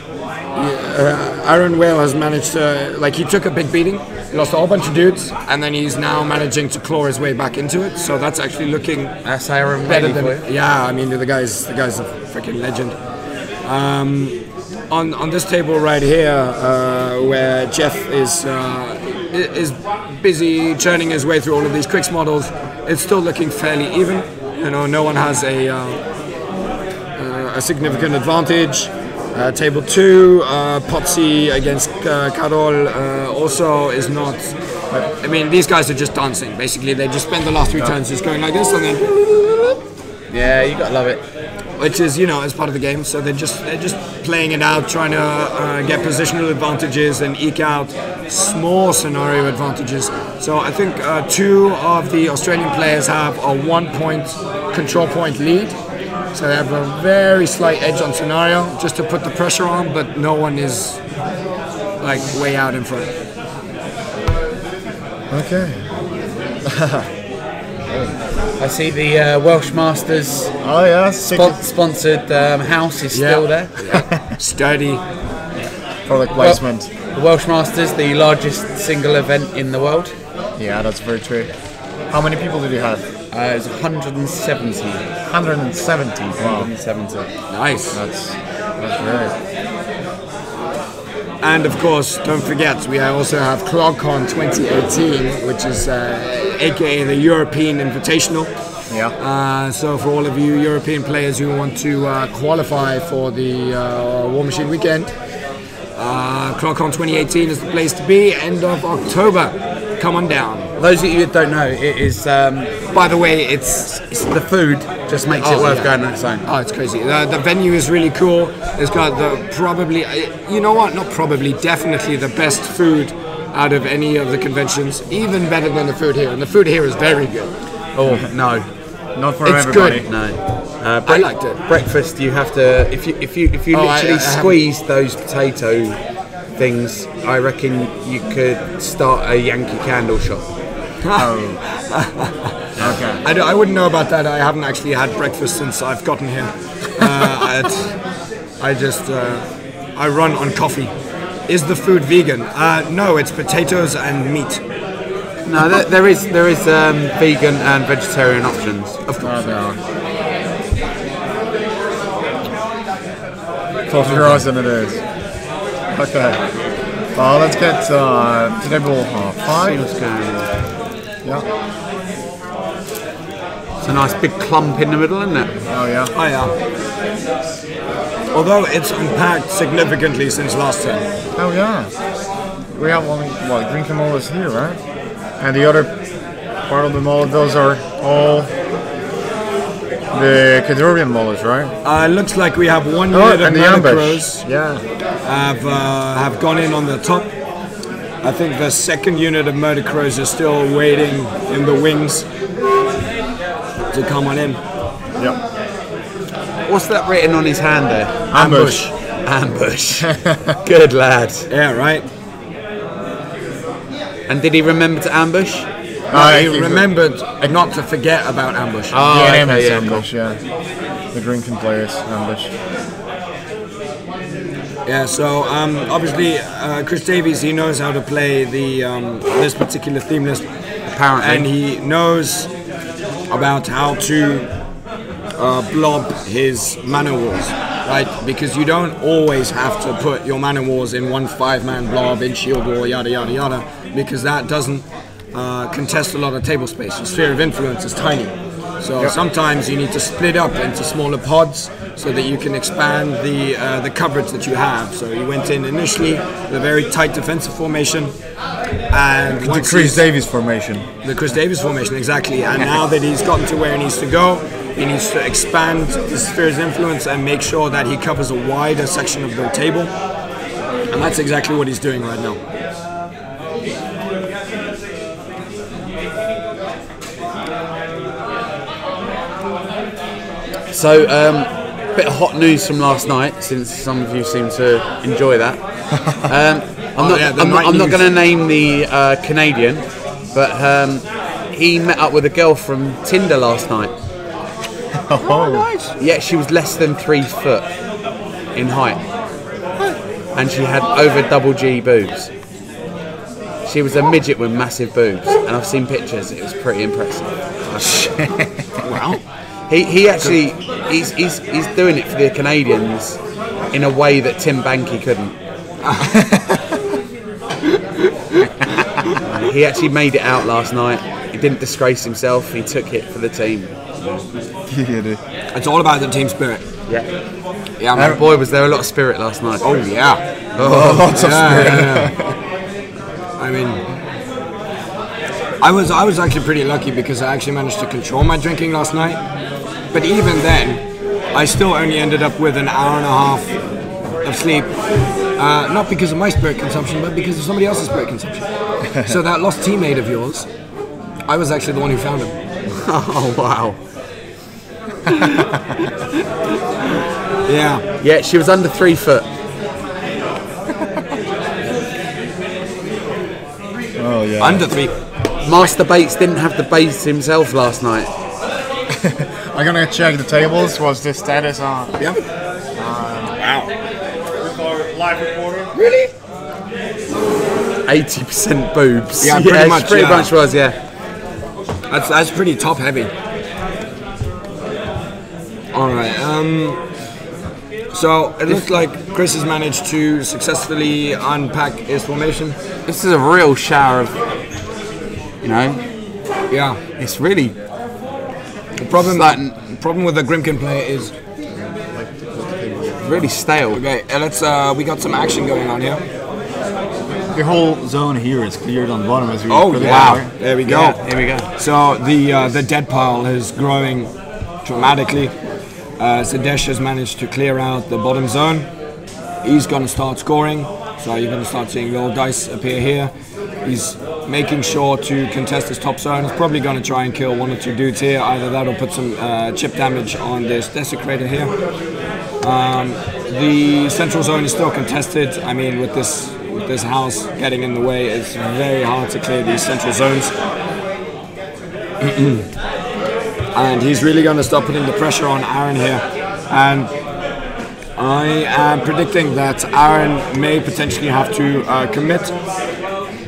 S6: Aaron Whale has managed to. He took a big beating. He lost a whole bunch of dudes, and then he's now managing to claw his way back into it. So that's actually looking better than. Yeah, I mean the guy's a freaking legend. On this table right here, where Jeff is busy churning his way through all of these Quicks models, it's still looking fairly even. You know, no one has a significant advantage. Table 2, Potsy against Karol also is not. I mean, these guys are just dancing. Basically, they just spend the last 3 turns just going like this, and then.
S8: Yeah, you gotta love it.
S6: Which is, as part of the game. So they're just playing it out, trying to get positional advantages and eke out small scenario advantages. So I think 2 of the Australian players have a 1-point control point lead. So they have a very slight edge on scenario, just to put the pressure on, but no one is way out in front.
S5: Okay.
S8: I see the Welsh Masters.
S5: Oh yeah,
S8: sponsored house is still there.
S6: Sturdy.
S5: Product placement.
S8: The Welsh Masters, the largest single event in the world.
S5: Yeah, that's very true. How many people did you have?
S8: It was 170.
S5: 170. Wow.
S8: 170.
S6: Nice.
S5: That's great.
S6: And of course, don't forget, we also have ClogCon 2018, which is aka the European Invitational.
S5: Yeah.
S6: So for all of you European players who want to qualify for the War Machine weekend, ClogCon 2018 is the place to be. End of October. Come on down.
S8: those of you that don't know, it is. By the way, it's the food just makes it worth going on its own.
S6: Oh, it's crazy. The venue is really cool. It's got definitely the best food out of any of the conventions. Even better than the food here, and the food here is very good.
S8: Oh no,
S5: Not for
S6: It's
S5: everybody.
S6: good.
S8: no.
S6: I liked it.
S8: Breakfast, you have to if you literally squeeze those potato things, I reckon you could start a Yankee Candle shop.
S5: Okay.
S6: I wouldn't know about that. I haven't actually had breakfast since I've gotten here. I run on coffee. Is the food vegan? No, it's potatoes and meat.
S8: No, there is vegan and vegetarian options.
S6: Of course.
S5: Closer your eyes than it is. Okay. Let's get to table 5.
S8: What's going on?
S5: Yeah.
S8: It's a nice big clump in the middle, isn't it?
S5: Oh yeah.
S6: Oh yeah. Although it's unpacked significantly since last time.
S5: Oh yeah. We have one. Well, drinking mall is here, right? And the other part of the mall, those are all the Cadurian molars, right?
S6: Looks like we have one unit of
S5: and the
S6: Murdercrows
S5: ambush. Yeah.
S6: have gone in on the top. I think the second unit of Murdercrows is still waiting in the wings to come on in.
S5: Yep.
S8: What's that written on his hand there?
S5: Ambush.
S8: Ambush. Good lad.
S6: Yeah, right.
S8: And did he remember to ambush?
S6: He remembered not to forget about ambush.
S8: Oh,
S5: Yeah,
S8: okay, yeah,
S5: ambush, yeah. The drinking players ambush.
S6: Yeah, so obviously Chris Davies, he knows how to play the this particular theme list,
S8: Apparently.
S6: and he knows about how to blob his mana wars, right? Because you don't always have to put your mana wars in one 5-man blob in shield wall, yada yada yada, because that doesn't contest a lot of table space. Your sphere of influence is tiny. So sometimes you need to split up into smaller pods so that you can expand the coverage that you have. So he went in initially with a very tight defensive formation, and
S5: The
S6: once
S5: Chris
S6: he's-
S5: Davies formation.
S6: the Chris Davies formation, exactly. And now that he's gotten to where he needs to go, he needs to expand the sphere's influence and make sure that he covers a wider section of the table. And that's exactly what he's doing right now.
S8: So, bit of hot news from last night, since some of you seem to enjoy that. I'm not going to name the Canadian, but he met up with a girl from Tinder last night.
S5: Oh,
S8: Nice. Yeah, she was less than 3 foot in height, and she had over double G boobs. She was a midget with massive boobs, and I've seen pictures. It was pretty impressive.
S6: Wow.
S8: He actually he's doing it for the Canadians in a way that Tim Banky couldn't. He actually made it out last night. He didn't disgrace himself. He took it for the team.
S6: It's all about the team spirit.
S8: Yeah.
S6: Yeah, man.
S8: Boy, was there a lot of spirit last night.
S6: Oh, yeah.
S5: lots of spirit.
S6: Yeah. I mean, I was actually pretty lucky because I actually managed to control my drinking last night. But even then, I still only ended up with an hour and a half of sleep. Not because of my spirit consumption, but because of somebody else's spirit consumption. So that lost teammate of yours, I was actually the one who found him.
S8: Oh wow.
S6: Yeah.
S8: Yeah, she was under 3 foot.
S5: Oh yeah.
S6: Under 3.
S8: Master Bates didn't have the base himself last night.
S5: I'm gonna check the tables. What's the status on?
S6: Yeah. Wow.
S2: Live reporter.
S6: Really?
S8: 80% boobs.
S6: Yeah, pretty much,
S8: Pretty
S6: yeah.
S8: much was, yeah.
S6: That's pretty top heavy. All right. So it looks like Chris has managed to successfully unpack his formation.
S8: This is a real shower of,
S6: Yeah.
S8: it's really
S6: The problem
S8: It's
S6: with the Grimkin player is
S8: really stale.
S6: okay. Let's we got some action going on here.
S9: your whole zone here is cleared on the bottom as we.
S6: Oh
S9: put it
S6: wow!
S9: out.
S6: There we go.
S8: Yeah, here we go.
S6: So the dead pile is growing dramatically. Sadesh has managed to clear out the bottom zone. He's going to start scoring. So you're going to start seeing little dice appear here. He's making sure to contest his top zone. He's probably going to try and kill 1 or 2 dudes here. Either that or put some chip damage on this desecrator here. The central zone is still contested. I mean, with this house getting in the way, it's very hard to clear these central zones. And he's really going to start putting the pressure on Aaron here. And I am predicting that Aaron may potentially have to commit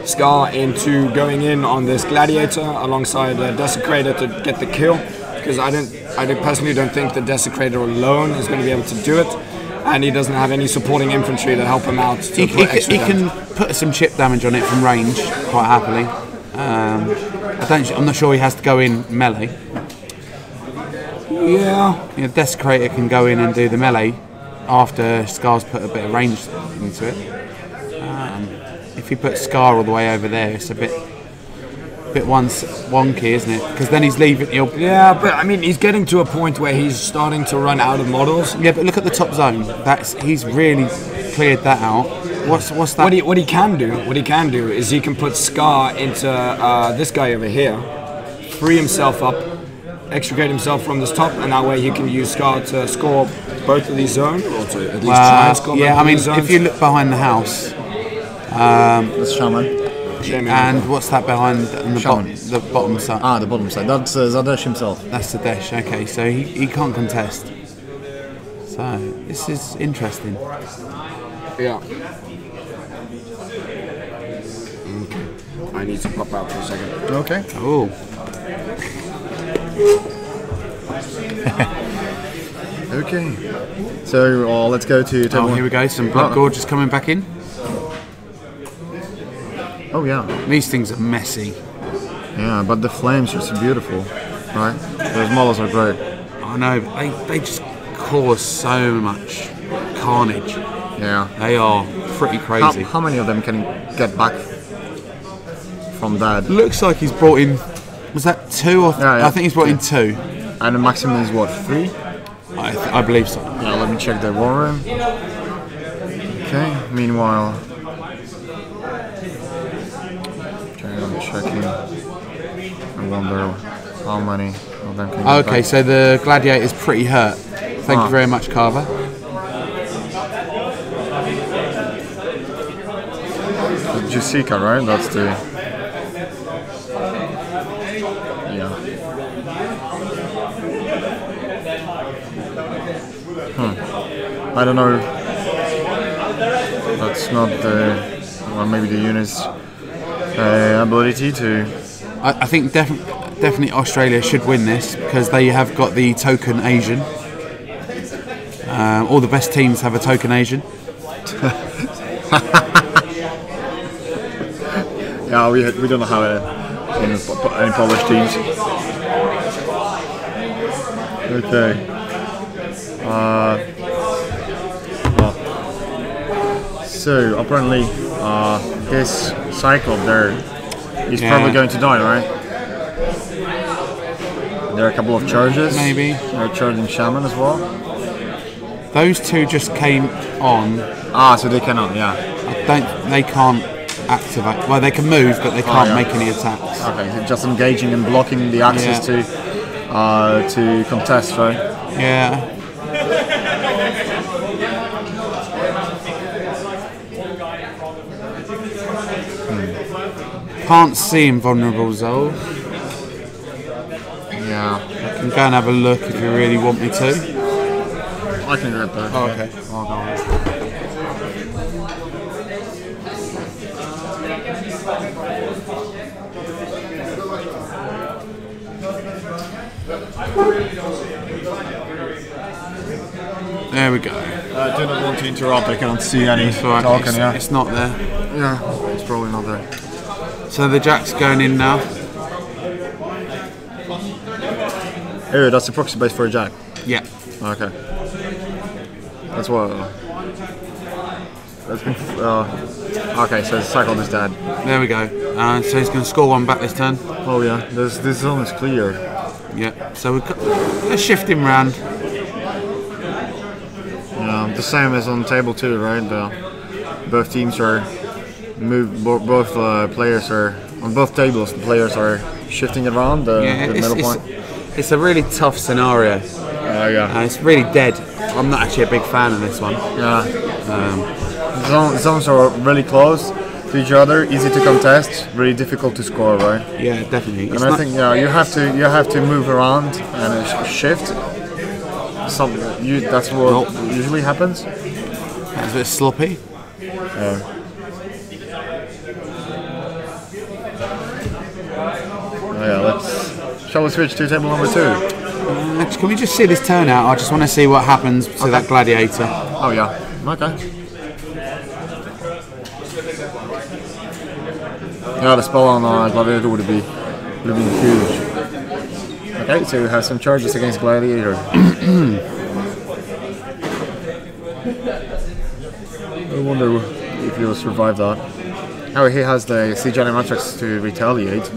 S6: Scar into going in on this Gladiator alongside the Desecrator to get the kill. Because I personally don't think the Desecrator alone is going to be able to do it. And he doesn't have any supporting infantry to help him out. To
S8: He can put some chip damage on it from range quite happily. I'm not sure he has to go in melee.
S6: Yeah.
S8: Desecrator can go in and do the melee after Scar's put a bit of range into it. If he puts Scar all the way over there, it's a bit wonky, isn't it? Because then he's leaving.
S6: Yeah, but I mean, he's getting to a point where he's starting to run out of models.
S8: Yeah, but look at the top zone. He's really cleared that out. What's that?
S6: What he can do is he can put Scar into this guy over here, free himself up, extricate himself from this top, and that way he can use Scar to score both of these zones, or to at least try and score both of these zones.
S8: If you look behind the house,
S5: That's Shaman.
S8: and what's that behind the bottom side?
S5: Ah, the bottom side. That's Zadesh himself.
S8: That's the dash. Okay, so he can't contest. So this is interesting.
S6: Yeah. Okay. I need to pop out for a second.
S5: Okay.
S8: Oh.
S5: Okay. So let's go to table
S8: Here we go. Some blood gorges coming back in.
S5: Oh yeah.
S8: These things are messy.
S5: Yeah, but the flames are so beautiful, right? Those models are great.
S8: I know. They just cause so much carnage.
S5: Yeah.
S8: They are pretty crazy.
S5: How many of them can he get back from that?
S8: Looks like he's brought in. Was that 2 or?
S5: Yeah,
S8: I think he's brought in 2.
S5: And the maximum is what, 3?
S8: I believe so.
S5: Yeah, let me check the war room. Okay, meanwhile. Okay, I'm checking. I wonder how many of them can get
S8: Okay,
S5: back.
S8: so the Gladiator is pretty hurt. Thank you very much, Carver.
S5: Jessica, right? That's the. Yeah. I don't know. That's not the. Well, maybe the unit's ability to.
S8: I think definitely Australia should win this because they have got the token Asian. All the best teams have a token Asian.
S5: Yeah, we don't have any Polish teams. Okay. So apparently, this cycle there is probably going to die, right? There are a couple of charges.
S8: Maybe.
S5: They're charging Shaman as well.
S8: Those 2 just came on.
S5: So they cannot. Yeah.
S8: They can't activate. Well, they can move, but they can't make any attacks.
S5: Okay, so just engaging and blocking the access to contest, right?
S8: Yeah. Can't see him vulnerable, Zol.
S5: Yeah.
S8: I can go and have a look if you really want me to.
S5: I can grab that.
S8: Oh, okay.
S5: I'll go on.
S8: There we go.
S5: I do not want to interrupt. I cannot see any
S8: Right.
S5: token. Yeah.
S8: It's not there.
S5: Yeah. It's probably not there.
S8: So the Jack's going in now.
S5: Oh, that's the proxy base for a Jack.
S8: Yeah.
S5: Okay. That's what. That's been. Okay, so Cyclone is dead.
S8: There we go. So he's going to score one back this turn.
S5: Oh yeah, this zone is clear.
S8: Yeah. So let's shift him round.
S5: Yeah, the same as on table 2, right? Both teams are both players are on both tables. The players are shifting around the middle point.
S8: It's a really tough scenario.
S5: Yeah.
S8: It's really dead. I'm not actually a big fan of this one.
S5: Yeah. Zones are really close to each other, easy to contest, really difficult to score, right?
S8: Yeah, definitely.
S5: And I think you have to move around and shift. That's what usually happens.
S8: That's a bit sloppy.
S5: Shall we switch to table number 2?
S8: Can we just see this turn out? I just want to see what happens to that gladiator.
S5: Oh yeah. Okay. Yeah, the spell on gladiator would have been huge. Okay, so we have some charges against gladiator. I wonder if he'll survive that. Oh, he has the siege animatrix to retaliate,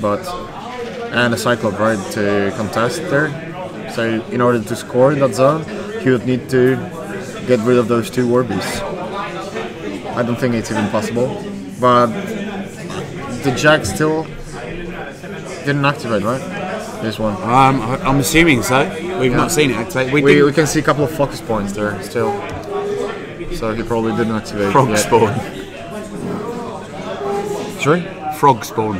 S5: and a cyclop, right, to contest there. So in order to score in that zone, he would need to get rid of those 2 war beasts. I don't think it's even possible, but the Jack still didn't activate, right? This one.
S8: I'm assuming so. We've not seen it activate.
S5: We can see a couple of focus points there still. So he probably didn't activate.
S8: Frog spawn.
S5: Sorry?
S8: Frog spawn.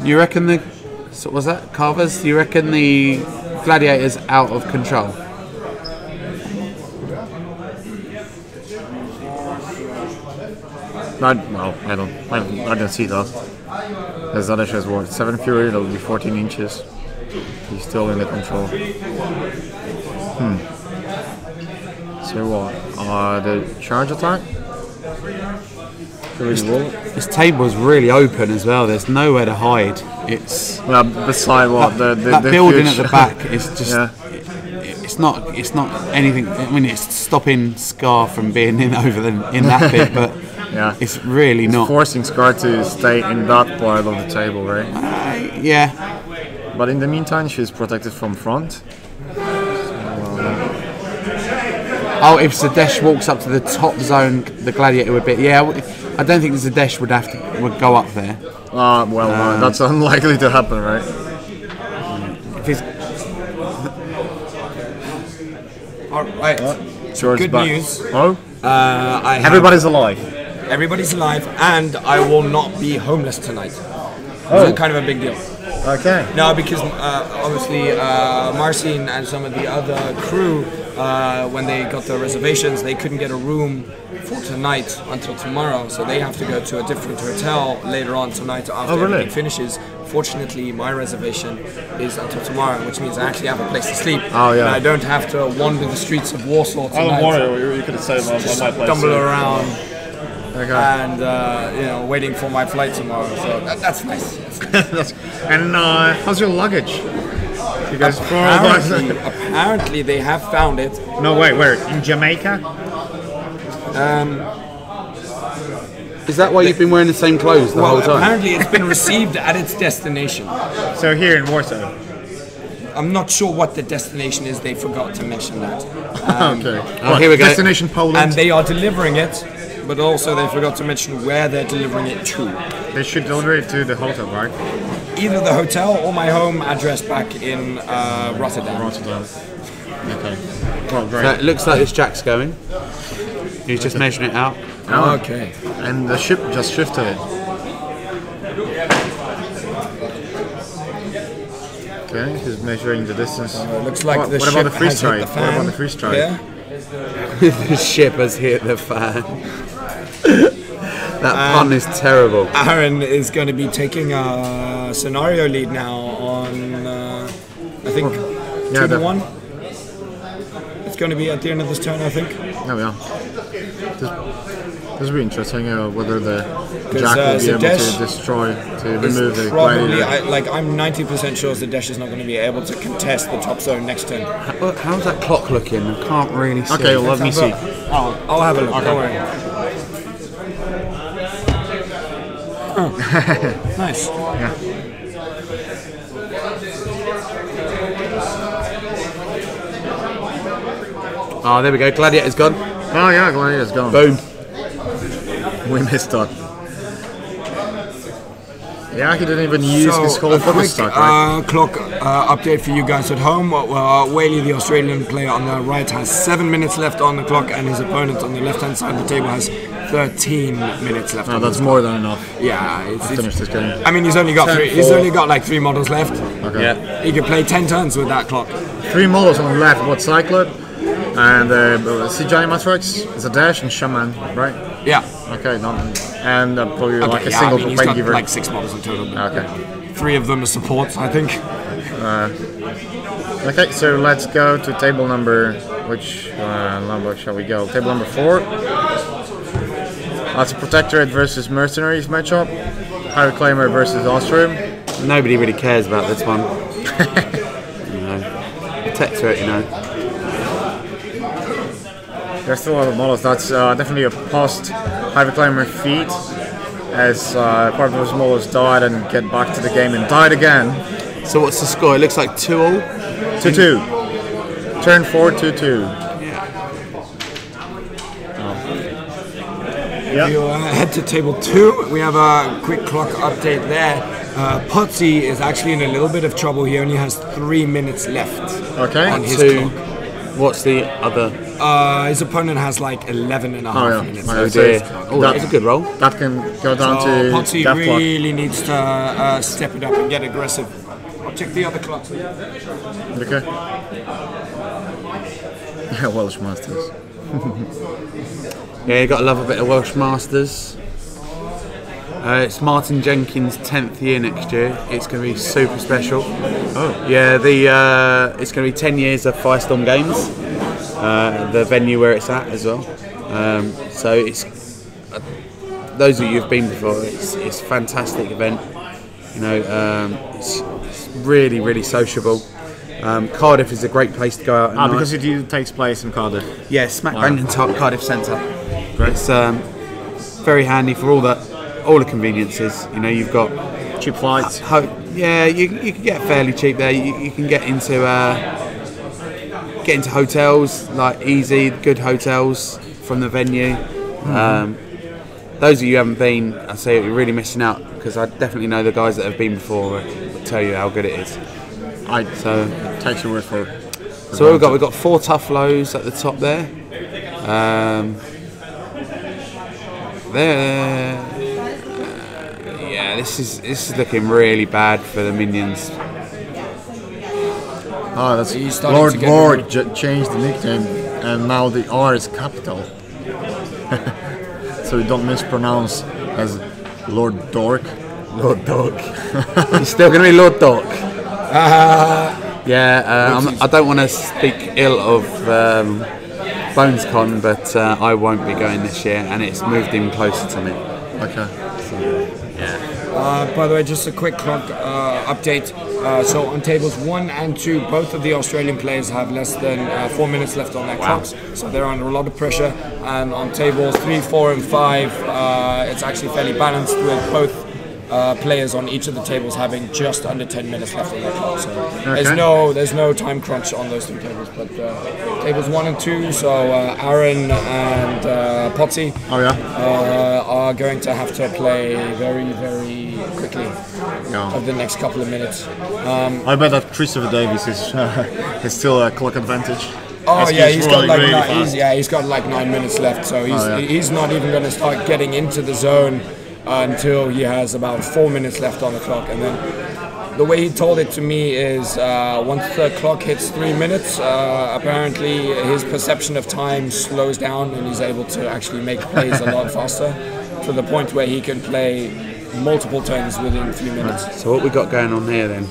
S8: You reckon what was that? Carvers? You reckon the gladiator's out of control?
S5: I don't see that. His other has what? 7 fury, it'll be 14 inches. He's still in the control. So what? The charge attack?
S8: This table is really open as well. There's nowhere to hide. It's
S5: beside what
S8: that
S5: the
S8: building
S5: huge
S8: at the back is just.
S5: Yeah.
S8: It's not anything. I mean, it's stopping Scar from being in that bit, but
S5: yeah,
S8: it's really not
S5: forcing Scar to stay in that part of the table, right?
S8: Yeah.
S5: But in the meantime, she's protected from front.
S8: If Zadesh walks up to the top zone, the gladiator would be. Yeah, I don't think Zadesh would go up there.
S5: That's unlikely to happen, right?
S8: If he's
S3: all right. Good news.
S5: Everybody's alive.
S3: Everybody's alive, and I will not be homeless tonight. It's kind of a big deal.
S5: Okay.
S3: No, because obviously Marcin and some of the other crew, when they got their reservations, they couldn't get a room for tonight until tomorrow, so they have to go to a different hotel later on tonight after everything finishes. Fortunately, my reservation is until tomorrow, which means I actually have a place to sleep.
S5: Oh yeah.
S3: And I don't have to wander the streets of Warsaw tonight.
S5: Don't worry, you could have saved my place.
S3: Stumble around. And waiting for my flight tomorrow, so that's nice.
S5: And how's your luggage? You guys
S3: apparently they have found it.
S5: No way, where? In Jamaica?
S8: Is that why you've been wearing the same clothes the whole time?
S3: Apparently it's been received at its destination.
S5: So here in Warsaw.
S3: I'm not sure what the destination is. They forgot to mention that.
S5: Okay. Here we go. Destination Poland.
S3: And they are delivering it. But also they forgot to mention where they're delivering it to.
S5: They should deliver it to the hotel, right?
S3: Either the hotel or my home address back in Rotterdam.
S5: Okay. Well, great.
S8: So it looks like this Jack's going. He's just measuring it out.
S3: Oh, okay.
S5: And the ship just shifted it. Okay, he's measuring the distance.
S3: Looks like
S5: what about the free strike? What about the free strike?
S3: Yeah.
S8: The ship has hit the fan. That pun is terrible.
S3: Aaron is going to be taking a scenario lead now on, I think, 2-1. It's going to be at the end of this turn, I think.
S5: Oh, yeah. This will be interesting. Whether the Jack will be able
S3: Zadesh
S5: to destroy, to remove the
S3: probably,
S5: gladiator.
S3: I'm 90% sure Zadesh is not going to be able to contest the top zone next turn.
S8: How's that clock looking? I can't really see.
S5: Okay, well, let me see.
S3: I'll have a look. Don't worry. Oh. Nice.
S5: Yeah.
S8: Oh, there we go. Gladiator's gone.
S5: Oh yeah, gladiator's gone.
S8: Boom.
S5: We missed that. Yeah, he didn't even use his whole focus stack, right?
S3: Clock update for you guys at home. Whaley, the Australian player on the right, has 7 minutes left on the clock, and his opponent on the left-hand side of the table has 13 minutes left.
S5: No, that's more than enough.
S3: Yeah,
S5: to finish this game.
S3: I mean, he's only got three. He's only got like 3 models left.
S5: Okay.
S8: Yeah.
S3: He can play 10 turns with that clock.
S5: 3 models on the left. What Cyclop? And CJ Matrix, Zadesh, and Shaman, right?
S3: Yeah.
S5: Okay, and probably like a
S3: yeah,
S5: single
S3: he's got
S5: Giver.
S3: like 6 models in total.
S5: Okay.
S3: 3 of them are supports, I think.
S5: Okay, so let's go to table number. Which number shall we go? Table number 4. That's a Protectorate versus Mercenaries matchup. High Reclaimer versus Ostrom.
S8: Nobody really cares about this one. Protectorate,
S5: There's still a lot of models. That's definitely a post High Reclaimer feat, as part of those models died and get back to the game and died again.
S8: So what's the score? It looks like 2-all.
S5: 2-2. Turn 4, 2-2.
S3: If you head to table 2, we have a quick clock update there. Potsy is actually in a little bit of trouble. He only has 3 minutes left on his clock.
S8: What's the other?
S3: His opponent has like 11 and a half minutes.
S8: Oh dear. Oh, that's a good roll.
S5: That can go down to
S3: Potsy
S5: death
S3: really needs to step it up and get aggressive. I'll check the other clocks.
S5: Okay. Yeah, Welsh Masters.
S8: Yeah, you got to love a bit of Welsh Masters. It's Martin Jenkins' 10th year next year. It's going to be super special.
S5: Oh.
S8: Yeah, it's going to be 10 years of Firestorm Games. The venue where it's at as well. So it's those of you who've been before. It's a fantastic event. It's really, really sociable. Cardiff is a great place to go out.
S5: Because it takes place in Cardiff.
S8: Yeah, smack bang in Cardiff Centre. It's very handy for all the conveniences. You've got
S5: cheap flights.
S8: You can get fairly cheap there. You can get into hotels, like easy, good hotels from the venue. Those of you who haven't been, I say you're really missing out, because I definitely know the guys that have been before will tell you how good it is.
S5: Take your word for it.
S8: So we've got 4 tough lows at the top there. This is looking really bad for the minions.
S5: That's Lord Borg changed the nickname, and now the R is capital. So you don't mispronounce as Lord Dork.
S8: Lord Dork. He's still going to be Lord Dork. I don't want to speak ill of BonesCon, but I won't be going this year, and it's moved in closer to me.
S5: Okay.
S3: By the way, just a quick clock update. So on tables 1 and 2, both of the Australian players have less than 4 minutes left on their clocks, so they're under a lot of pressure. And on tables 3, 4, and 5, it's actually fairly balanced, with both players on each of the tables having just under 10 minutes left on their clock. So there's no time crunch on those 3 tables. But tables 1 and 2, so Aaron and Potsy are going to have to play very, very quickly over the next couple of minutes.
S5: I bet that Christopher Davis is still a clock advantage.
S3: He's got like 9 minutes left, so he's not even going to start getting into the zone until he has about 4 minutes left on the clock. And then the way he told it to me is once the clock hits 3 minutes, apparently his perception of time slows down and he's able to actually make plays a lot faster, to the point where he can play multiple turns within 3 minutes.
S8: So what we got going on here then?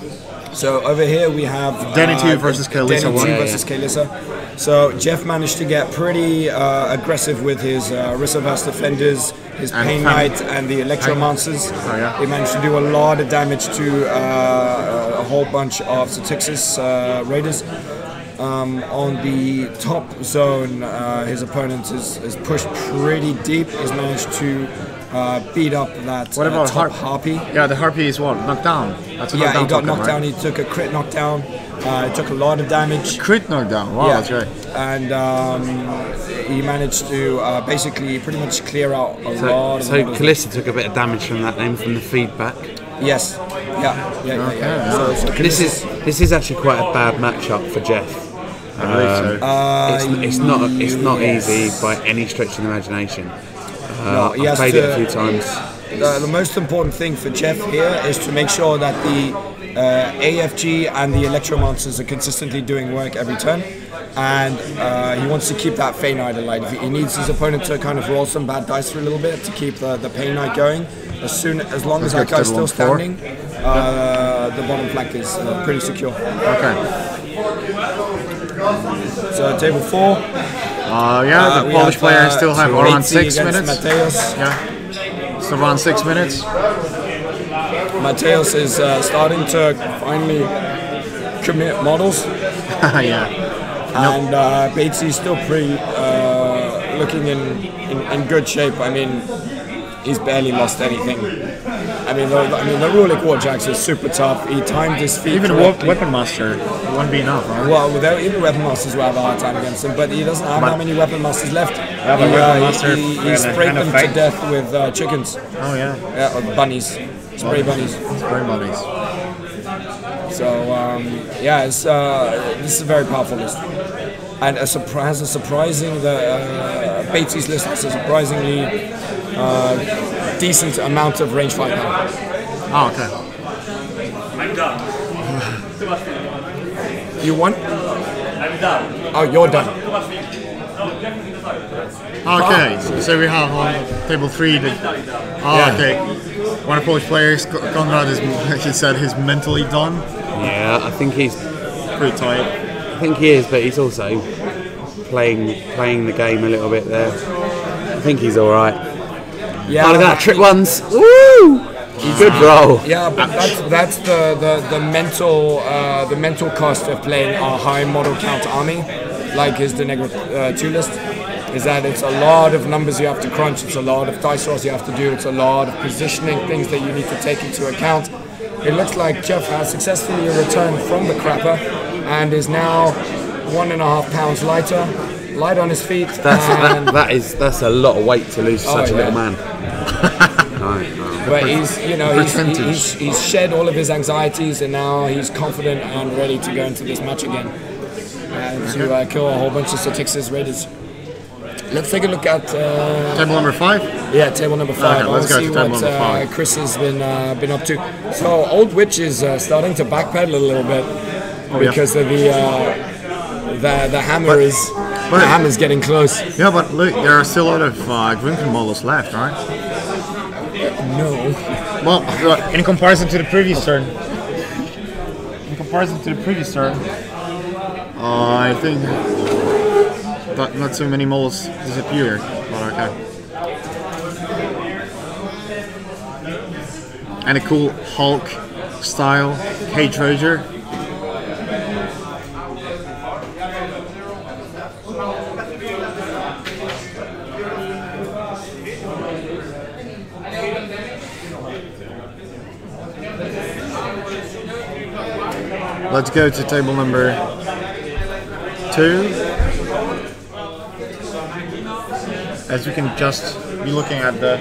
S3: So over here we have
S5: Danny 2 versus Kalisa
S3: Danny 2
S5: 1.
S3: versus Kalisa. So Jeff managed to get pretty aggressive with his Risavast defenders, his Pain Knight, and the Electromancers.
S5: Oh, yeah.
S3: He managed to do a lot of damage to a whole bunch of Satixis Raiders. On the top zone, his opponent is pushed pretty deep. He's managed to beat up that top Harpy.
S5: Yeah, the Harpy is what? Knocked down? That's a
S3: Yeah,
S5: knockdown
S3: he got
S5: token,
S3: knocked
S5: right?
S3: down. He took a crit knockdown. He took a lot of damage.
S5: Crit knockdown, wow,
S3: Yeah.
S5: that's right.
S3: And he managed to basically pretty much clear out a lot of
S8: So
S3: models.
S8: Kalista took a bit of damage from that then, from the feedback.
S3: Yes. Yeah. So
S8: This is actually quite a bad matchup for Jeff.
S5: I believe so.
S8: It's not easy by any stretch of the imagination.
S3: No, he
S8: I've
S3: has
S8: played
S3: to-
S8: it a few times.
S3: The most important thing for Jeff here is to make sure that the AFG and the Electromancers are consistently doing work every turn, and he wants to keep that Pain Knight alive. He needs his opponent to kind of roll some bad dice for a little bit to keep the Pain Knight going. As long as that guy's still standing, the bottom flank is pretty secure.
S5: Okay.
S3: So table 4.
S5: The
S3: we
S5: Polish
S3: have,
S5: players still have around 6
S3: against
S5: minutes.
S3: Mateos.
S5: Yeah. So around 6 minutes.
S3: Mateos is starting to finally commit models.
S5: Yeah.
S3: And Batesy is still pretty looking in good shape. I mean, he's barely lost anything. I mean, the Rulik Warjacks is super tough. He timed his feet
S5: Even a
S3: correctly.
S5: Weapon Master wouldn't be enough, right?
S3: Well, even Weapon Masters will have a hard time against him, but he doesn't have that many Weapon Masters left.
S5: but Weapon Master
S3: he
S5: and
S3: sprayed
S5: a
S3: them
S5: fight.
S3: to death with chickens.
S5: Oh, yeah.
S3: Yeah, or bunnies. Spray bunnies.
S5: Spray bunnies.
S3: So this is a very powerful list, and Batesy's list has a surprisingly decent amount of range firepower.
S5: Oh, okay.
S2: I'm done.
S3: You won?
S2: I'm done.
S3: Oh, you're done.
S5: Okay, so we have on table 3 okay. One of the Polish players, Konrad, he said he's mentally done.
S8: Yeah, I think he's
S5: Pretty tired.
S8: I think he is, but he's also playing the game a little bit there. I think he's all right.
S3: Yeah.
S8: Oh, look at that, trick ones. Woo! Good roll.
S3: Yeah, but that's the mental cost of playing a high model count army, like is the Negro 2 list. Is that it's a lot of numbers you have to crunch, it's a lot of dice rolls you have to do, it's a lot of positioning things that you need to take into account. It looks like Jeff has successfully returned from the crapper and is now 1.5 pounds lighter, light on his feet.
S8: That's a lot of weight to lose to such a little man.
S3: But he's shed all of his anxieties and now he's confident and ready to go into this match again and to kill a whole bunch of Satixis Raiders. Let's take a look at
S5: table number 5.
S3: Yeah, table number 5.
S5: Okay, let's go to table number 5.
S3: Chris has been up to. So Old Witch is starting to backpedal a little bit because of the hammer the hammer's getting close.
S5: Yeah, but look, there are still a lot of Grimkin models left, right?
S3: No.
S5: Well, in comparison to the previous turn. I think not so many models disappear, but okay. And a cool Hulk style Cage Rager. Let's go to table number 2. As you can just be looking at the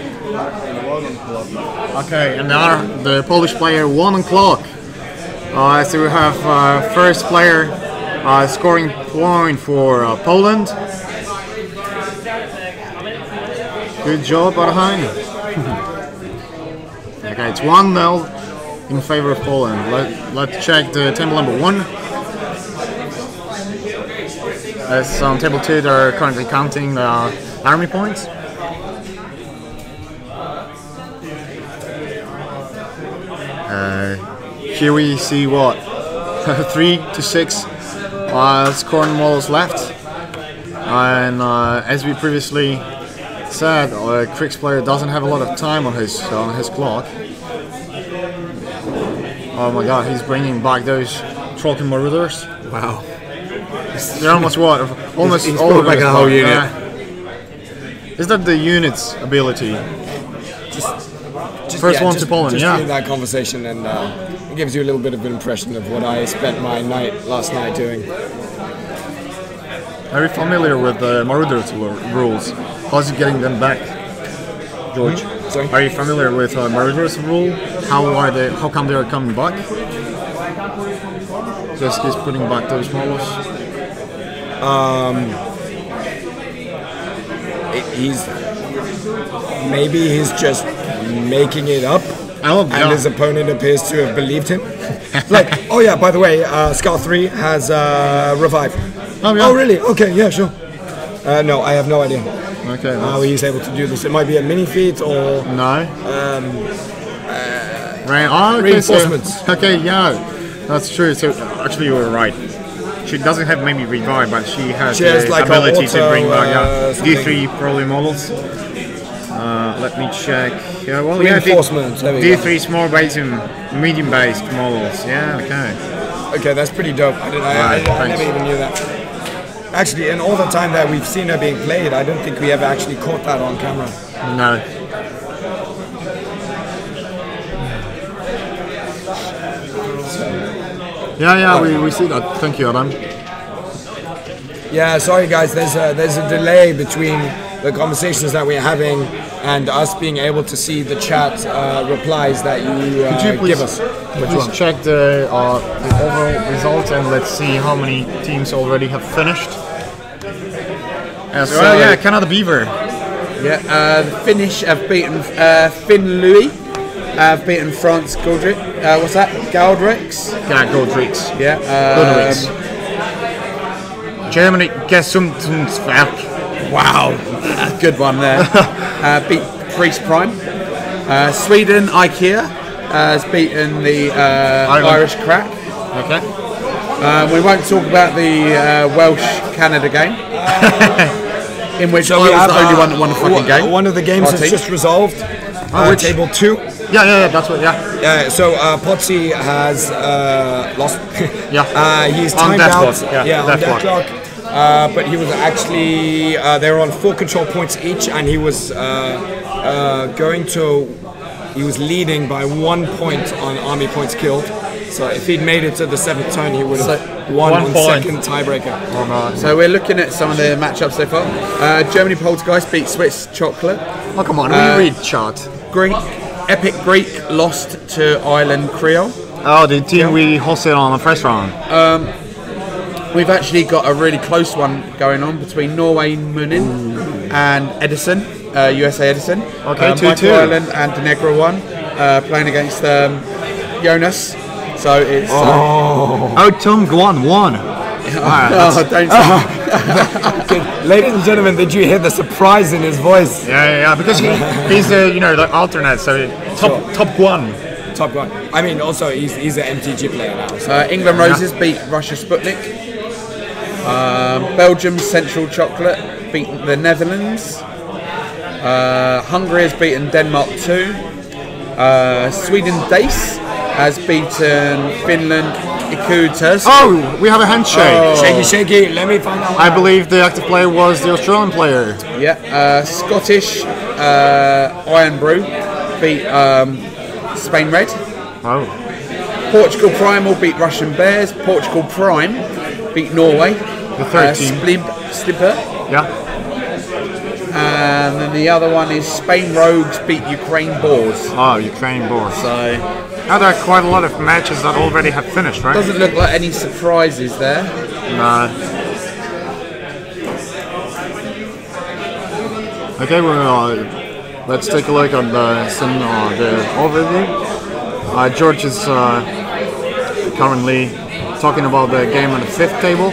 S5: okay, and the Polish player 1 o'clock. So we have first player scoring point for Poland. Good job, Arhain. Okay, it's 1-0 in favor of Poland. Let's check the table number 1. As on table 2, they're currently counting the army points. Here we see what? 3 to 6 scoring models left. And as we previously said, Crick's player doesn't have a lot of time on his clock. Oh my god, he's bringing back those Trollkin Marauders.
S8: Wow.
S5: They're almost what? Almost
S8: He's
S5: all of
S8: brought back a whole unit.
S5: Is that the unit's ability?
S3: Just,
S5: First one to Poland,
S3: just
S5: yeah.
S3: in that conversation, and it gives you a little bit of an impression of what I spent my last night doing.
S5: Are you familiar with the Marauders rules? How's it getting them back, George?
S3: Sorry?
S5: Are you familiar with Marauders rule? How come they are coming back? Just keeps putting back those models.
S3: He's just making it up, and his opponent appears to have believed him. Like, oh yeah, by the way, Scar 3 has revive.
S5: Oh, yeah.
S3: Oh really? Okay, yeah, sure. No, I have no idea
S5: Okay.
S3: how he's able to do this. It might be a mini feat or
S5: No.
S3: reinforcements.
S5: Okay, yeah, that's true. So actually, you were right. She doesn't have maybe revive, but she has the
S3: like
S5: ability to bring back
S3: something.
S5: D3 probably models. Let me check. Yeah, well,
S3: Reinforcements. There we go.
S5: D3 small base and medium based models. Yeah, okay.
S3: Okay, that's pretty dope. I never even knew that. Actually, in all the time that we've seen her being played, I don't think we ever actually caught that on camera.
S5: No. Yeah, we see that. Thank you, Adam.
S3: Yeah, sorry guys, there's a delay between the conversations that we're having and us being able to see the chat replies that you give us.
S5: Please check the overall results and let's see how many teams already have finished. Canada Beaver.
S8: Yeah, the Finnish have beaten Finn Louis. Have beaten France Goldrick. What's that? Goldricks?
S5: Yeah, Goldricks.
S8: Yeah.
S5: Germany, Gesundheitswerk.
S8: Wow, good one there. Beat Priest Prime. Sweden, IKEA has beaten the Irish Crack.
S5: Okay.
S8: We won't talk about the Welsh-Canada game, in which I was the only one that won the fucking game.
S3: One of the games is just resolved. Table 2.
S5: Yeah, that's what, yeah.
S3: So Potsy has lost.
S5: Yeah.
S3: He's
S5: On
S3: timed
S5: deathblock,
S3: out.
S5: yeah,
S3: on
S5: deathblock.
S3: deathblock. But he was actually they were on 4 control points each, and he was he was leading by 1 point on army points killed. So if he'd made it to the 7th turn, he would have won on second tiebreaker.
S8: So we're looking at some of the matchups so far. Germany Poltergeist beat Swiss Chocolate.
S5: Oh, come on, we read chart.
S8: Epic Greek lost to Ireland Creole.
S5: Oh, the team we hosted on the first round.
S8: We've actually got a really close one going on between Norway Munin and Edison, USA Edison.
S5: Okay, 2-2.
S8: Michael Ireland and Denegra won, playing against Jonas. So it's
S5: Tom Guan won.
S3: Ladies and gentlemen, did you hear the surprise in his voice?
S5: Yeah, because he's the alternate, so top one.
S3: Top one. I mean, also he's an MTG player now. So.
S8: England Roses beat Russia Sputnik. Belgium Central Chocolate beat the Netherlands. Hungary has beaten Denmark 2. Sweden Dace has beaten Finland Ikutas.
S5: Oh, we have a handshake.
S3: Shaky, let me find out.
S5: I believe the active player was the Australian player.
S8: Yeah, Scottish Iron Brew beat Spain Red.
S5: Oh.
S8: Portugal Primal beat Russian Bears. Portugal Prime beat Norway.
S5: The third team.
S8: Slipper.
S5: Yeah.
S8: And then the other one is Spain Rogues beat Ukraine Boars.
S5: Oh, Ukraine Boars.
S8: So
S5: now there are quite a lot of matches that already have finished, right?
S8: Doesn't look like any surprises there.
S5: No. Okay, well, let's take a look at the overview. George is currently talking about the game on the 5th table,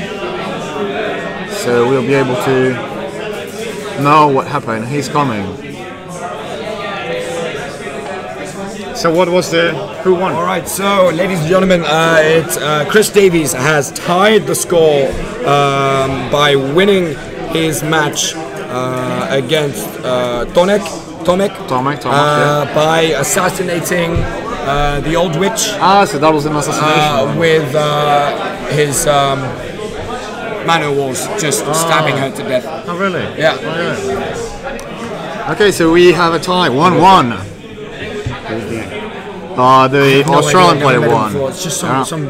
S5: so we'll be able to know what happened. He's coming. So what was who won?
S3: All right, so ladies and gentlemen, it's Chris Davies has tied the score by winning his match against Tomek, by assassinating the old witch.
S5: So that was an assassination.
S3: With his man walls, just stabbing her to death.
S5: Oh really?
S3: Yeah.
S5: Okay, so we have a tie, 1-1. The Australian player won.
S3: It's just some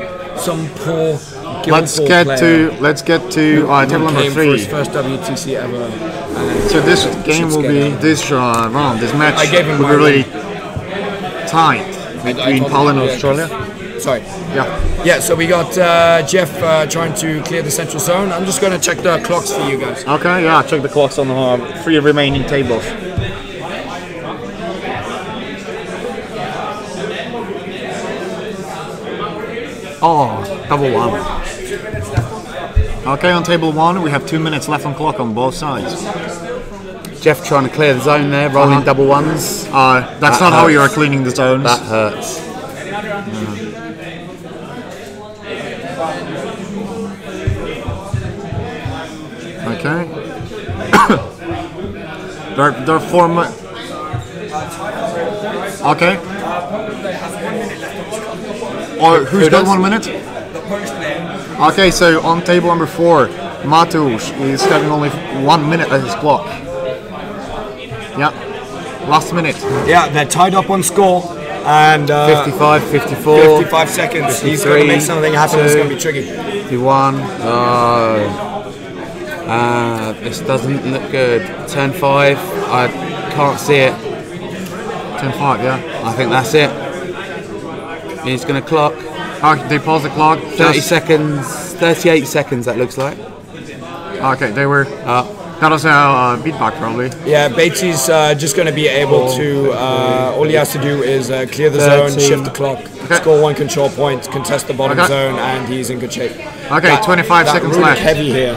S3: poor.
S5: Let's get to table number 3.
S3: For his first WTC ever.
S5: So this game will be this round. This match will be really tight between Poland and Australia.
S3: Sorry.
S5: Yeah.
S3: So we got Jeff trying to clear the central zone. I'm just going to check the clocks for you guys.
S5: Okay. Yeah. Check the clocks on the 3 remaining tables. Oh, double 1. Okay, on table 1, we have 2 minutes left on clock on both sides.
S8: Jeff trying to clear the zone there, rolling double 1s.
S5: That's not how you are cleaning the zones.
S8: That hurts.
S5: Okay. They're 4 minutes. Okay. Or who's got 1 minute? Okay, so on table number 4, Mateusz is having only 1 minute at his clock. Yeah, last minute.
S3: Yeah, they're tied up on score. And
S8: 55, 54.
S3: 55 seconds. He's going to make something happen. It's going to be tricky.
S8: 51. This doesn't look good. Turn 5. I can't see it.
S5: Turn 5, yeah.
S8: I think that's it. He's going to clock.
S5: They pause the clock.
S8: 30 seconds. 38 seconds, that looks like.
S5: Okay, they were. That was a beatback, probably.
S3: Yeah, Bates's just going to be able to. All he has to do is clear the zone, shift the clock, score 1 control point, contest the bottom zone, and he's in good shape.
S5: Okay, 25 seconds left.
S3: Heavy here.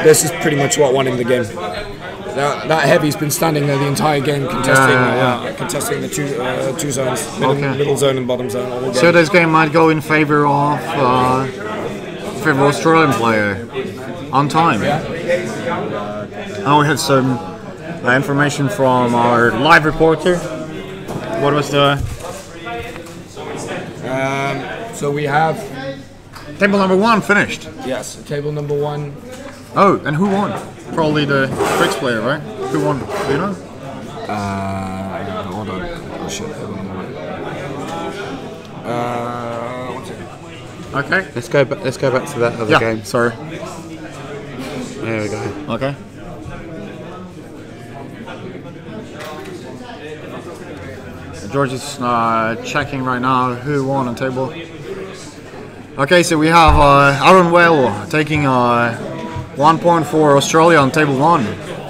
S3: This is pretty much what won him the game. That heavy's been standing there the entire game, contesting the two zones, middle zone and bottom zone. All game.
S5: So this game might go in favor of Australian player on time. Now we have some information from our live reporter. What was the?
S3: So we have
S5: table number 1 finished.
S3: Yes, table number 1.
S5: Oh, and who won? Probably the Brits player, right? Who won? Do you know?
S3: Hold on. Oh shit. One second.
S5: Okay.
S8: Let's go back to that other game.
S5: Sorry.
S8: There we go.
S5: Okay. George is checking right now who won on table. Okay, so we have Aaron Whale taking 1 point for Australia on table 1.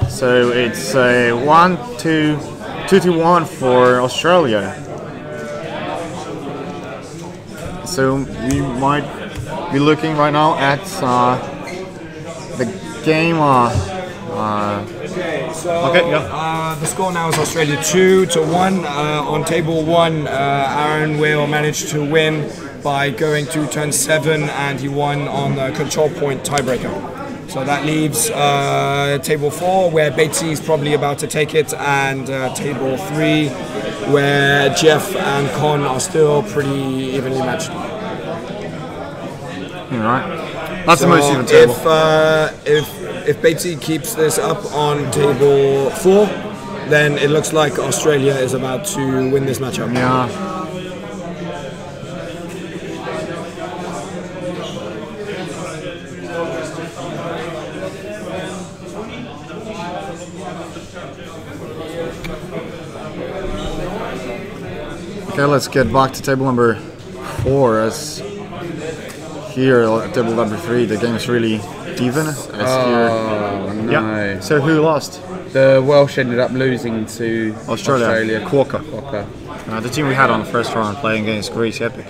S5: So it's 2-1 for Australia. So we might be looking right now at the game.
S3: The score now is Australia 2-1. On table 1, Aaron Whale managed to win by going to turn 7, and he won on the control point tiebreaker. So that leaves table 4, where Batesy is probably about to take it, and table 3, where Jeff and Con are still pretty evenly matched.
S5: Right. That's the most even table.
S3: If Batesy keeps this up on table 4, then it looks like Australia is about to win this matchup.
S5: Yeah. Okay, let's get back to table number 4. As here at table number 3, the game is really even. As here.
S8: No.
S5: Yeah. So who lost?
S8: The Welsh ended up losing to Australia.
S5: Quokka. The team we had on the first round playing against Greece, Epic.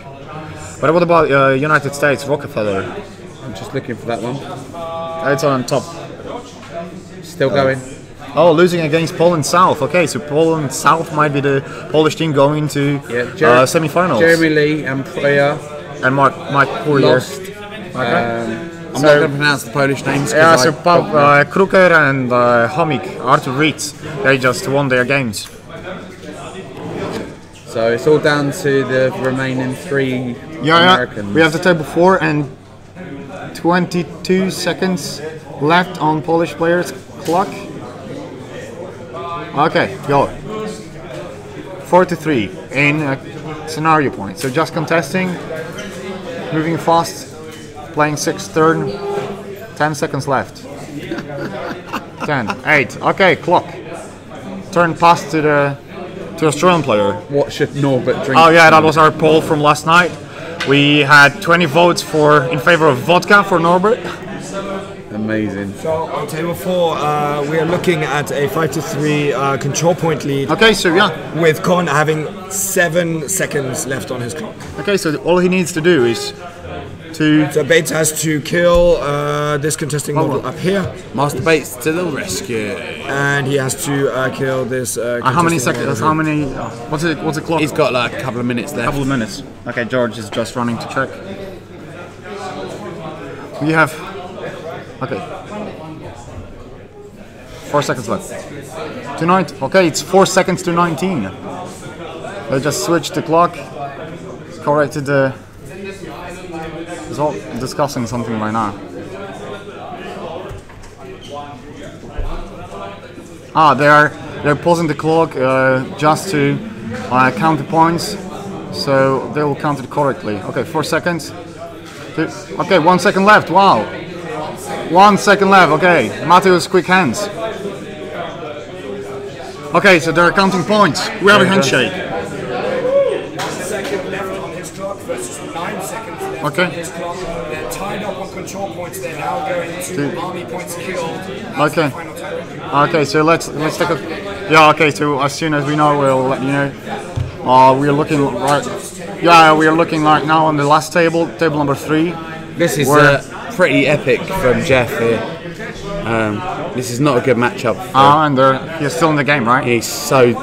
S5: But what about United States, Rockefeller?
S8: I'm just looking for that one.
S5: It's on top.
S8: Still going.
S5: Oh, losing against Poland South. Okay, so Poland South might be the Polish team going to semi-finals.
S8: Jeremy Lee and Priya.
S5: And Mike Poirier.
S8: Lost. I'm not going to pronounce the Polish names.
S5: Yeah, so Kruker and Homik, Artur Ritz, they just won their games.
S8: So it's all down to the remaining 3 Americans.
S5: We have the table 4 and 22 seconds left on Polish players' clock. Okay, go. 4-3 in scenario point. So just contesting, moving fast, playing 6th turn, 10 seconds left. 10, 8, okay, clock. Turn pass to the Australian player.
S8: What should Norbert drink?
S5: Oh yeah, that was our poll from last night. We had 20 votes in favor of vodka for Norbert.
S8: Amazing.
S3: So on table 4, we are looking at a 5-3 control point lead.
S5: Okay, so
S3: with Con having 7 seconds left on his clock.
S5: Okay, so all he needs to do is
S3: So Bates has to kill this contesting model up here.
S8: Master Bates to the rescue.
S3: And he has to kill this.
S5: How many seconds? How many? What's the clock?
S8: He's got like a couple of minutes left.
S5: Couple of minutes. Okay, George is just running to check. We have. Okay. 4 seconds left. To 19. Okay, it's 4 seconds to 19. They just switched the clock. Corrected the. It's all discussing something right now. They're pausing the clock just to count the points, so they will count it correctly. Okay, 4 seconds. Okay, 1 second left. Wow, 1 second left. Okay, Mateusz, quick hands. Okay, so they're counting points. We have a handshake.
S3: 1 second left on his clock versus 9 seconds left on his clock. They're tied up on control points. They're now going to army points killed.
S5: Okay. Okay, so let's take a. Yeah. Okay. So as soon as we know, we'll let you know. We're looking right. Yeah, we are looking right now on the last table, table number 3.
S8: This is pretty epic from Jeff here. This is not a good matchup.
S5: And he's still in the game, right?
S8: He's so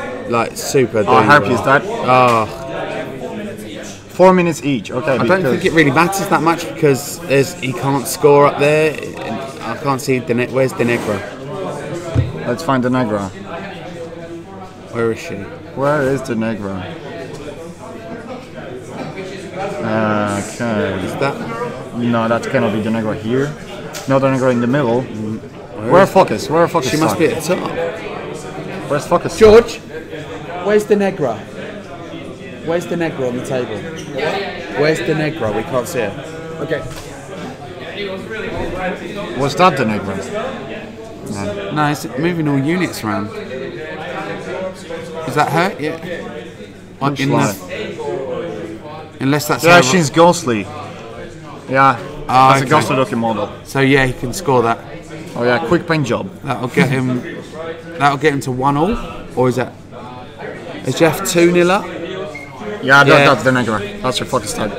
S8: super.
S5: I hope he's dead. 4 minutes each. Okay.
S8: I don't think it really matters that much because he can't score up there. I can't see where's Denegra.
S5: Let's find Denegra.
S8: Where is she?
S5: Where is Denegra? Okay.
S8: Is that?
S5: No, that cannot be Denegra here. No, Denegra in the middle. Where Focus? Where Focus?
S8: She must be at the top.
S5: Where's Focus?
S8: George, where's Denegra? Where's Denegra on the table? Where's Denegra? We can't see her.
S3: Okay.
S5: Was that Denegra?
S8: No, it's moving all units around. Is that her? Yeah. Unless that's her.
S5: She's ghostly. Yeah. That's a ghostly looking model.
S8: So yeah, he can score that.
S5: Oh yeah, quick paint job.
S8: That'll get him to 1-1, or is Jeff 2-0 up?
S5: Yeah, that's Denegra. That's your Focus type.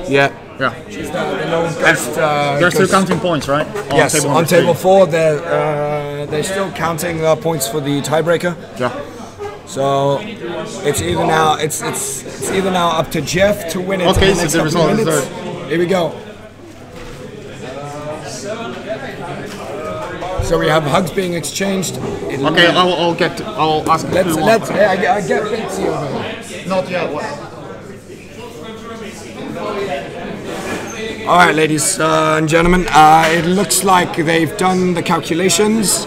S8: Yeah.
S5: Yeah.
S3: She's the lowest
S5: they're still counting points, right?
S3: Yes, on table 4, they're still counting points for the tiebreaker.
S5: Yeah.
S3: So it's either now it's either now up to Jeff to win it.
S5: Okay,
S3: in the next
S5: so the result is there.
S3: Here we go. So we have hugs being exchanged.
S5: Okay, I'll ask.
S3: I get Bitsy over here.
S5: Not yet. What?
S3: All right, ladies and gentlemen, it looks like they've done the calculations,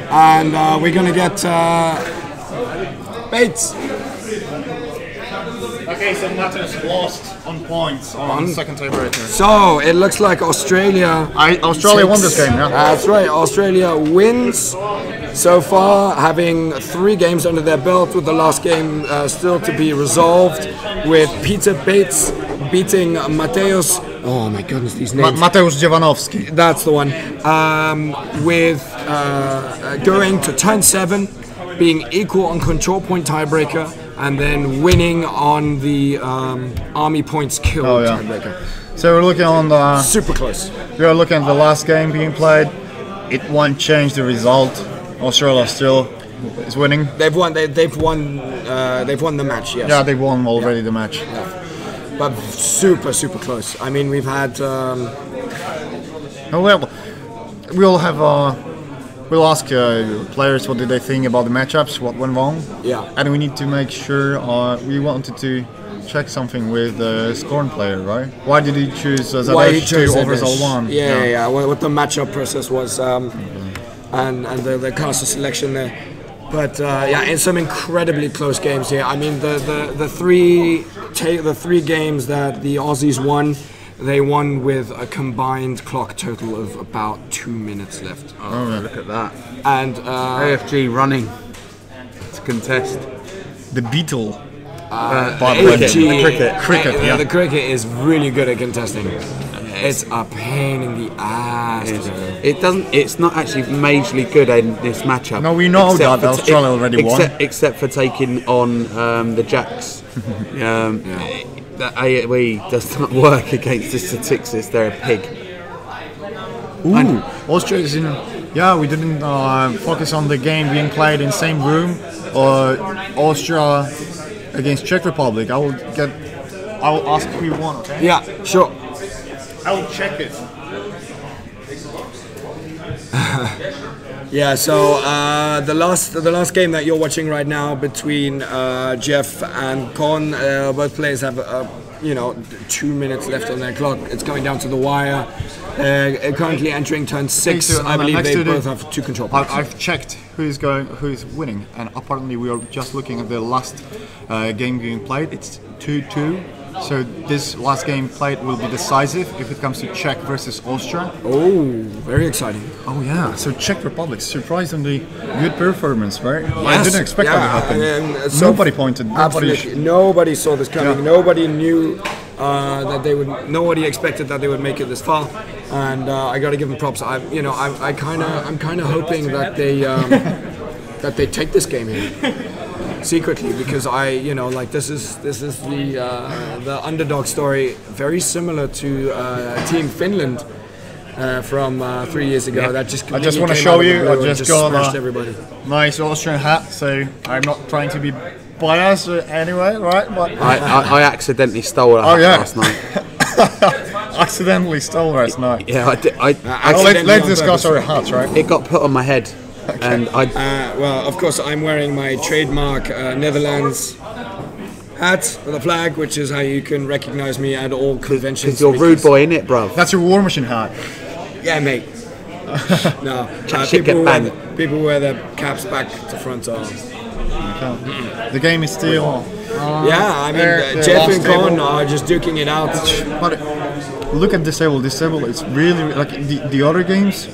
S3: and we're gonna get Bates.
S5: Okay, so Mateusz lost on points on second tiebreaker.
S3: So it looks like Australia.
S5: Australia won this game, yeah.
S3: That's right. Australia wins so far, having 3 games under their belt, with the last game still to be resolved, with Peter Bates beating Mateusz. Oh my goodness, these names.
S5: Mateusz Dziewanowski.
S3: That's the one. With going to turn 7, being equal on control point tiebreaker, and then winning on the army points killed tiebreaker.
S5: So we're looking on the
S3: super close.
S5: We're looking at the last game being played. it won't change the result. Australia still is winning.
S3: They've won. They've won the match. Yes.
S5: Yeah, they won already the match.
S3: Yeah. But super close. I mean, we've had.
S5: Oh well, we'll have. We'll ask players what did they think about the matchups, what went wrong.
S3: Yeah.
S5: And we need to make sure. We wanted to check something with the Scorn player, right? Why did he choose Zadesh 2 over Zal1?
S3: Yeah. What the matchup process was, and the caster selection there. But in some incredibly close games here. I mean, the three games that the Aussies won, they won with a combined clock total of about 2 minutes left.
S8: Oh, look at that!
S3: And
S8: AFG running to contest
S5: the Beetle.
S3: Cricket. The cricket is really good at contesting. It's a pain in the ass.
S8: It's not actually majorly good in this matchup.
S5: No, we know that Australia already won.
S8: Except for taking on the Jacks. The AOE does not work against the statistics. They're a pig.
S5: Ooh, Austria is in. Yeah, we didn't focus on the game being played in the same room. Austria against Czech Republic. I will ask who you want. Okay.
S3: Yeah, sure.
S5: I will check it.
S3: Yeah, so the last game that you're watching right now between Jeff and Con, both players have 2 minutes left on their clock. It's going down to the wire. Currently entering turn 6. I believe they both have 2 control points.
S5: I've checked who's winning, and apparently we are just looking at the last game being played. It's 2-2. So this last game played will be decisive if it comes to Czech versus Austria.
S3: Oh, very exciting.
S5: Oh yeah, so Czech Republic, surprisingly good performance, right? Yes, I didn't expect that to happen. Nobody pointed.
S3: Nobody saw this coming. Yeah. Nobody knew that they would. Nobody expected that they would make it this far, and I got to give them props. I'm kind of hoping that they take this game here. Secretly, because this is the underdog story, very similar to Team Finland from 3 years ago.
S5: Yeah.
S3: That just
S5: I just want to show you. I just got
S3: everybody.
S5: Nice Austrian hat, so I'm not trying to be biased anyway, right? But
S8: I accidentally stole a hat last night.
S5: Accidentally stole last night.
S8: Yeah, I did.
S5: Let's discuss our hats, right?
S8: It got put on my head. Okay. And
S3: well, of course, I'm wearing my trademark Netherlands hat with a flag, which is how you can recognize me at all conventions.
S8: Because you're rude boy, innit, bro?
S5: That's your War Machine hat.
S3: Yeah, mate. No, people wear their caps back to front on.
S5: The game is still.
S3: I mean, Jeff and Con are just duking it out.
S5: But look at Disable. Disable is really like the other games.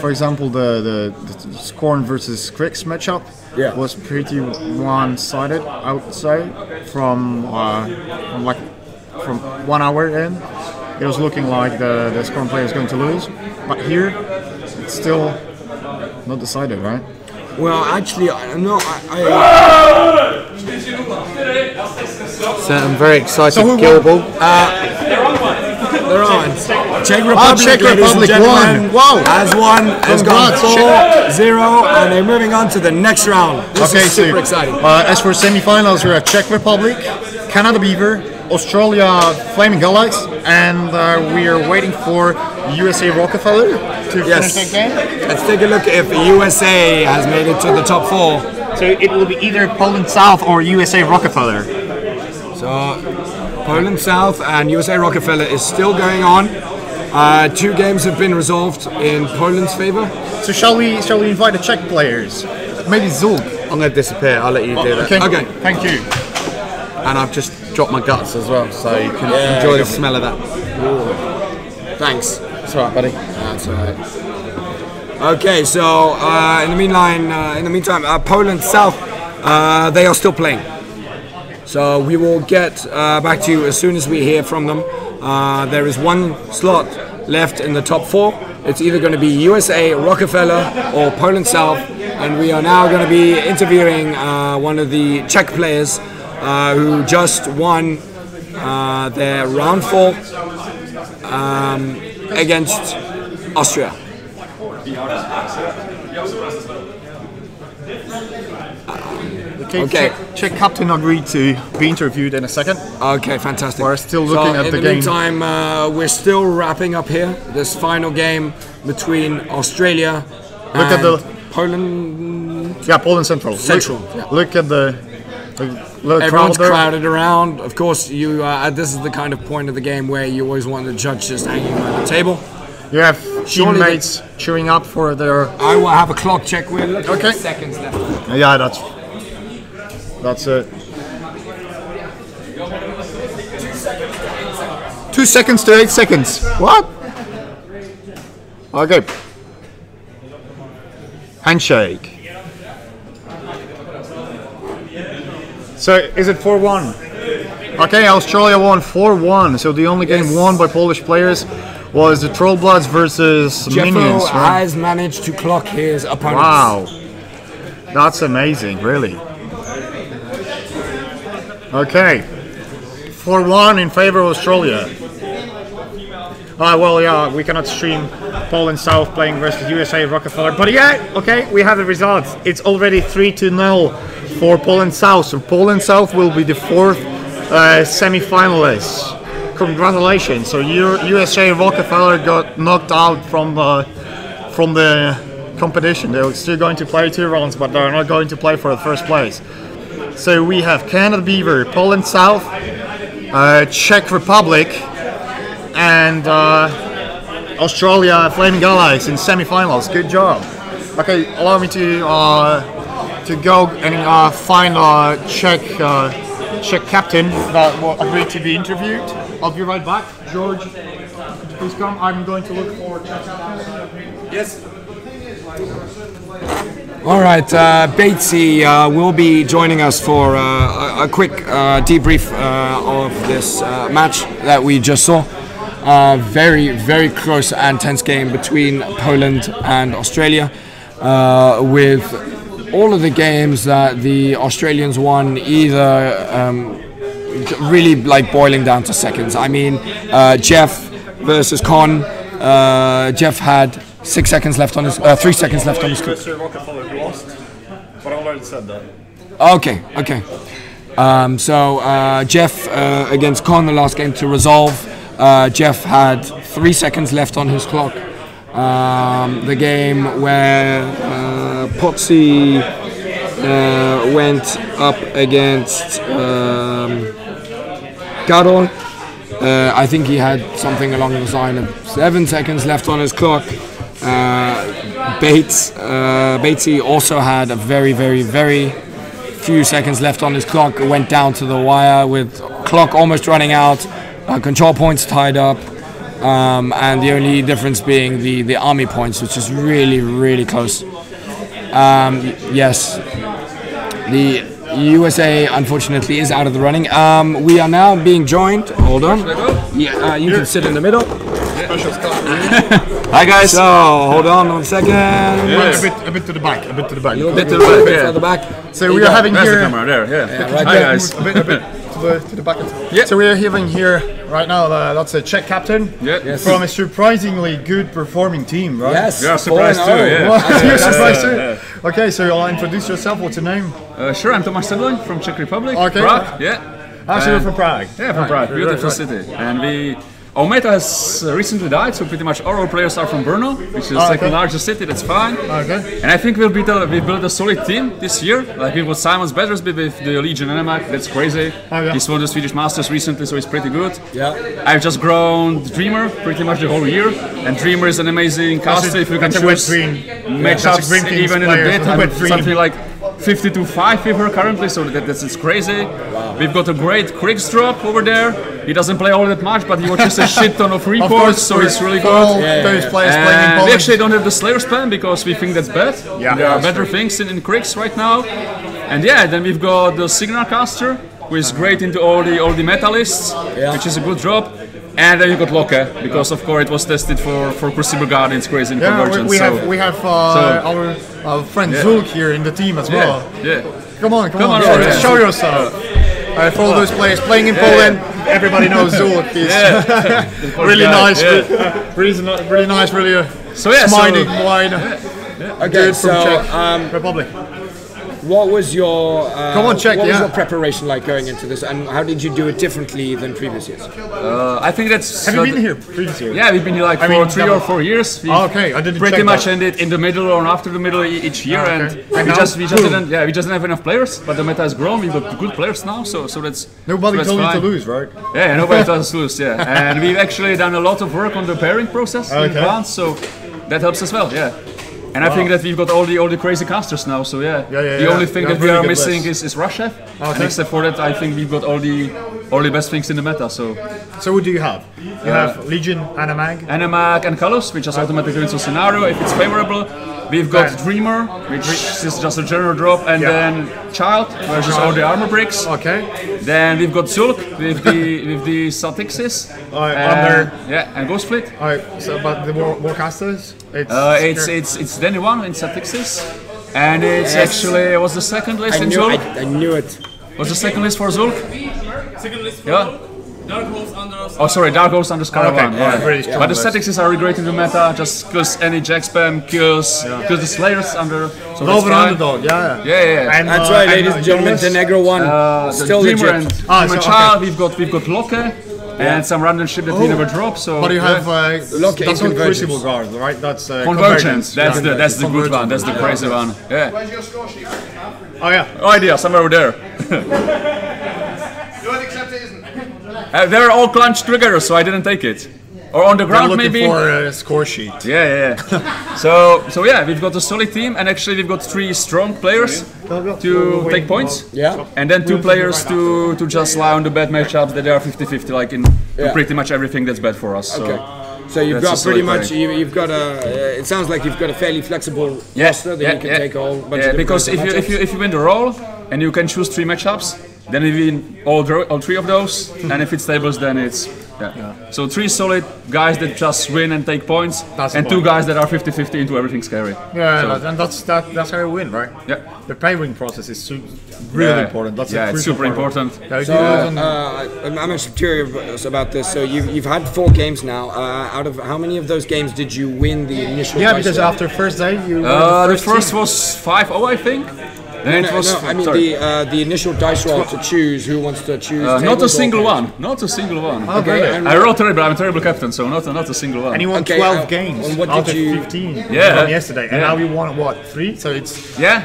S5: For example, the Scorn versus Cricks matchup was pretty one-sided, I would say. From 1 hour in, it was looking like the Scorn player is going to lose. But here, it's still not decided, right?
S3: Well, actually, no.
S8: So I'm very excited. Killable.
S3: They're on. Czech Republic
S5: won. Wow.
S3: Has won. Has gone 4-0, and they're moving on to the next round. This is super exciting.
S5: As for semi-finals, we have Czech Republic, Canada Beaver, Australia Flaming Galax, and we are waiting for USA Rockefeller to finish the game.
S3: Let's take a look if USA has made it to the top 4.
S5: So it will be either Poland South or USA Rockefeller.
S3: So Poland South and USA Rockefeller is still going on. 2 games have been resolved in Poland's favor.
S5: So shall we invite the Czech players? Maybe Zug.
S8: I'm going to disappear. I'll let you do that.
S3: Okay.
S5: Thank you.
S8: And I've just dropped my guts as well, so you can enjoy the smell of that.
S3: Ooh. Thanks.
S8: It's alright, buddy.
S3: That's alright. Okay, so in the meantime, Poland South, they are still playing. So we will get back to you as soon as we hear from them. There is 1 slot left in the top 4. It's either going to be USA Rockefeller or Poland South, and we are now going to be interviewing one of the Czech players who just won their round 4 against Austria.
S5: Okay. Czech captain agreed to be interviewed in a second.
S3: Okay, fantastic.
S5: We're still looking at the game.
S3: In the meantime, we're still wrapping up here. This final game between Australia and Poland.
S5: Yeah, Poland Central.
S3: Central.
S5: Look at the
S3: everyone's
S5: crowd
S3: crowded around. Of course, you. This is the kind of point of the game where you always want the judge just hanging around the table.
S5: You have teammates cheering up for their.
S3: I will have a clock check with.
S5: Okay.
S3: Seconds left.
S5: Yeah, that's it. 2 seconds to 8 seconds. What? Okay. Handshake. So is it 4-1? Okay, Australia won 4-1. So the only game won by Polish players was the Trollbloods versus Minions. Right?
S3: Has managed to clock his opponents.
S5: Wow, that's amazing, really. Okay, 4-1 in favor of Australia. Well, yeah, we cannot stream Poland South playing versus USA Rockefeller, but yeah, okay, we have the results. It's already 3-0 for Poland South. So Poland South will be the 4th semi-finalists. Congratulations! So USA Rockefeller got knocked out from the competition. They're still going to play 2 rounds, but they're not going to play for the first place. So we have Canada Beaver, Poland South, Czech Republic, and Australia Flaming Allies in semi-finals. Good job. Okay, allow me to go and find Czech captain that will agree to be interviewed. I'll be right back. George, could you please come? I'm going to look for Czech captain. Yes.
S3: All right, Batesy will be joining us for a quick debrief of this match that we just saw. Very, very close and tense game between Poland and Australia, with all of the games that the Australians won either really like boiling down to seconds. I mean, Jeff versus Con. Jeff had 6 seconds left on his 3 seconds left on his clock.
S9: Rockefeller lost, but I already said that.
S3: Okay. So Jeff against Con, the last game to resolve. Jeff had 3 seconds left on his clock. The game where Potsy went up against Karol. I think he had something along the line of 7 seconds left on his clock. Batesy also had a very, very, very few seconds left on his clock. It went down to the wire with clock almost running out, control points tied up, and the only difference being the army points, which is really, really close. Yes, the USA unfortunately is out of the running. We are now being joined. Hold on. Yeah, you can sit in the middle. Hi guys. So hold on 1 second.
S5: Yes. A bit to the back. A bit to the back.
S3: A bit to the back.
S5: So we are having here.
S9: The camera there. Yeah.
S3: Right
S9: Hi guys.
S5: A bit to the back. Yeah. So we are having here right now. That's a Czech captain.
S9: Yeah.
S5: From a surprisingly good performing team, right?
S3: Yes.
S9: Yeah, surprised too. Yeah.
S5: Well, you're surprised too. Okay, so you'll introduce yourself. What's your name?
S9: Sure, I'm Tomáš Sedloň from Czech Republic.
S5: Okay.
S9: Prague. Yeah.
S5: Actually, you're from Prague.
S9: Yeah, from Prague. Beautiful city. And our meta has recently died, so pretty much all our players are from Brno, which is the second largest city. That's fine.
S5: Okay.
S9: And I think we built a solid team this year. Like with Simons Battersby with the Legion Enemak, that's crazy. He's won the Swedish Masters recently, so it's pretty good.
S3: Yeah.
S9: I've just grown Dreamer pretty much the whole year, and Dreamer is an amazing caster if you can choose matchups even in a bit. Something like 50-5 with her currently, so that's crazy. Wow. We've got a great Kriegs drop over there. He doesn't play all that much, but he watches a shit ton of reports, so it's really good.
S5: Those players playing in Poland.
S9: We actually don't have the Slayer spam because we think that's bad.
S5: Yeah,
S9: there are better things in Kriegs right now. And then we've got the Signar caster, who is great into all the metalists, which is a good drop. And then you got Loke, because of course it was tested for Crucible Guardians, crazy in Convergence.
S5: We have our friend Zulk here in the team as well.
S9: Yeah.
S5: Come on. Show yourself. For all those players playing in Poland, everybody knows Zulk. He's really nice. Really nice, really
S9: So yeah,
S5: smiling wine.
S6: Okay,
S5: Dude
S6: so
S5: from Czech Republic.
S6: what was your
S5: Come on, Czech,
S6: what was
S5: yeah.
S6: your preparation like going into this, and how did you do it differently than previous years?
S9: I think that's.
S5: Have you been here previous year?
S9: Yeah, we've been here like for 3 or 4 years. We
S5: okay, I didn't
S9: pretty
S5: check
S9: much
S5: that.
S9: ended in the middle or after the middle each year, and
S5: And
S9: we
S5: now,
S9: just
S5: boom.
S9: didn't have enough players. But the meta has grown. We've got good players now, so that's
S5: Nobody
S9: so that's
S5: told you to
S9: fine.
S5: lose, right?
S9: Yeah, nobody told us to lose. Yeah, and we've actually done a lot of work on the pairing process in
S5: Okay.
S9: advance, so that helps as well. Yeah. And I think that we've got all the crazy casters now, so yeah. The only thing that we are missing is Rushev. And except for that, I think we've got all the best things in the meta. So
S5: who do you have? You have Legion, Anamag?
S9: Anamag and Kalos, which just automatically wins a scenario if it's favorable. We've got Dreamer, which is just a general drop, and then Child versus all the armor bricks.
S5: Okay.
S9: Then we've got Zulk with the Satixis. And Ghost Fleet.
S5: Alright, so but the Warcasters?
S9: It's Danny 1 in Satixis. And it's actually, what's the second list in Zulk?
S6: I knew it.
S9: What's the second list for Zulk?
S10: Second list.
S9: Yeah.
S10: Dark Horse under.
S9: Oh, sorry, Dark Horse under Caravan.
S5: Really
S9: Yeah.
S5: strong
S9: But the
S5: list.
S9: statics is really great in the meta, just because any jack spam kills the Slayers under. So that's
S5: Over
S9: fine.
S5: underdog, yeah.
S9: Yeah.
S5: And,
S6: That's right, ladies and gentlemen. The Negro one,
S9: The
S6: still
S9: Dreamer
S6: legit.
S9: and
S5: Ah,
S9: Dreamer
S5: so,
S9: Child, we've got Locke and some random ship that we never drop. So
S5: But you have
S6: Lock
S5: that's
S6: in
S5: not
S6: Convergence.
S5: Crucible Guard, right? That's
S9: Convergence. That's the good
S5: Convergence.
S9: one. That's the crazy one. Yeah.
S2: Where's your score sheet?
S5: Oh yeah.
S9: No idea. Somewhere over there.
S2: You won't accept it, isn't it?
S9: They're all clutch triggers, so I didn't take it. Or on the
S5: I'm
S9: ground
S5: looking
S9: maybe.
S5: for a score sheet.
S9: Yeah. So yeah, we've got a solid team, and actually we've got 3 strong players to take points.
S6: Yeah.
S9: And then 2 players to just lie on the bad matchups that they are 50-50, like in pretty much everything that's bad for us. So.
S6: Okay. So you've
S9: That's
S6: got pretty
S9: a solid
S6: much you've got a. It sounds like you've got a fairly flexible roster that you can take a whole bunch of different
S9: because
S6: matchups.
S9: if you win the roll and you can choose 3 matchups, then you win all 3 of those, and if it's tables, then it's So 3 solid guys that just win and take points,
S5: That's
S9: and
S5: the
S9: 2
S5: point.
S9: guys that are 50-50 into everything scary.
S5: Yeah, and that's how you win, right?
S9: Yeah.
S5: The pairing process is really important. That's a
S9: it's
S5: crucial
S9: super
S5: part.
S9: important.
S5: Yeah,
S6: So I'm actually curious about this. So you've had 4 games now. Out of how many of those games did you win the initial?
S5: Yeah,
S6: dice
S5: because
S6: roll?
S5: after first day you.
S9: The first was 5-0, I think. Then it was.
S6: I mean
S9: sorry.
S6: the initial dice roll to choose who wants to choose.
S9: Not a
S6: tables or
S9: single
S6: pairs.
S9: one. Not a single one.
S6: Okay, and
S9: I rolled terrible. I'm a terrible captain, so not a single one.
S5: And you won
S6: Okay,
S5: 12 games
S6: and what
S5: out
S6: did
S5: of
S6: you-
S5: 15
S9: Yeah.
S5: yesterday, and
S9: Yeah.
S5: now you won what 3? So it's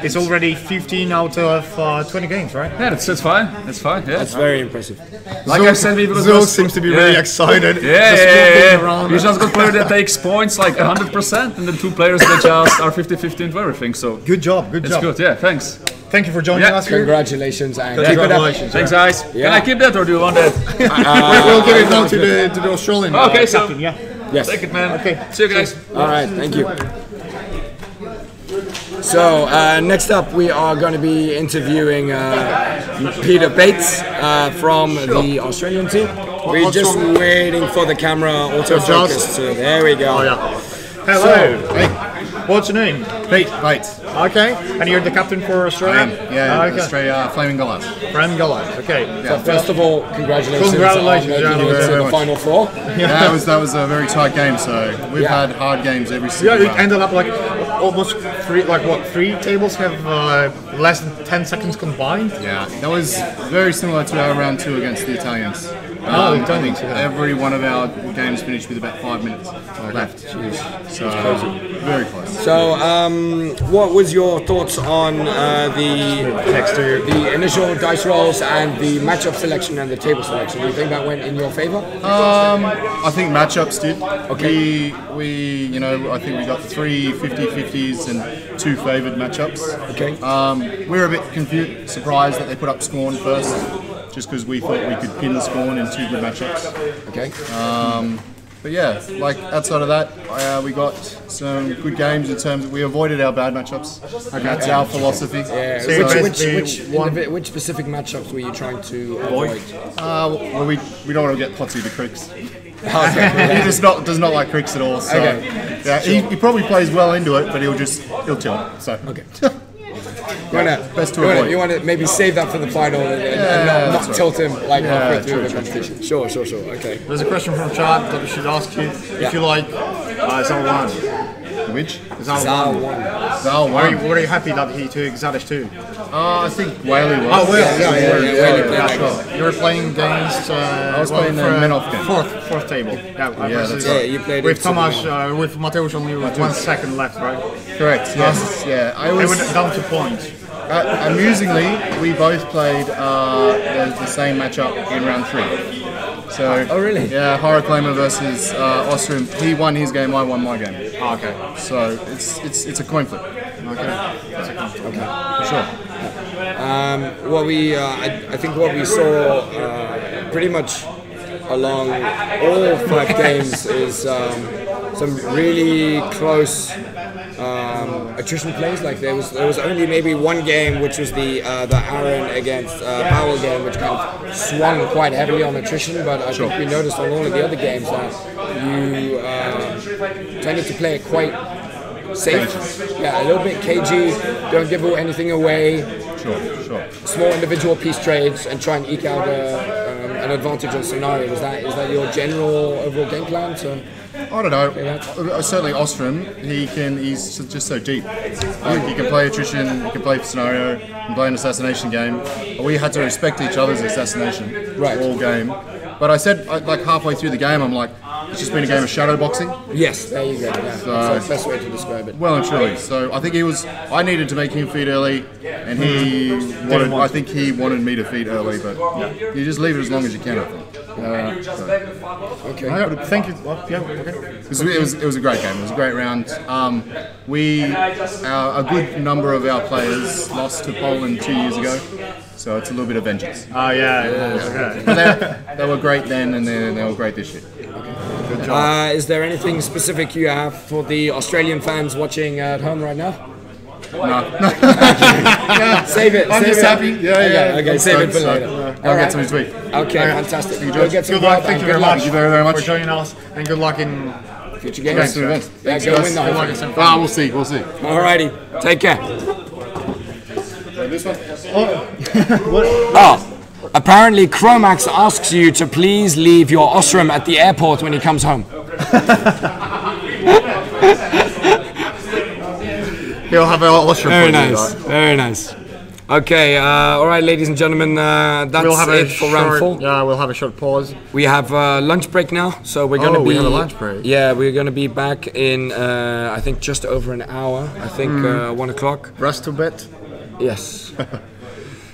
S5: it's already 15 out of 20 games, right?
S9: Yeah, that's fine. That's fine. Yeah.
S6: That's very impressive.
S9: Like I said, we
S5: Zul seems to be really excited. Just walking around.
S9: You just got player that takes points like 100%, and then 2 players that just are 50-50 into everything. So
S5: Good job, good
S9: it's
S5: job.
S9: good. Yeah, thanks.
S5: Thank you for joining
S9: Yeah.
S5: us here.
S6: Congratulations and keep it up.
S5: Congratulations.
S9: Thanks, guys. Can I keep that or do you want that?
S5: We'll give it now to the Australian.
S9: Okay, so
S5: captain, yeah.
S6: Yes.
S9: take it, man.
S5: Okay.
S9: See you guys.
S6: All right. Thank you. So next up, we are going to be interviewing Peter Bates from the Australian team. We're just waiting for the camera autofocus. So there we go.
S5: Oh yeah. Hello. Hey. What's your name?
S11: Pete Bates.
S5: Okay. And you're the captain for Australia? Okay.
S11: Australia Flaming Goliath.
S5: Fran Goliath. Okay.
S6: So first of all, congratulations,
S5: Congratulations,
S6: on
S5: yeah,
S6: making it
S5: very
S6: to the
S11: much.
S6: final 4.
S11: That was a very tight game. So we've had hard games every
S5: Yeah,
S11: single
S5: it
S11: round.
S5: ended up like almost 3 tables have less than 10 seconds combined.
S11: Yeah, that was very similar to our round 2 against the Italians.
S5: Oh,
S11: I
S5: Italians,
S11: think
S5: yeah.
S11: every one of our games finished with about 5 minutes left. So very close.
S6: So, what was your thoughts on the initial dice rolls and the matchup selection and the table selection? Do you think that went in your favor?
S11: I think matchups did. Okay. We I think we got 3 50-50s and 2 favoured matchups.
S6: Okay.
S11: We were a bit confused, surprised that they put up Scorn first, just because we thought we could pin Scorn in 2 good matchups.
S6: Okay.
S11: But yeah, like outside of that, we got some good games in terms of we avoided our bad matchups. Okay. That's our philosophy.
S6: Yeah.
S11: So
S6: Which specific matchups were you trying to avoid?
S11: well, we don't want to get Potty the Cricks. He does not like Cricks at all. So yeah, he probably plays well into it, but he'll chill. So
S6: Okay.
S11: best to avoid.
S6: You want to maybe save that for the final and not tilt him like halfway through the competition. Sure. Okay.
S5: There's a question from chat that we should ask you if you like Zone 1.
S11: Which?
S5: Zal won.
S11: Zal won.
S5: Were you happy that he took Zadish too?
S11: I think Whaley was.
S5: Oh, Whaley,
S11: yeah, sure.
S5: You were playing against.
S11: I was playing the Menoff game.
S5: Fourth table.
S3: You played
S5: with Tomasz, with Mateusz only with 1 second left, right?
S11: Correct. Yes. Yeah.
S5: They went down to points.
S11: Amusingly, we both played the same matchup in round 3. So,
S3: oh really?
S11: Yeah, Horrorclaimer versus Ostrom. He won his game, I won my game.
S5: Oh, okay.
S11: So it's a coin flip.
S5: Okay.
S3: Okay.
S11: For sure.
S3: I think what we saw pretty much along all 5 games is some really close attrition plays. Like there was only maybe one game, which was the Aaron against Powell game, which kind of swung quite heavily on attrition. But I think we noticed on all of the other games that you tended to play it quite safe. Yeah, a little bit cagey. Don't give anything away.
S11: Sure.
S3: Small individual piece trades and try and eke out an advantage on scenario. Is that your general overall game plan?
S11: I don't know. Certainly Ostrom, he's just so deep. He can play attrition, he can play scenario, he can play an assassination game. We had to respect each other's assassination all game. But I said, like halfway through the game, I'm like, it's just been a game of shadow boxing.
S3: Yes, there you go. Yeah. That's the best way to describe it.
S11: Well and truly. So I think I needed to make him feed early, and I think he wanted me to feed early, but you just leave it as long as you can, I think.
S3: Okay.
S5: Thank you. Okay.
S11: It was a great game. It was a great round. A good number of our players lost to Poland 2 years ago, so it's a little bit of vengeance.
S5: Oh yeah.
S11: But they were great then, and they were great this year.
S5: Good job.
S3: Is there anything specific you have for the Australian fans watching at home right now?
S11: No.
S3: Save it.
S11: I'm just happy.
S3: Okay, save it for later.
S11: I'll get some this week.
S3: Okay, fantastic.
S5: Good luck. Thank you very much.
S11: Thank you very much
S5: for joining us, and good luck in
S3: future games.
S11: Yeah,
S3: go win the whole thing.
S11: We'll see.
S3: Alrighty, take care.
S11: This one?
S3: Apparently Chromax asks you to please leave your Ostrom at the airport when he comes home.
S5: He'll have an Ostrom.
S3: Very nice. Okay, alright ladies and gentlemen, that's it for round 4.
S5: Yeah, we'll have a short pause.
S3: We have a lunch break now, so we're going to be...
S5: we have a lunch break?
S3: Yeah, we're going to be back in, I think, just over an hour. I think 1 o'clock.
S5: Rest to bed?
S3: Yes.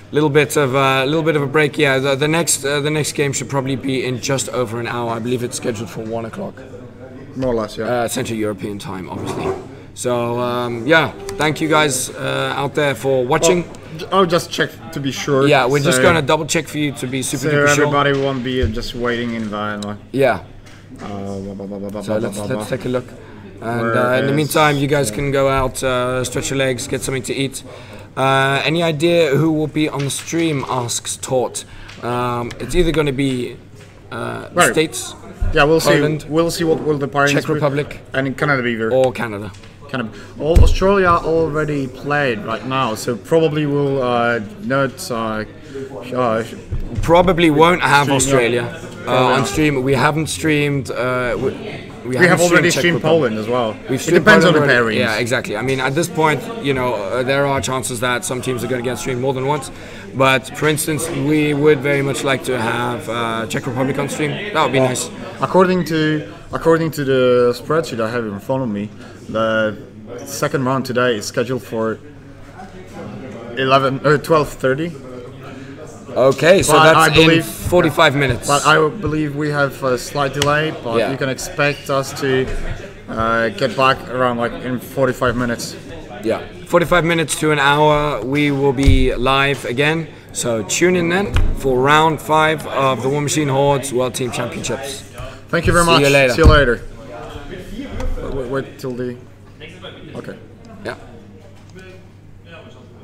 S3: Little bit of a break. Yeah, the next game should probably be in just over an hour. I believe it's scheduled for 1 o'clock.
S5: More or less, yeah.
S3: Central European time, obviously. So yeah, thank you guys out there for watching.
S5: I'll just check to be sure.
S3: Yeah, we're just gonna double check for you to be super duper sure.
S5: Everybody won't be just waiting in line.
S3: Yeah. So let's take a look. And in the meantime, you guys can go out, stretch your legs, get something to eat. Any idea who will be on the stream? Asks Tort. It's either going to be the States.
S5: Yeah, we'll
S3: Poland,
S5: see. We'll see what will the Pairings
S3: Czech Republic
S5: and Canada be there.
S3: Or Canada.
S5: All Australia already played right now, so probably we'll not.
S3: Probably won't have Australia on stream. We haven't streamed. We
S5: have already streamed Poland as well.
S3: It
S5: depends on the pairings.
S3: Yeah, exactly. I mean, at this point, you know, there are chances that some teams are going to get streamed more than once. But for instance, we would very much like to have Czech Republic on stream. That would be nice.
S5: According to the spreadsheet I have in front of me, the second round today is scheduled for 12:30.
S3: Okay, so that's in 45 minutes.
S5: But I believe we have a slight delay, but you can expect us to get back around like in 45 minutes.
S3: Yeah, 45 minutes to an hour, we will be live again. So tune in then for round 5 of the War Machine Hordes World Team Championships.
S5: Thank you very much.
S3: See you later.
S5: See you later. Wait till the... Okay.
S3: Yeah.